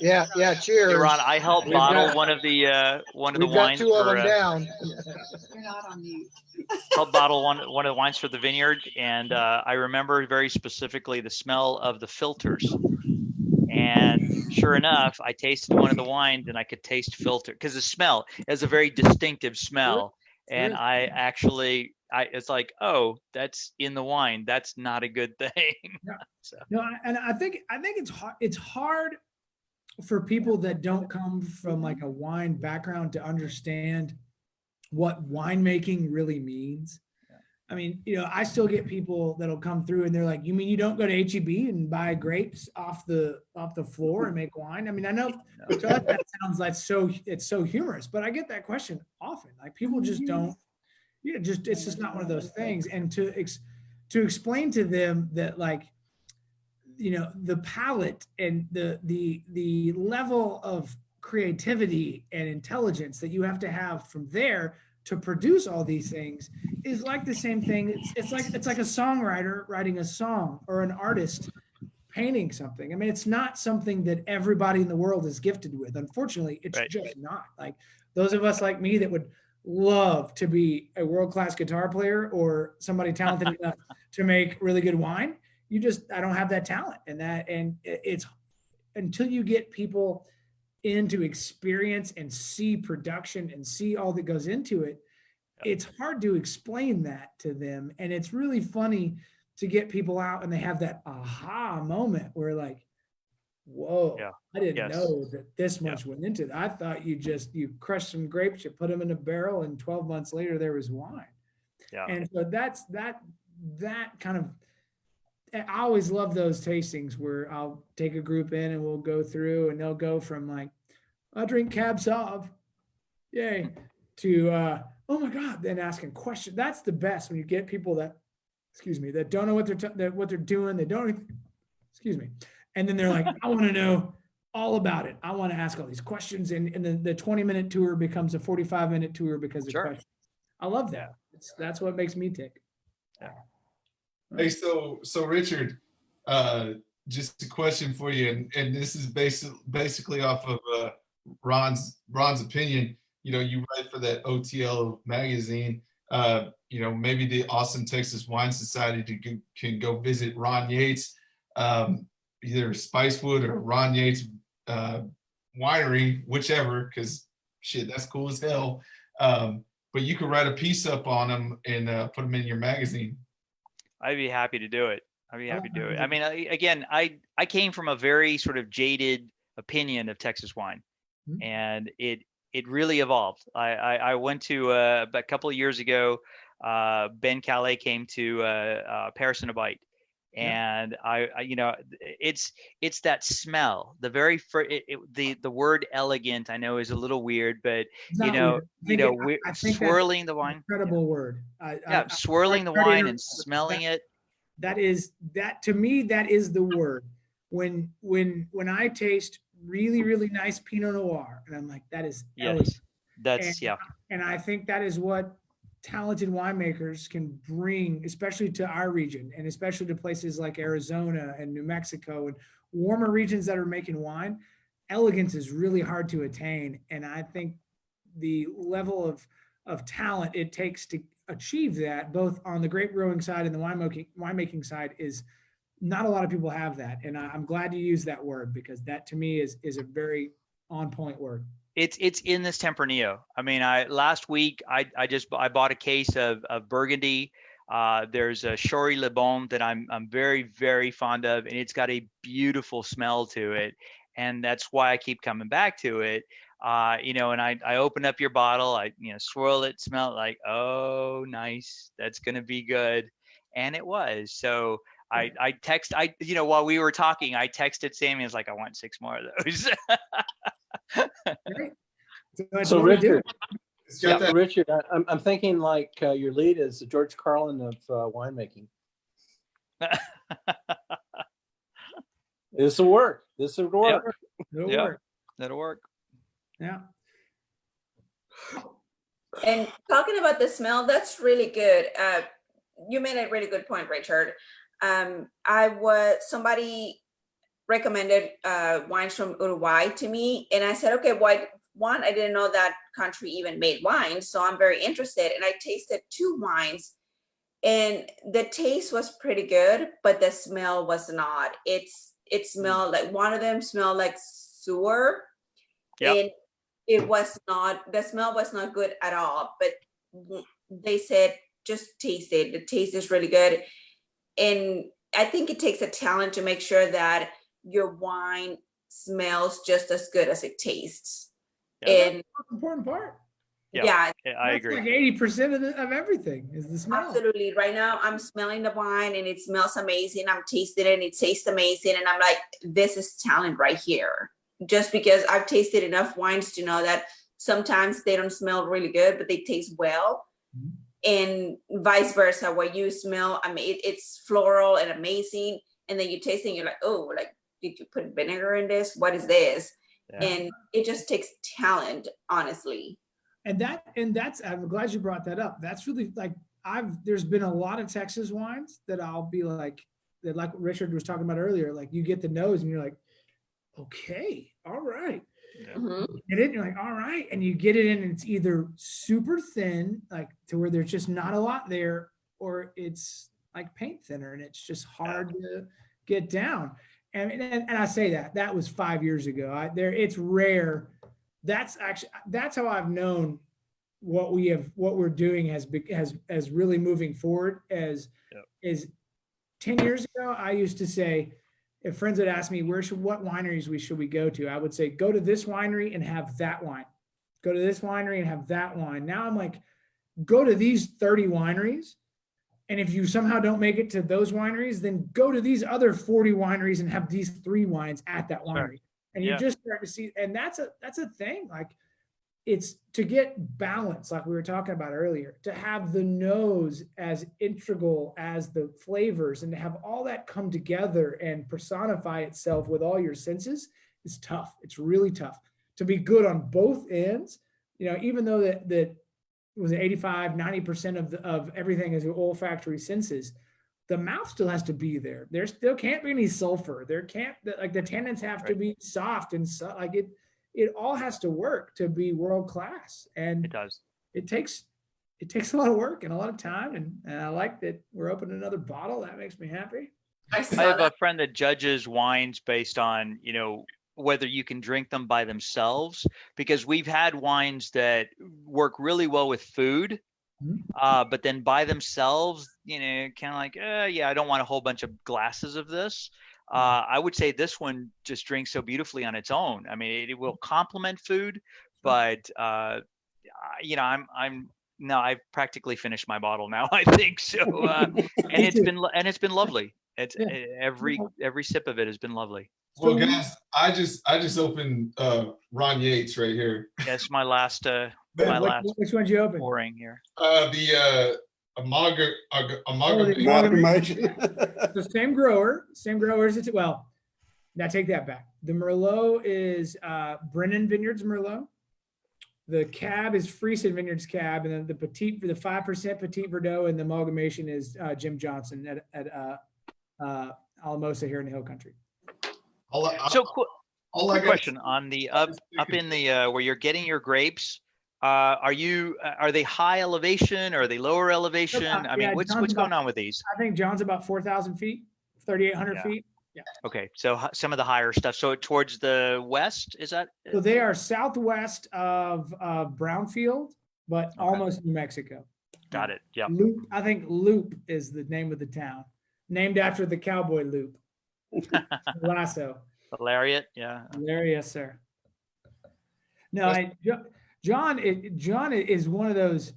Yeah. Cheers.
Hey, Ron, I helped bottle one of the wines.
We've got 2 of them down.
You're not on mute.
Helped bottle one of the wines for the vineyard, and I remember very specifically the smell of the filters. And sure enough, I tasted one of the wines, and I could taste filter, because the smell has a very distinctive smell. And I actually it's like, oh, that's in the wine. That's not a good thing.
Yeah.
So.
No, and I think it's hard for people that don't come from like a wine background to understand what winemaking really means. I mean, I still get people that'll come through and they're like, you mean you don't go to HEB and buy grapes off the floor and make wine? I mean, I know so that sounds like it's so humorous, but I get that question often. Like people just don't, it's just not one of those things. And to explain to them that like, the palate and the level of creativity and intelligence that you have to have from there to produce all these things is like the same thing. It's like a songwriter writing a song or an artist painting something. I mean, it's not something that everybody in the world is gifted with. Unfortunately, it's just not. Like those of us like me that would love to be a world-class guitar player or somebody talented enough to make really good wine. I don't have that talent, and it's until you get people into experience and see production and see all that goes into it, it's hard to explain that to them. And it's really funny to get people out and they have that aha moment where like, whoa, I didn't know that this much went into it. I thought you crushed some grapes, you put them in a barrel, and 12 months later there was wine. Yeah. And so that's that kind of, I always love those tastings where I'll take a group in and we'll go through and they'll go from like, I drink Cab Sauv, yay, to, oh my God, then asking questions. That's the best when you get people that, that don't know what they're doing. They don't, and then they're like, I want to know all about it. I want to ask all these questions. And then the 20-minute tour becomes a 45-minute tour because of questions. I love that. That's what makes me tick.
Yeah.
Hey, so Richard, just a question for you, and this is basically off of Ron's opinion. You write for that OTL magazine. Maybe the Austin, Texas Wine Society can go visit Ron Yates, either Spicewood or Ron Yates winery, whichever, because shit, that's cool as hell. But you could write a piece up on them and put them in your magazine.
I'd be happy to do it. I mean, I came from a very sort of jaded opinion of Texas wine, and it really evolved. I went to a couple of years ago. Ben Calais came to Paris in a Bite, and it's that smell. The very the word elegant I know is a little weird, but swirling the wine.
Incredible word.
Swirling the wine and smelling it.
That to me, that is the word. When I taste really, really nice Pinot Noir, and I'm like, that is elegant. And I think that is what talented winemakers can bring, especially to our region, and especially to places like Arizona and New Mexico and warmer regions that are making wine. Elegance is really hard to attain, and I think the level of talent it takes to achieve that, both on the grape growing side and the winemaking side, is not a lot of people have that. And I'm glad you use that word, because that to me is a very on point word.
It's in this Tempranillo. I mean, last week I bought a case of Burgundy. There's a Chory Le Bon that I'm very, very fond of, and it's got a beautiful smell to it. And that's why I keep coming back to it. And I open up your bottle, I swirl it, smell it, like, oh, nice, that's gonna be good. And it was. So while we were talking, I texted Sammy, I was like, I want 6 more of those.
So Richard, Richard, I'm thinking like your lead is the George Carlin of winemaking. This will work. It'll work.
That'll work.
Yeah.
And talking about the smell, that's really good. You made a really good point, Richard. Somebody recommended wines from Uruguay to me, and I said, okay, one, I didn't know that country even made wine, so I'm very interested. And I tasted 2 wines, and the taste was pretty good, but the smell was not. It smelled like, one of them smelled like sewer. Yep. And it was not, the smell was not good at all. But they said just taste it. The taste is really good. And I think it takes a talent to make sure that your wine smells just as good as it tastes.
Yeah.
And
That's the important part.
yeah,
I
That's
agree.
like 80% of everything is the smell.
absolutely. Right now I'm smelling the wine and it smells amazing. I'm tasting it and it tastes amazing. And I'm like, this is talent right here. Just because I've tasted enough wines to know that sometimes they don't smell really good, but they taste well. And vice versa, where you smell, I mean, it's floral and amazing. And then you taste it and you're like, oh, like, did you put vinegar in this? What is this?
Yeah.
And it just takes talent, honestly.
And that's, I'm glad you brought that up. That's really like, there's been a lot of Texas wines that I'll be like, that like Richard was talking about earlier, like you get the nose and you're like, okay, all right.
Mhm.
Get it, and you're like, all right. And you get it in, and it's either super thin, like to where there's just not a lot there, or it's like paint thinner and it's just hard to get down. And I say that was 5 years ago. It's rare. That's how I've known what we're doing has really moving forward is 10 years ago. I used to say, if friends would ask me what wineries should we go to, I would say, go to this winery and have that wine. Go to this winery and have that wine. Now I'm like, go to these 30 wineries. And if you somehow don't make it to those wineries, then go to these other 40 wineries and have these 3 wines at that winery. Sure. And you just start to see, and that's a thing. Like, it's to get balance, like we were talking about earlier, to have the nose as integral as the flavors and to have all that come together and personify itself with all your senses is tough. It's really tough to be good on both ends. You know, even though that was 85, 90% of everything is olfactory senses, the mouth still has to be there. There still can't be any sulfur. There can't, like, the tannins have to be soft and so, like it all has to work to be world class. And
it does.
It takes a lot of work and a lot of time. And I like that we're opening another bottle. That makes me happy.
I have a friend that judges wines based on, you know, whether you can drink them by themselves, because we've had wines that work really well with food, but then by themselves, you know, kind of like, yeah, I don't want a whole bunch of glasses of this. I would say this one just drinks so beautifully on its own. I mean, it will complement food, but you know, I've practically finished my bottle now, I think so. And it's been lovely. Every sip of it has been lovely.
Well, guys, I just opened Ron Yates right here.
That's my last
which one did you open?
Pouring here.
The
amalgamation. The same growers. Well, now take that back. The Merlot is Brennan Vineyards Merlot. The cab is Friesen Vineyards Cab, and then the 5% Petit Verdot, and the amalgamation is Jim Johnson at Alamosa here in the Hill Country.
Quick question on the up in the where you're getting your grapes. Are they high elevation or are they lower elevation? I mean, what's going on with these?
I think John's about 4,000 feet, 3,800 feet. Yeah.
Okay, so some of the higher stuff. So towards the west, is that?
So they are southwest of Brownfield, but almost New Mexico.
Got it. Yeah.
I think Loop is the name of the town, named after the cowboy Loop. Lasso.
Lariat, yeah.
Lariat, yes, sir. No, John is one of those.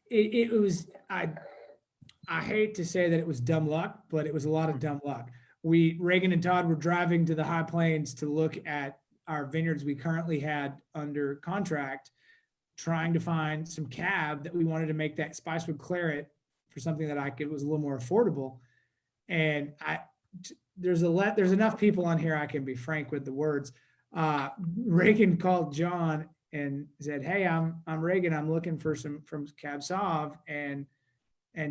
It was I hate to say that it was dumb luck, but it was a lot of dumb luck. Reagan and Todd were driving to the High Plains to look at our vineyards we currently had under contract, trying to find some cab that we wanted to make that Spicewood Claret for something that was a little more affordable. And there's enough people on here I can be frank with the words. Reagan called John and said, "Hey, I'm Reagan. I'm looking for some from Cab Sauv." And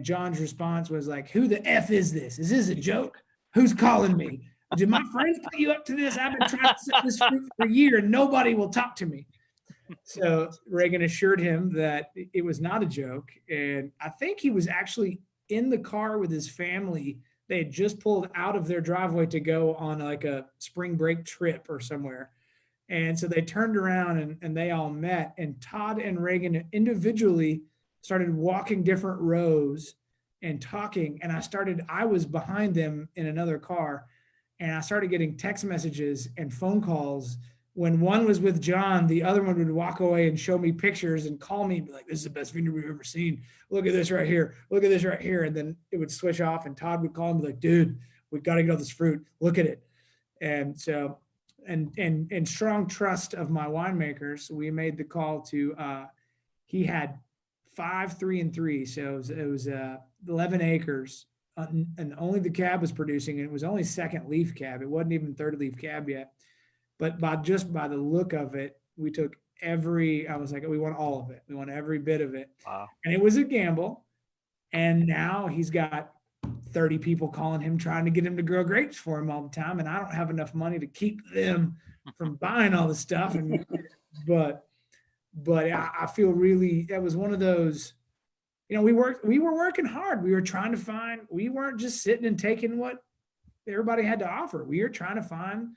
John's response was like, "Who the F is this? Is this a joke? Who's calling me? Did my friends put you up to this? I've been trying to sip this fruit for a year and nobody will talk to me." So Reagan assured him that it was not a joke. And I think he was actually in the car with his family. They had just pulled out of their driveway to go on like a spring break trip or somewhere. And so they turned around and they all met, and Todd and Reagan individually started walking different rows and talking. And I was behind them in another car, and I started getting text messages and phone calls. When one was with John, the other one would walk away and show me pictures and call me, be like, this is the best vineyard we've ever seen. Look at this right here. Look at this right here. And then it would switch off, and Todd would call and be like, dude, we got to get all this fruit. Look at it. And so, and strong trust of my winemakers, we made the call to, he had 5, 3, and 3. So it was 11 acres, and only the cab was producing, and it was only second leaf cab. It wasn't even third leaf cab yet. But by the look of it, we took I was like, we want all of it. We want every bit of it.
Wow.
And it was a gamble. And now he's got 30 people calling him, trying to get him to grow grapes for him all the time. And I don't have enough money to keep them from buying all the stuff. And, but I feel really, that was one of those, we were working hard. We were trying to we weren't just sitting and taking what everybody had to offer. We were trying to find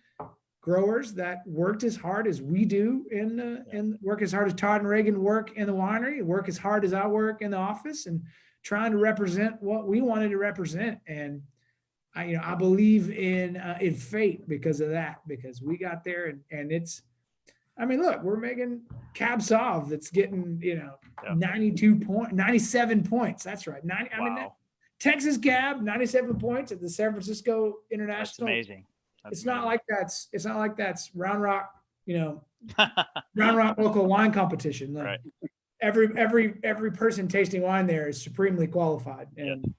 growers that worked as hard as we do and work as hard as Todd and Reagan work in the winery, work as hard as I work in the office, and trying to represent what we wanted to represent. And I believe in fate because of that, because we got there and it's, look, we're making Cab Sauv that's getting, 97 points. That's right. Texas Cab, 97 points at the San Francisco International.
That's amazing.
It's not like that's Round Rock, Round Rock local wine competition. Like,
right.
Every person tasting wine there is supremely qualified. And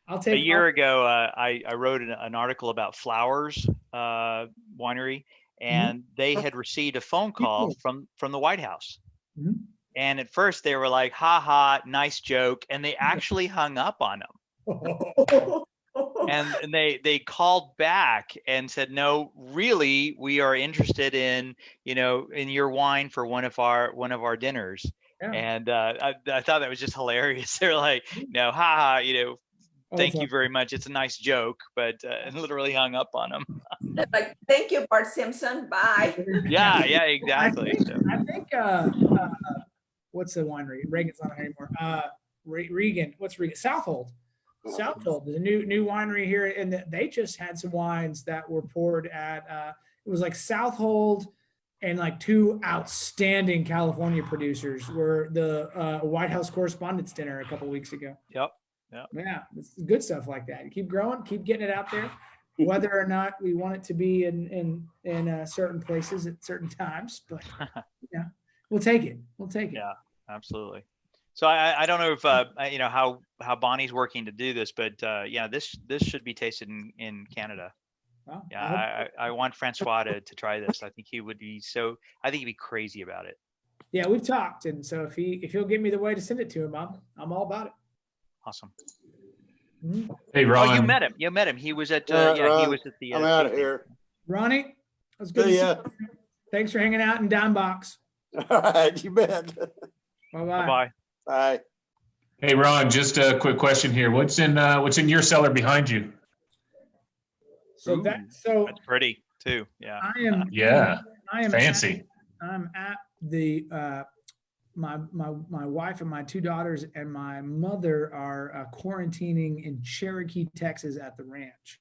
I'll take
a year ago, I wrote an article about Flowers Winery, and they had received a phone call from the White House.
Mm-hmm.
And at first they were like, ha ha, nice joke. And they actually hung up on them. And they called back and said, no, really, we are interested in your wine for one of our dinners. Yeah. And I thought that was just hilarious. They're like, no, haha, thank you very much. It's a nice joke, but literally hung up on them.
Like, thank you, Bart Simpson. Bye.
Yeah, exactly.
I think what's the winery? Reagan's not anymore. Regan, what's Regan? Southold. Southold is a new winery here, and they just had some wines that were poured at. It was like Southold, and like 2 outstanding California producers were the White House Correspondents' Dinner a couple weeks ago.
Yep.
Yeah, it's good stuff like that. Keep growing, keep getting it out there, whether or not we want it to be in certain places at certain times. But yeah, we'll take it.
Yeah, absolutely. So I don't know if how Bonnie's working to do this, but this should be tasted in Canada.
Wow.
Yeah, I want Francois to try this. I think he would be he'd be crazy about it.
Yeah, we've talked, and so if he'll give me the way to send it to him, I'm all about it.
Awesome.
Mm-hmm.
Hey, Ron.
Oh, you met him. He was at he was at the.
I'm out of here.
Ronnie, it was good to see you. Thanks for hanging out in Dime Box.
All right, you bet.
Bye-bye.
Bye.
Bye.
Hey, Ron, just a quick question here. What's in your cellar behind you?
So that's
pretty too. Yeah.
I am
fancy.
I'm at the my wife and my 2 daughters and my mother are quarantining in Cherokee, Texas at the ranch.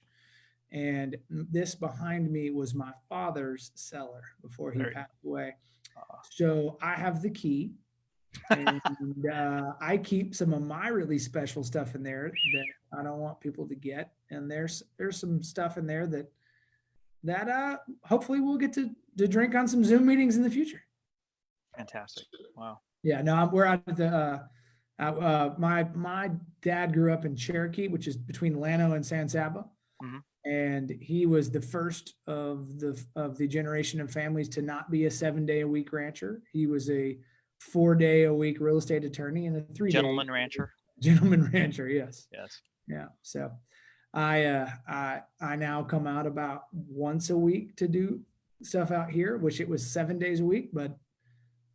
And this behind me was my father's cellar before he passed away. So I have the key. And I keep some of my really special stuff in there that I don't want people to get. And there's some stuff in there that hopefully we'll get to drink on some Zoom meetings in the future.
Fantastic. Wow.
Yeah, no, we're out at the my dad grew up in Cherokee, which is between Llano and San Saba.
Mm-hmm.
And he was the first of the generation of families to not be a 7-day-a-week rancher. He was a 4-day-a-week real estate attorney and a 3-day
gentleman rancher.
Yes.
Yes.
Yeah. So I now come out about once a week to do stuff out here, which it was 7 days a week, but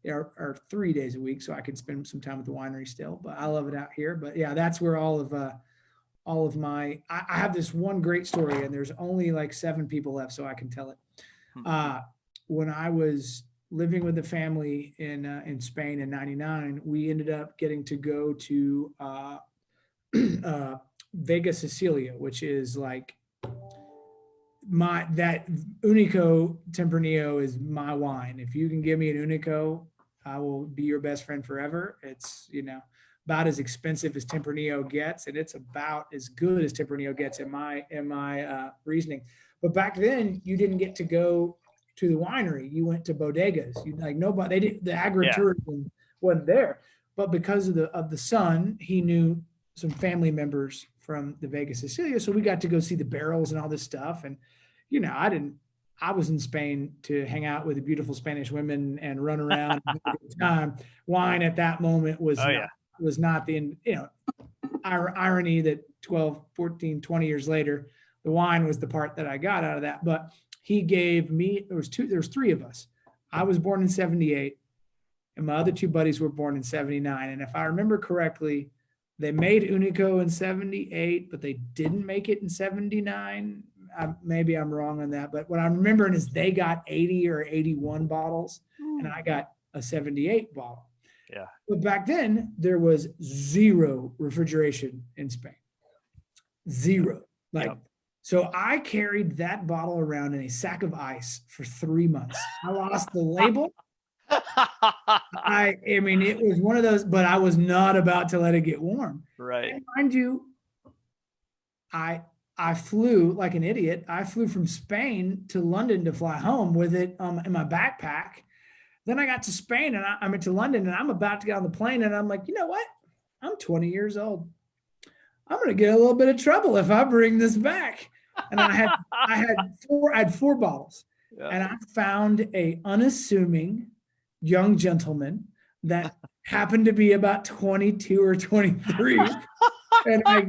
or 3 days a week. So I could spend some time at the winery still, but I love it out here. But yeah, that's where all of my, I have this one great story, and there's only like 7 people left, so I can tell it. When I was living with the family in Spain in '99, we ended up getting to go to Vega Sicilia, which is like that Unico Tempranillo is my wine. If you can give me an Unico, I will be your best friend forever. It's, about as expensive as Tempranillo gets, and it's about as good as Tempranillo gets in my reasoning. But back then, you didn't get to go to the winery. You went to bodegas. The agritourism wasn't there. But because of the son, he knew some family members from the Vega Sicilia, so we got to go see the barrels and all this stuff. And I was in Spain to hang out with the beautiful Spanish women and run around. And have a good time. Wine at that moment was not the irony that 12, 14, 20 years later, the wine was the part that I got out of that. But he gave me, there's three of us. I was born in 78 and my other two buddies were born in 79. And if I remember correctly, they made Unico in 78, but they didn't make it in 79. Maybe I'm wrong on that, but what I'm remembering is they got 80 or 81 bottles and I got a 78 bottle.
Yeah.
But back then there was zero refrigeration in Spain. Zero. So I carried that bottle around in a sack of ice for 3 months. I lost the label. I mean, it was one of those, but I was not about to let it get warm.
Right.
And mind you, I flew like an idiot. I flew from Spain to London to fly home with it in my backpack. Then I got to Spain and I'm into London and I'm about to get on the plane and I'm like, you know what? I'm 20 years old. I'm going to get a little bit of trouble if I bring this back. And I had four bottles. Yeah. And I found a unassuming young gentleman that happened to be about 22 or 23. And I